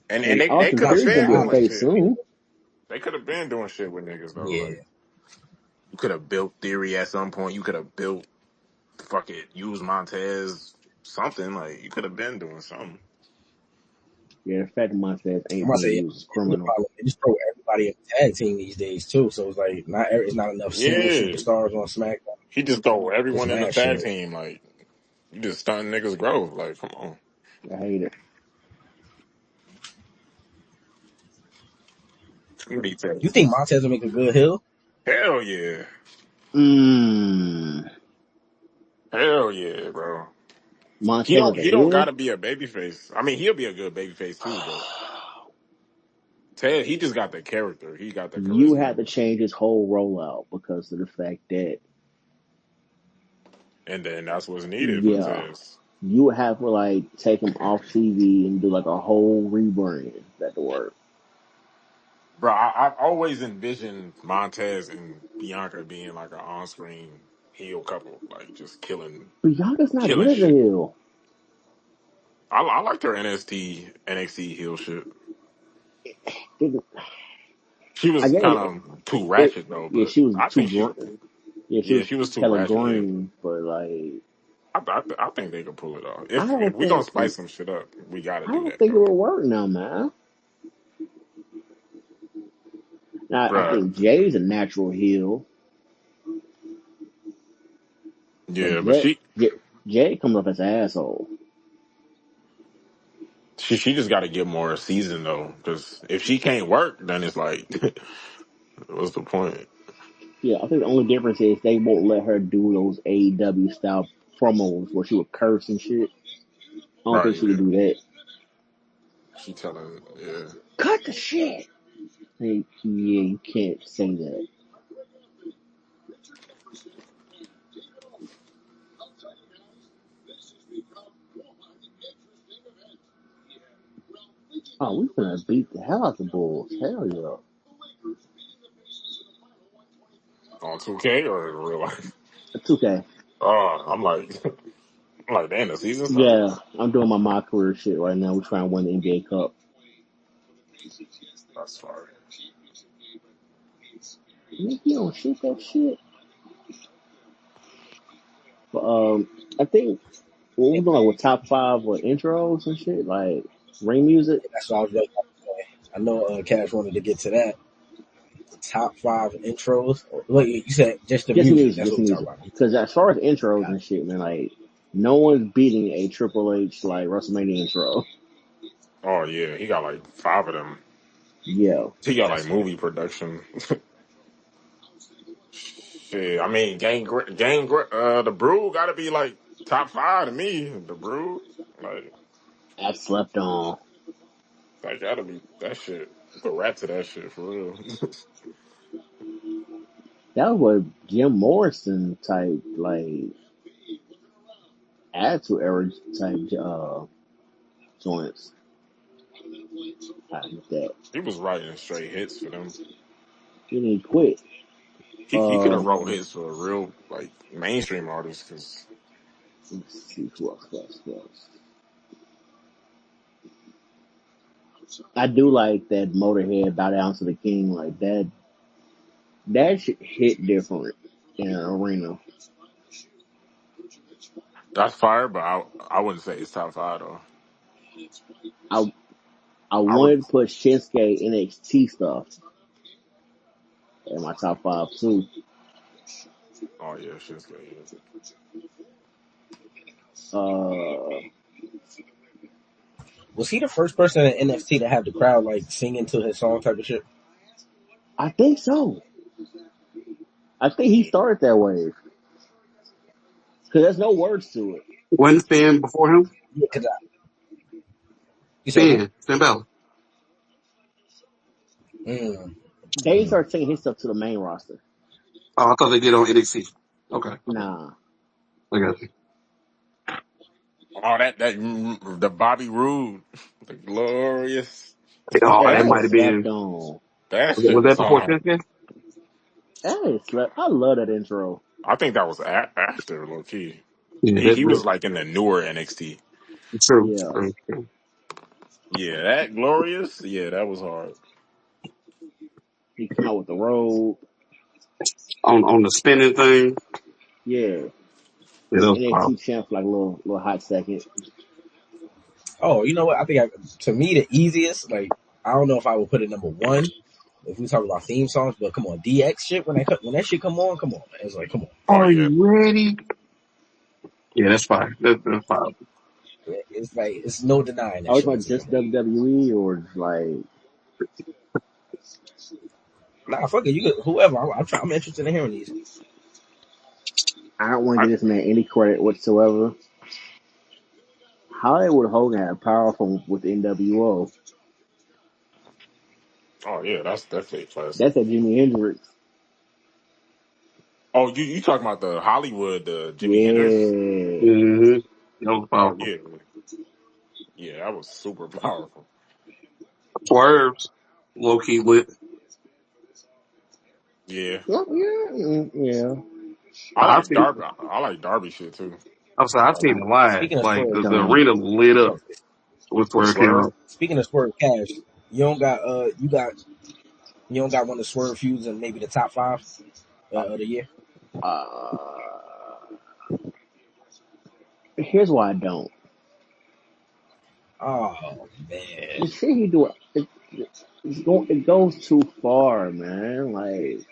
And And they Austin could have Theory's gonna been be a I doing understand. face shit. soon. They could have been doing shit with niggas though. Yeah, Like you could have built Theory at some point. You could have built fuck it, use Montez something. Like you could have been doing something. Yeah, the fact that Montez I'm ain't gonna being say used is the criminal. problem. They just throw everybody in the tag team these days too. So it's like it's not enough single Yeah. superstars on SmackDown. He just throw This everyone in the last tag show, team. Like you just stunting niggas' growth. Like come on. I hate it. Me too. you think Montez will make a good heel? Hell yeah. Mmm. Hell yeah, bro. Montez as a He don't heel? gotta be a babyface. I mean he'll be a good babyface too, but Ted, he just got the character. He got the You had charisma, to change his whole rollout because of the fact that, and then that's what's needed for yeah, Tez. you would have to like take him off TV and do like a whole rebrand that to work. Bro, I've always envisioned Montez and Bianca being like an on-screen heel couple, like just Bianca's not good killing as a shit. heel. I like their NXT heel shit. It, She I was get kind it. of too ratchet though, Yeah, but she was I too think she, green. Yeah, she yeah, was she was too hella ratchet. Yeah, green, but like, I think they could pull it off. I If don't we gonna think spice some shit up, we got to I do don't that think it though, will work now, man. Now I bro. think Jay's a natural heel, but Yeah, but Jay comes off as an asshole. she just got to get more season though, because if she can't work, then it's like, what's the point? Yeah, I think the only difference is they won't let her do those AEW style promos where she would curse and shit. I don't Right? think she could Yeah, do that. she telling. Yeah, Cut the shit. Hey, yeah, you can't say that. Oh, we gonna beat the hell out the Bulls. Hell yeah. on 2K or in real life. It's okay. Oh, I'm like, I'm like, damn, the season started. Yeah, I'm doing my career shit right now. We're trying to win the NBA Cup. That's fine. Nick, you don't shoot that shit. But I think what we're doing like with top five or intros and shit, like ring music. That's what I was about to say. I know Cash wanted to get to that. The top 5 intros. Wait, you said just the music. That's Just what we're talking music. about. Because as far as intros Got and shit, man, like no one's beating a Triple H like WrestleMania intro. Oh yeah, he got like 5 of them. Yeah, He got like That's funny. movie production. Shit, I mean, the Brew got to be like top 5 to me. The Brew, like I slept on. that got to be that shit. Put rap to that shit for real. That was what Jim Morrison type like attitude era type joints. I get that. He was writing straight hits for them. He didn't quit. He could have wrote hits for a real like mainstream artist because Let's see who else. I do like that Motorhead Bow Down to the King like that. That shit hit different in an arena. that's fire. But I wouldn't say it's top 5 though. I I I would. wanted to put Shinsuke NXT stuff in my top five too. Oh yeah, shit's good. Yeah. Uh, Was he the first person in NXT to have the crowd like singing to his song type of shit? I think so. I think he started that way because there's no words to it. Wasn't Finn before him? Yeah, cause you said who? Finn Balor. Mm. They started singing his stuff to the main roster. Oh, I thought they did on NXT. Okay. Nah, I got you. Oh, the Bobby Roode, the glorious. Oh, yeah, that that That might is have slept been, on. that shit was that was before hard. Shinsuke? That is slept. I love that intro. I think that was after low key. Yeah, He was like in the newer NXT. true. Yeah, True. Yeah, that glorious. Yeah, that was hard. he come out with the robe. On the spinning thing. Yeah, Yeah, that was powerful. NXT champ for like a little hot second. Oh, you know what? I think to me the easiest. Like I don't know if I would put it number one if we talk about theme songs, but come on, DX shit when that shit come on, man. It's like come on, Oh Are yeah, you ready? Yeah, that's fire. That's fire. it's like it's no denying that Oh, it's shit. like It's like just come on. WWE or like Nah, fuck it, you could whoever. I'm interested in hearing these. I don't want to I, give this man any credit whatsoever. Hollywood Hogan had power from with NWO. Oh yeah, that's definitely a classic. That's a Jimi Hendrix. Oh, you talking about the Hollywood, the Jimi Hendrix? Yeah. Mm-hmm. That was Oh powerful. yeah, yeah, that was super powerful. Swerves, low key lit. Yeah, Well, yeah, yeah. I I've like seen, Darby. I like Darby shit too. I'm sorry, I've Darby. seen it live. Speaking of Like Swerve, the Don't. arena lit up oh, with With Swerve came Swerve, out. speaking of Swerve Cash, you don't got one of Swerve feuds in maybe the top five of the year. Uh, here's why I don't. Oh man, The shit he do, it goes too far, man. Like,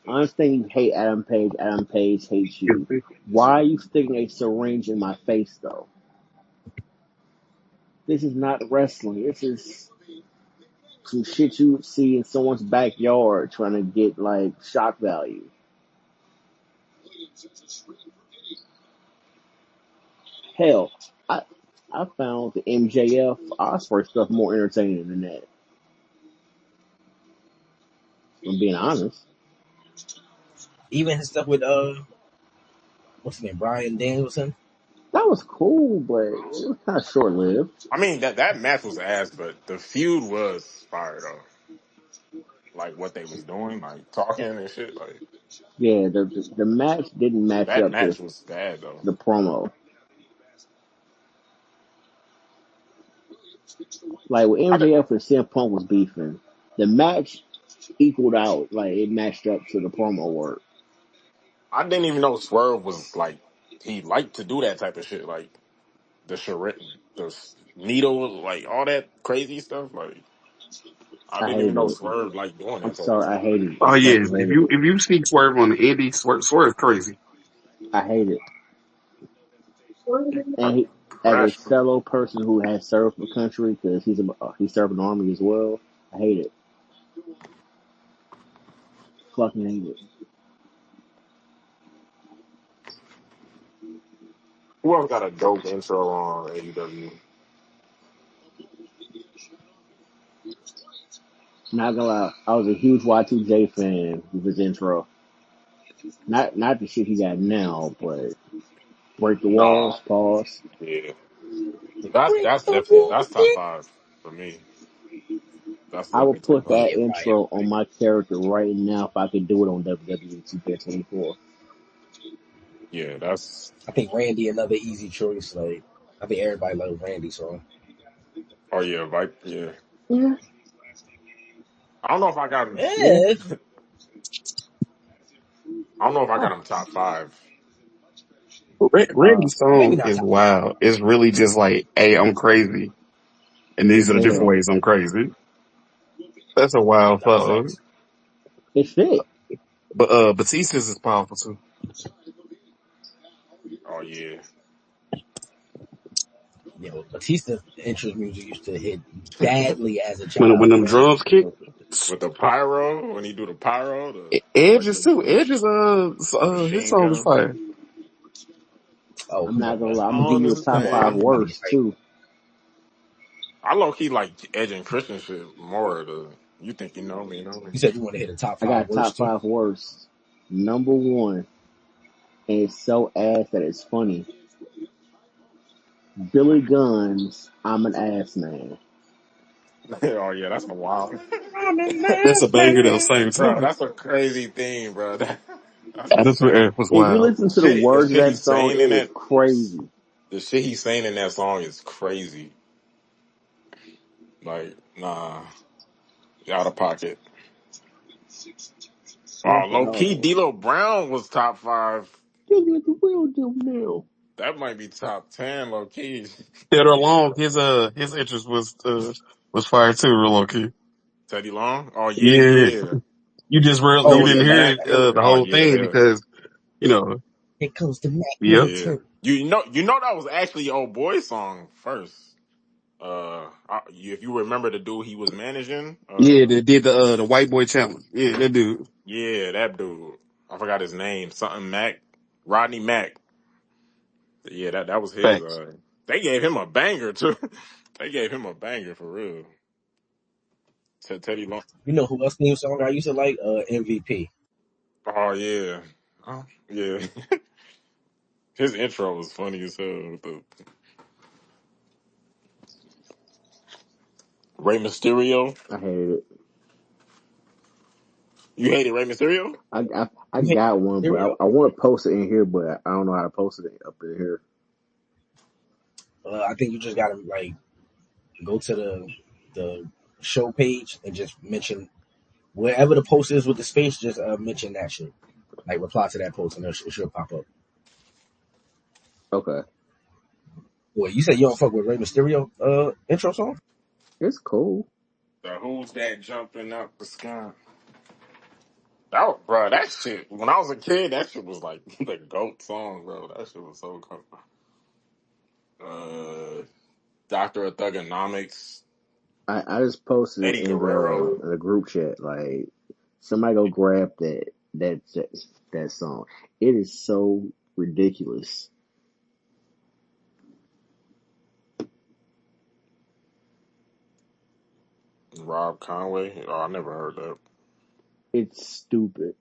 I understand you hate Adam Page. Adam Page hates You you. see? Why are you sticking a syringe in my face, though? This is not wrestling. This is some shit you would see in someone's backyard trying to get, like, shock value. Hell, I I found the MJF Osprey stuff more entertaining than that. If I'm being honest. even his stuff with what's his name, Brian Danielson. That was cool, but it was kind of short lived. I mean that match was ass, but the feud was fire though. Like what they was doing, like talking and shit. Like Yeah, the match didn't match that up to match was bad though. the promo. Like when I, di- MJF and CM Punk was beefing, the match equaled out. Like it matched up to the promo work. I didn't even know Swerve was like he liked to do that type of shit, like the charrette, the needle, like all that crazy stuff. Like I I didn't even hated know it. Swerve like doing I'm that type of sorry, I shit. hated it. I Oh yeah, fucking hated it. if you see Swerve on the Indie, Swerve crazy. I hate it. I, And he, as a Crash. fellow person who has served the country, because he served an army as well, I hate it. Fucking hate it. Who else got a dope intro on AEW? Not gonna lie, I was a huge Y2J fan with his intro. Not the shit he got now, but break the Nah, walls, pause. yeah, Break that's the definitely wall, that's top yeah. five for me. That's I definitely would top put five. that Yeah, right, intro on right. my character right now if I could do it on WWE 2K24. Yeah, that's I think Randy another easy choice. Like I think everybody loves Randy, so oh yeah, Vipe. Yeah, Yeah, I don't know if I got him. yeah. yeah. I don't know if I I, got him top five. uh, Randy's Maybe song not is top. wild. It's really just like, hey, I'm crazy, and these as are the different hell. ways I'm crazy. That's a wild Nah, song. facts. It fit. But Batista's is powerful too. Oh yeah, Yo, Batista's entrance music used to hit badly as a When child, them bro. drums kick, with the pyro when he do the pyro, the like Edges the, too. the Edges the his machine song is gun. fire. Oh, I'm come not on, gonna man. lie. I'm gonna give On you a his top Come on. five name. I'm about to get worst hyped. too. I low key like Edge and Christian shit more. The you think you know me. You said you want to hit a top I five got top worst too. five worst. Number one, and it's so ass that it's funny. Billy Gunn's "I'm an Ass Man." Oh yeah, that's a wild, I'm a That's a masked banger though. man. Same bro. time. That's a crazy thing, bro. That's That's what insane. was If you wild. listen to the The words of shit that he's song, saying in it is that, crazy. the shit he's saying in that song is crazy. Like, nah, out of pocket. Oh, Fucking low key, hard. D'Lo Brown was top five. Look at the real deal now. That might be top 10, low key. Theodore Long, his interest was fire too, real low key. Teddy Long. Oh yeah, Yeah, yeah. you Oh With yeah, the didn't Mac hear Mac. it, Miller. the Oh whole thing yeah, because you know, Here comes the Mac yep, yeah. military. You know that was actually old boy song first. If you remember the dude he was managing, yeah, they did the white boy challenge. Yeah, that dude. yeah, that dude. I forgot his name. Something Mac, Rodney Mac. Yeah, that was his. Facts. They gave him a banger too. They gave him a banger for real. Said Teddy Long. You know who else theme song I used to like? MVP. Oh yeah. Oh yeah. His intro was funny as hell. With the Rey Mysterio. I hated it. You hated Rey Mysterio? I You hate got one, but Mysterio? I want to post it in here, but I don't know how to post it up in here. I think you just gotta like go to the show page and just mention wherever the post is with the space. Just mention that shit. Like reply to that post and it should pop up. Okay, Boy, you said you don't fuck with Rey Mysterio intro song? it's cool. The Who's That Jumping Out the Sky? Bro, that shit. When I was a kid, that shit was like the GOAT song, bro. That shit was so comfortable. Doctor of Thugonomics, I just posted it Eddie in Guerrero. the group chat. Like somebody go grab that song. It is so ridiculous. Rob Conway. Oh, I never heard that. It's stupid.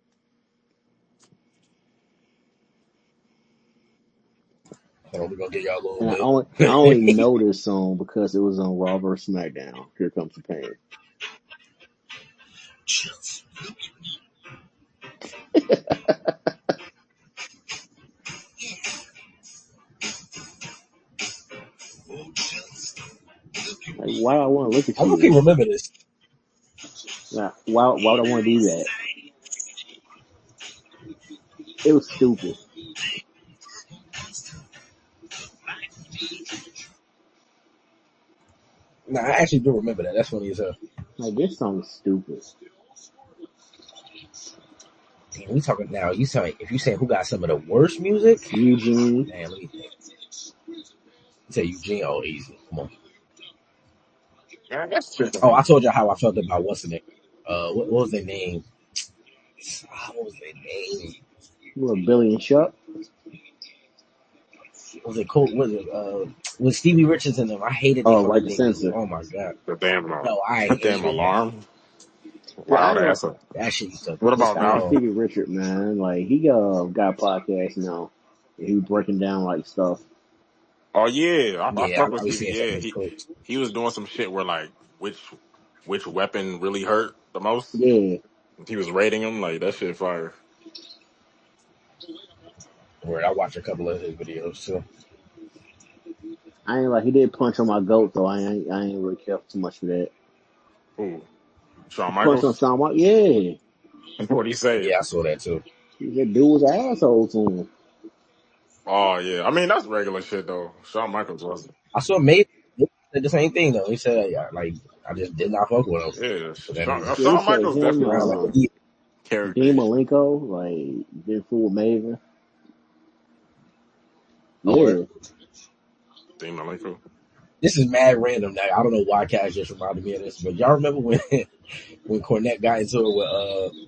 Hold on, we're gonna get y'all a little And I only bit. know this song because it was on Raw vs SmackDown. Here comes the pain. Like, why do I want to look at I don't you? remember this. Like, why would I want to do that? It was stupid. Nah, I actually do remember that. That's funny as hell. Like this song is stupid. Damn, we talking now. You saying if you saying who got some of the worst music? Eugene. Man, let me think. You say Eugene? Oh, easy. Come on. Man, that's just Oh, I told you how I felt about what's the name. What was their name? What was their name? What, Billy and Chuck? Was it cool? Was it with Stevie Richards in them? I hated their Oh, right fucking to theme music. censor. Oh my god. the damn No, I the damn hated that. alarm. Yeah, I Wild ain't gonna, ass. That shit used to What piss about me shout out them? off. Stevie Richard, man. Like he got a podcast now. And he breaking down like stuff. Oh yeah, I Yeah, fuck with I was Stevie. seeing some of Yeah, his clips. he was doing some shit where like which weapon really hurt the most. Yeah, He was rating them like that shit fire. Where I watched a couple of his videos too. I ain't like he did punch on my goat though. I ain't really care too much for that. Ooh, Shawn Punch on Michaels. Shawn Michaels. Yeah, What he say? Yeah, I saw that too. that dude was an asshole to him. Oh yeah, I mean that's regular shit though. Shawn Michaels wasn't. I saw Maven said the same thing though. He said, yeah, like I just did not fuck with him. Yeah, But that nigga Yeah, he Shawn said Michaels him, definitely around was like a an idiot. character. Dean Malenko, like been fool with Maven. Oh, word. Yeah, Dean Malenko. This is mad random now. I don't know why Cash just reminded me of this, but y'all remember when when Cornette got into it with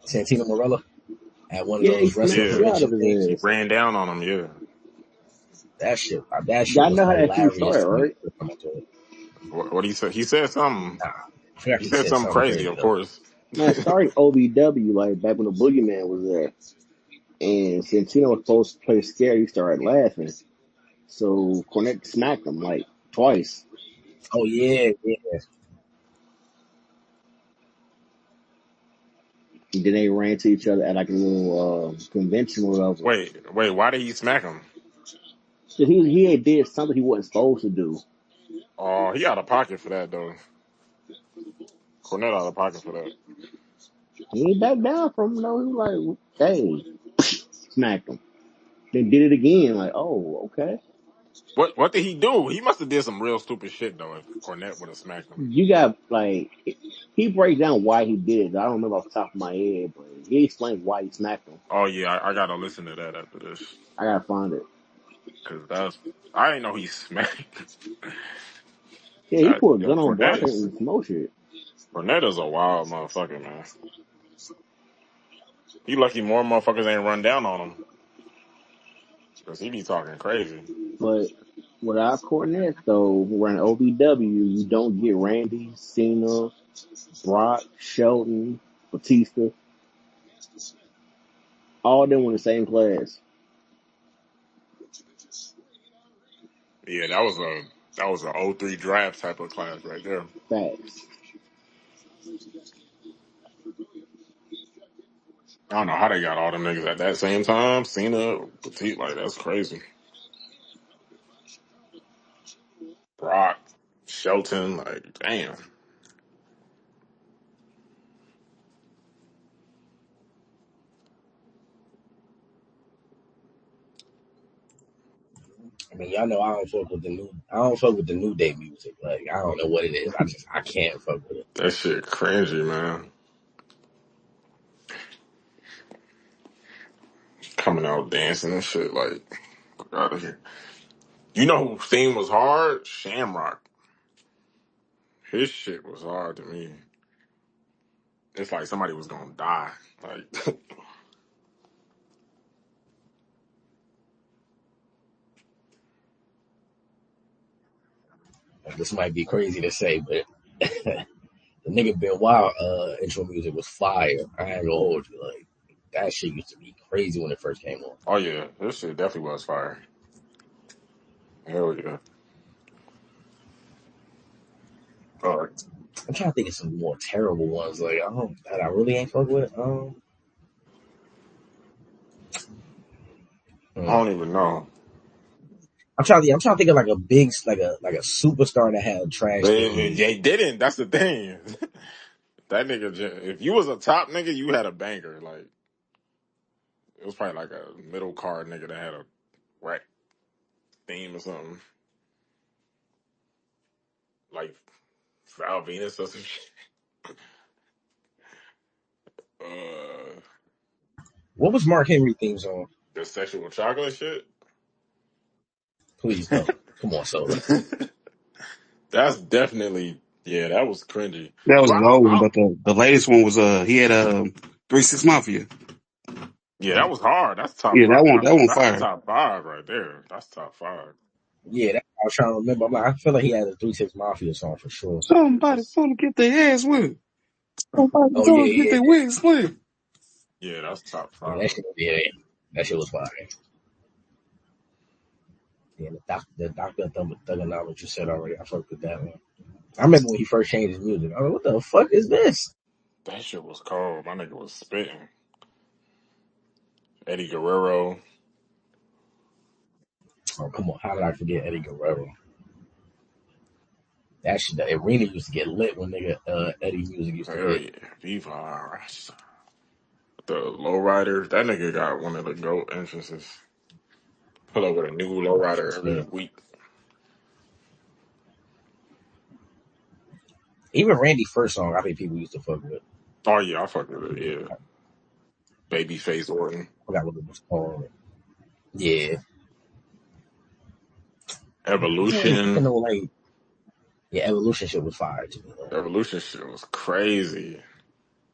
Santino Marella at one of yeah, he those smacked wrestling the Yeah, shit out of convention things? his he ass. ran down on him. Yeah. That shit Y'all was know how that feud hilarious started, to me. right? What he said? He said something. Nah, I forgot He he said said something something crazy, crazy of though. course. Man, it started OVW, like back when the Boogeyman was there. And Santino was supposed to play scared, he started laughing. So Cornette smacked him like twice. Oh yeah, yeah. And then they ran to each other at like a little convention or whatever. Wait. Why did he smack him? So he had did something he wasn't supposed to do. Oh, he out of pocket for that though. Cornette out of pocket for that. He ain't back down from him though. He was like, hey, smacked him. Then did it again, like, oh, okay. What did he do? He must have did some real stupid shit though. If Cornette would have smacked him. You got like he breaks down why he did it. I don't remember off the top of my head, but he explained why he smacked him. Oh yeah, I gotta listen to that after this I gotta find it. because I didn't know he smacked. Yeah, he pulled a Yo, gun on Brock and some more shit. Cornette is a wild motherfucker, man. He lucky more motherfuckers ain't run down on him because he be talking crazy. But without Cornette though, running OVW, you don't get Randy, Cena. Brock, Shelton, Batista, all of them were in the same class. Yeah, that was a '03 draft type of class right there. Facts. I don't know how they got all them niggas at that same time. Cena, Petit, like that's crazy. Brock, Shelton, like damn. I mean, y'all know I don't fuck with the new. I don't fuck with the new day music. Like I don't know what it is. I can't fuck with it. That shit cringy, man. Coming out dancing and shit, like fuck out of here. You know whose theme was hard? Shamrock. His shit was hard to me. It's like somebody was gonna die. Like Like, this might be crazy to say, but the nigga Been Wild intro music was fire. I ain't gonna hold you. Like that shit used to be crazy when it first came on. oh yeah, this shit definitely was fire. Hell yeah. Uh, I'm trying to think of some more terrible ones. Like that I really ain't fuck with. I Hmm. don't even know. I'm trying to think of like a big, like a superstar that had trash theme music. They didn't. That's the thing. That nigga, if you was a top nigga, you had a banger. Like it was probably like a middle card nigga that had a whack theme or something. Like Val Venus or some shit. Uh, What was Mark Henry theme song? the sexual chocolate shit. Please don't. Come on, Solo. That's definitely yeah. That was cringy. That was But his old one, but the latest one was he had 3 6 Mafia. yeah, that was hard. That's top Yeah, five. that one That's fire. top five right there. That's top five. Yeah, that's what I was trying to remember. I'm like, I feel like he had a 3 6 Mafia song for sure. Somebody told to get their ass whipped. Somebody Oh told yeah, to get yeah, their wigs split. Yeah, that's top yeah. five. That shit was fire. Yeah, the Doctor Thugonomics you said already. I fucked with that one. I remember when he first changed his music. I was like, what the fuck is this? That shit was cold. My nigga was spitting. Eddie Guerrero. Oh come on, how did I forget Eddie Guerrero? That shit, the arena used to get lit when Eddie music used to Hell hit. yeah. Viva. The lowrider. That nigga got one of the GOAT entrances. Pull up with a new lowrider every Yeah. week. Even Randy's first song, I think people used to fuck with. Oh yeah, I fuck with it. Yeah. Babyface Orton. I forgot what it was called. Yeah. I can't really think of Evolution. no like. Yeah, Evolution shit was fire to me. Though. Evolution shit was crazy.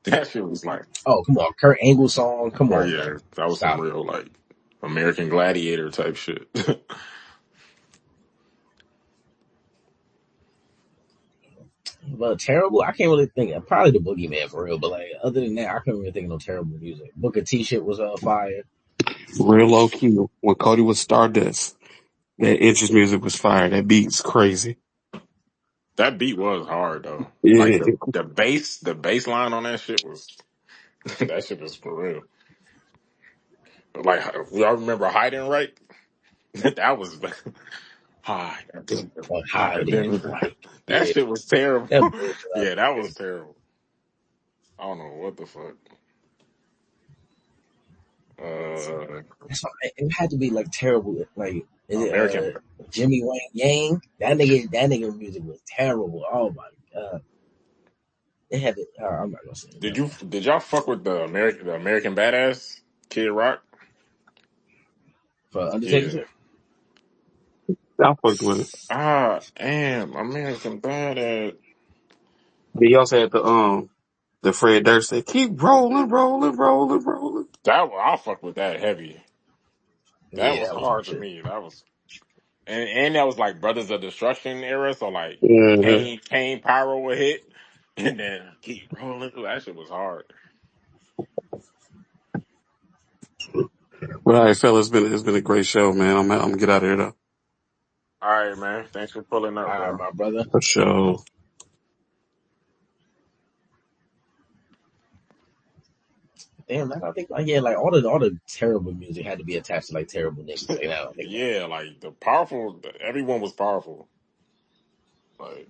That shit was like, Oh come on, Kurt Angle song. Come oh on, bro. yeah, that was some Stop real like American Gladiator type shit. it. But terrible. I can't really think. Probably the Boogeyman for real. But like other than that, I couldn't really think of no terrible music. Booker T shit was fire. Real low key. When Cody was Stardust, that entrance music was fire. That beat's crazy. That beat was hard though. Like Yeah. the bass line on that shit was that shit was for real. Like y'all remember hiding right? That was hide. Hiding Then right. that Yeah, shit was terrible. that bullshit. Yeah, that was terrible. I don't know what the fuck. That's why it had to be like terrible. Like is it American. Jimmy Wayne Yang? That nigga music was terrible. Oh my god. They had it. I'm not gonna say it. Never mind. Did y'all fuck with the American Badass Kid Rock? For Undertaker Yeah. shit. I fucked with it. Damn, American Badass. But he also had the Fred Durst say, keep rolling, rolling, rolling, rolling. I'll fuck with that heavy. That Yeah, was that was my hard to shit. me. That was and that was like Brothers of Destruction era, so like Mm-hmm. Kane Pyro would hit. and then keep rolling. That shit was hard. Well, all right, fellas, it's been a great show, man. I'm gonna get out of here though. All right, man. Thanks for pulling up, All right, bro. my brother. For sure. Damn, I think like yeah, like all the terrible music had to be attached to like terrible niggas. Like now I think about Yeah, like the powerful. Everyone was powerful. Like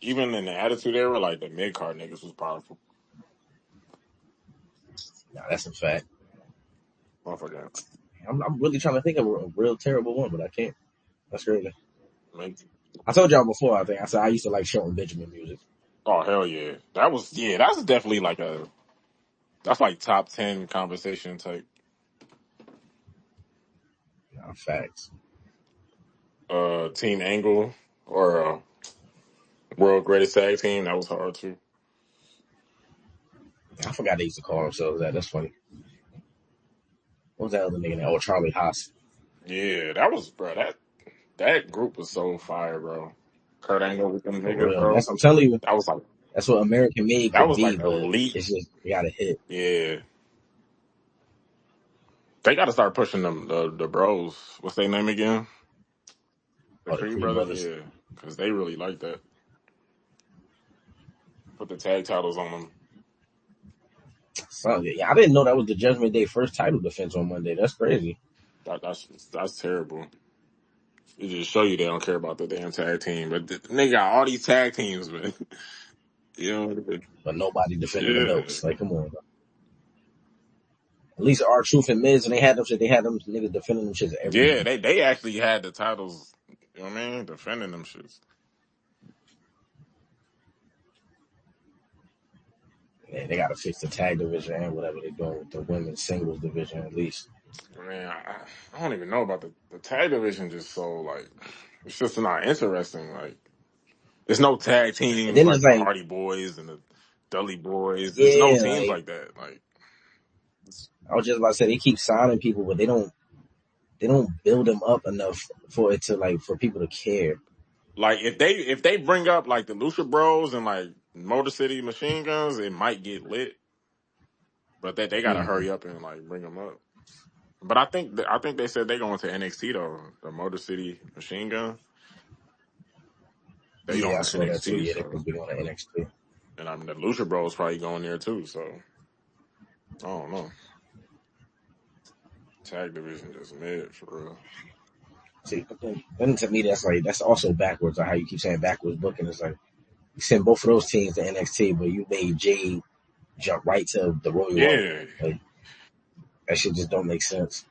even in the Attitude Era, like the mid card niggas was powerful. it. Nah, that's a fact. Motherfucker, I'm really trying to think of a real terrible one, but I can't. That's crazy. like, I told y'all before. I think I said I used to like Shelton Benjamin music. oh hell yeah, that was yeah. That's definitely like a. That's like top 10 conversation type. Nah, facts. Team Angle or World Greatest Tag Team. That was hard too. I forgot they used to call themselves that. That's funny. What was that other nigga name? Oh, Charlie Haas. Yeah, that was bro. That group was so fire, bro. Kurt Angle with them For niggas, real. bro. I'm telling you, That was like that's what American made that could was be, like but elite. it's just you gotta hit. Yeah, they got to start pushing them the bros. What's their name again? The Oh, the Creed Creed brothers. brothers. Yeah, because they really like that. Put the tag titles on them. So, yeah, I didn't know that was the Judgment Day first title defense on Monday. That's crazy. That's terrible. It just show you they don't care about the damn tag team. But they got all these tag teams, man. You know, But nobody defending the yeah, belts. Like, come on, bro. At least R-Truth and Miz, and they had them shit. They had them niggas defending them shits every yeah. week. They actually had the titles. You know what I mean? Defending them shits. Yeah, they gotta fix the tag division and whatever they're doing with the women's singles division at least. Man, I don't even know about the tag division. Just so like, it's just not interesting. Like, there's no tag And teams then like it's the like, Hardy Boys and the Dudley Boys. There's no yeah, teams like like that. Like, I was just about to say, they keep signing people, but they don't build them up enough for it to like for people to care. like if they bring up like the Lucha Bros and like Motor City Machine Guns, it might get lit. But they got to Mm-hmm. hurry up and like bring them up. But I think they said they going to NXT though. The Motor City Machine Gun. They Yeah, I going to saw that too. NXT. Yeah, they're So supposed to be on the NXT. and I mean the Lucha Bros probably going there too. So I don't know. Tag division just mid for real. See, but then to me, that's also backwards on how you keep saying backwards booking. It's like you send both of those teams to NXT, but you made Jade jump right to the Royal Rumble. Yeah, Like that shit just don't make sense.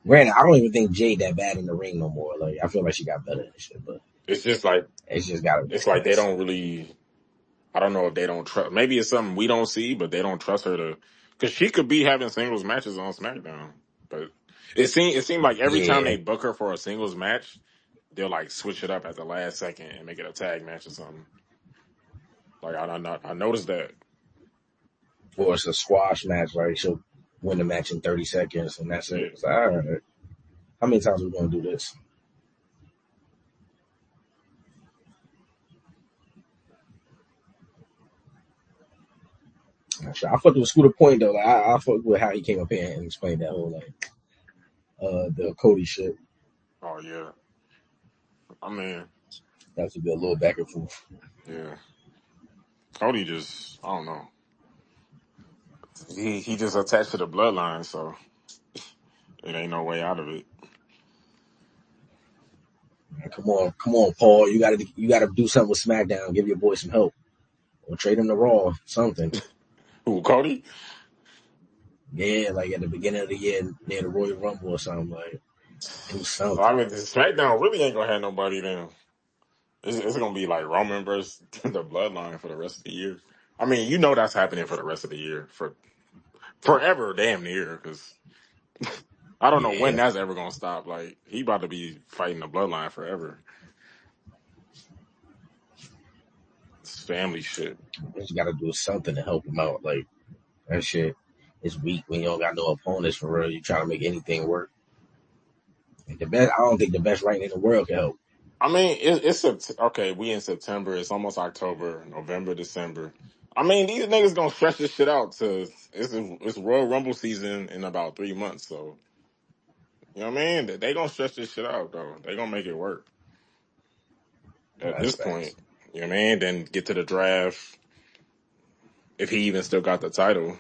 Granted, I don't even think Jade that bad in the ring no more. Like I feel like she got better and shit, but it's just like it's just gotta make it's like they sense. don't really. I don't know if they don't trust. Maybe it's something we don't see, but they don't trust her to, because she could be having singles matches on SmackDown. But it seemed like every time Yeah, they book her for a singles match, they'll like switch it up at the last second and make it a tag match or something. Like I noticed that. or it's a squash match. Like she'll win the match in 30 seconds and that's it. Yeah. It's like, all right, how many times are we gonna do this? I fucked with Scooter Point though. Like, I fucked with how he came up here and explained that whole like the Cody shit. Oh yeah. I mean, That should be a little back and forth. yeah. Cody just I don't know. He just attached to the bloodline, so it ain't no way out of it. Come on, Paul. You gotta do something with SmackDown. Give your boy some help, or trade him to Raw. Something. Who, Cody? Yeah, like at the beginning of the year near the Royal Rumble or something. Like do Well, I something. mean, SmackDown really ain't gonna have nobody then. It's gonna be like Roman versus the Bloodline for the rest of the year. I mean, you know that's happening for the rest of the year for forever, damn near. Because I don't know when Yeah, that's ever gonna stop. Like he about to be fighting the Bloodline forever. It's family shit. you gotta do something to help him out. Like that shit is weak when you don't got no opponents for real. You trying to make anything work. Like, I don't think the best writing in the world can help. I mean, okay. We in September. It's almost October, November, December. I mean, these niggas gonna stretch this shit out to it's Royal Rumble season in about 3 months. So you know what I mean? They gonna stretch this shit out though. They gonna make it work No, at that's this point. facts. You know what I mean? Then get to the draft if he even still got the title.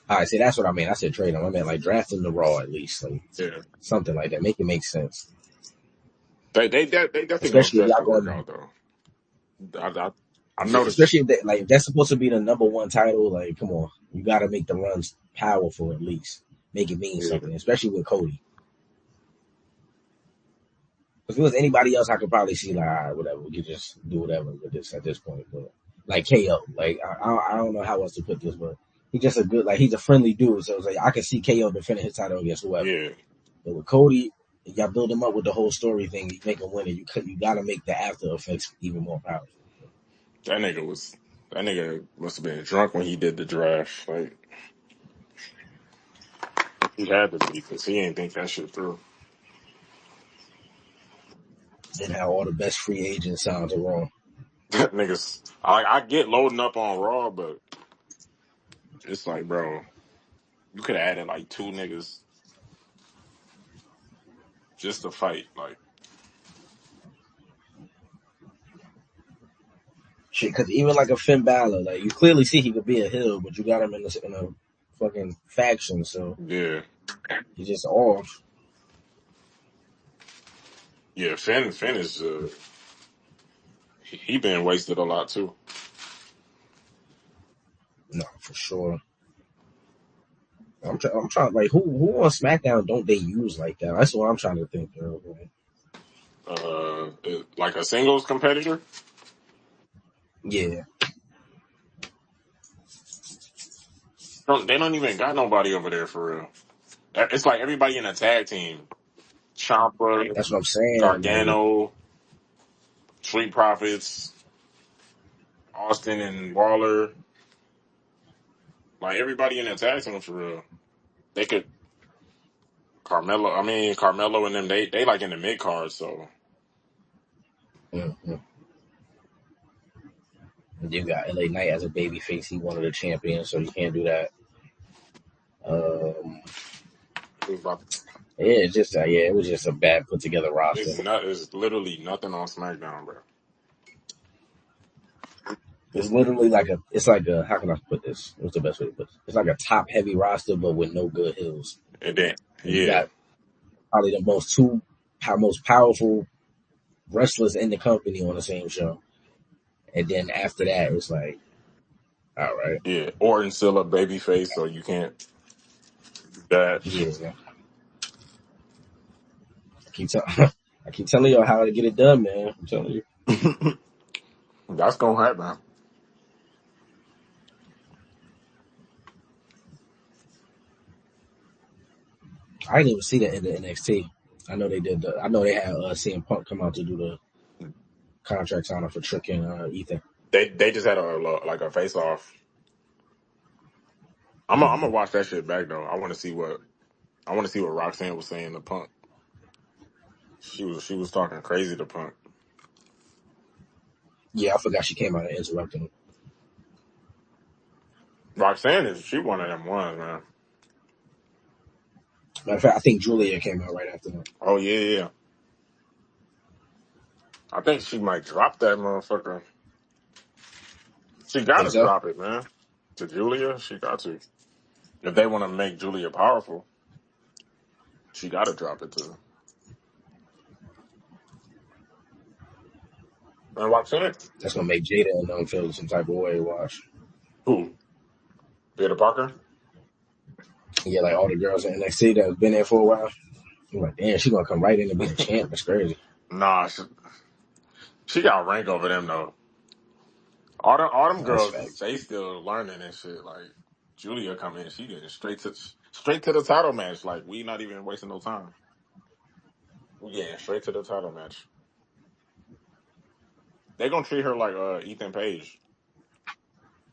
All right, see, that's what I mean. I said trade him. I meant like drafting the Raw at least, like Yeah, something like that. Make it make sense, they definitely gonna especially if stretch y'all the work going out though. I to, noticed. especially if that's supposed to be the number one title. Like, come on, you got to make the runs powerful at least. Make it mean Yeah, something, especially with Cody. If it was anybody else, I could probably see like, all right, whatever, we could just do whatever with this at this point. But like KO, like I don't know how else to put this, but he's just a good, like he's a friendly dude. So it's like I can see KO defending his title against whoever. yeah. But with Cody, y'all build him up with the whole story thing. You make him win it. You got to make the after effects even more powerful. That nigga was. That nigga must have been drunk when he did the draft. Like he had to be because he ain't think that shit through. Then how all the best free agent sounds are wrong. Niggas, I get loading up on Raw, but it's like, bro, you could have added like two niggas just to fight. Like, Shit, because even like a Finn Balor, like you clearly see he could be a heel, but you got him in a fucking faction, so yeah, he's just off. yeah. Finn is he been wasted a lot too. No, for sure. I'm trying like who on SmackDown don't they use like that? That's what I'm trying to think of. Like, Like a singles competitor. yeah, They don't even got nobody over there for real. It's like everybody in a tag team. Ciampa, that's what I'm saying. Like, Gargano, Street Profits, Austin and Waller. Like everybody in that tag team for real. They could Carmelo and them. They like in the mid card. So mm-hmm. You got LA Knight as a baby face. He one of the champions, so you can't do that. Um, it's about, yeah, it's just yeah, it was just a bad put together roster. it's literally nothing on SmackDown, bro. It's literally like it's like a how can I put this? What's the best way to put this? It's like a top heavy roster, but with no good hills. And then And you yeah, got probably the most powerful wrestlers in the company on the same show. And then after that, it's like, all right, yeah. Orton's still a baby face, so you can't do that. yeah. I keep telling, I keep telling you how to get it done, man. I'm telling you. That's gonna happen. I didn't even see that in the NXT. I know they did. I know they had CM Punk come out to do the contract signing for Trick and Ethan. They just had a face off. I'm gonna watch that shit back though. I want to see what Roxanne was saying to Punk. She was talking crazy to Punk. Yeah, I forgot she came out and interrupted him. Roxanne she one of them ones, man. Matter of fact, I think Julia came out right after him. Oh yeah. I think she might drop that motherfucker. She got Think to so? drop it, man. To Julia, she got to. If they want to make Julia powerful, she got to drop it to her. And Roxanne, That's gonna make Jada and them feel some type of way. Watch. who? Peter Parker? Yeah, like all the girls in NXT that have been there for a while. I'm like, damn, she gonna come right in and be the champ. That's crazy. Nah, she got rank over them though. All them No, that's girls, facts. they still learning and shit. Like Julia come in, she getting straight to the title match. Like we not even wasting no time. We getting straight to the title match. They gonna treat her like Ethan Page.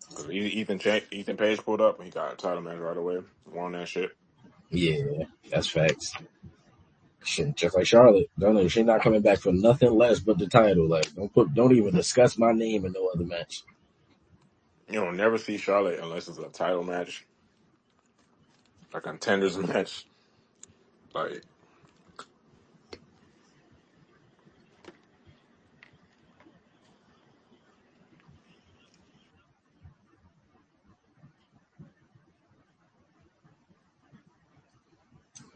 Because Ethan Page pulled up and he got a title match right away. Won that shit. Yeah, that's facts. Shit, just like Charlotte. She's not coming back for nothing less but the title. Like, don't even discuss my name in no other match. You don't never see Charlotte unless it's a title match, a contenders match. Like,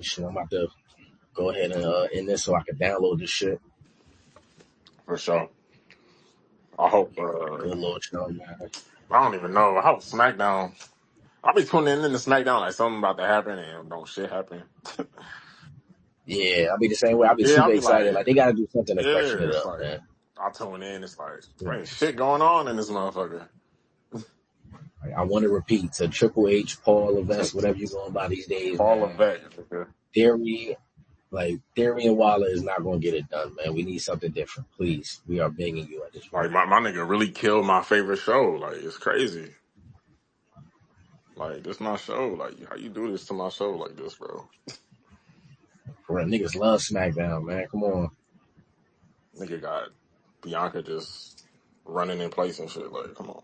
Shit, I'm about to go ahead and end this so I can download this shit. for sure. I hope. Good Lord, show, man. I don't even know. I hope SmackDown. I'll be tuning in to SmackDown like something about to happen and don't shit happen. Yeah, I'll be the same way. I'll be Yeah, I'll super be excited. like, Like, they got to do something to freshen yeah, it it's up, like man. I tune in. It's like there Yeah. ain't shit going on in this motherfucker. Like, I want to repeat to Triple H, Paul Levesque, whatever you're going by these days, All man. of that. Theory and Waller is not going to get it done, man. We need something different. Please. We are begging you at this Like point. my nigga really killed my favorite show. Like it's crazy. Like this my show. Like how you do this to my show like this, bro? For real, niggas love SmackDown, man. Come on. Nigga got Bianca just running in place and shit. Like come on.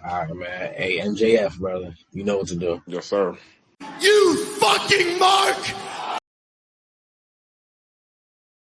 All right, man. Hey, MJF, brother. You know what to do. Yes, sir. You fucking mark!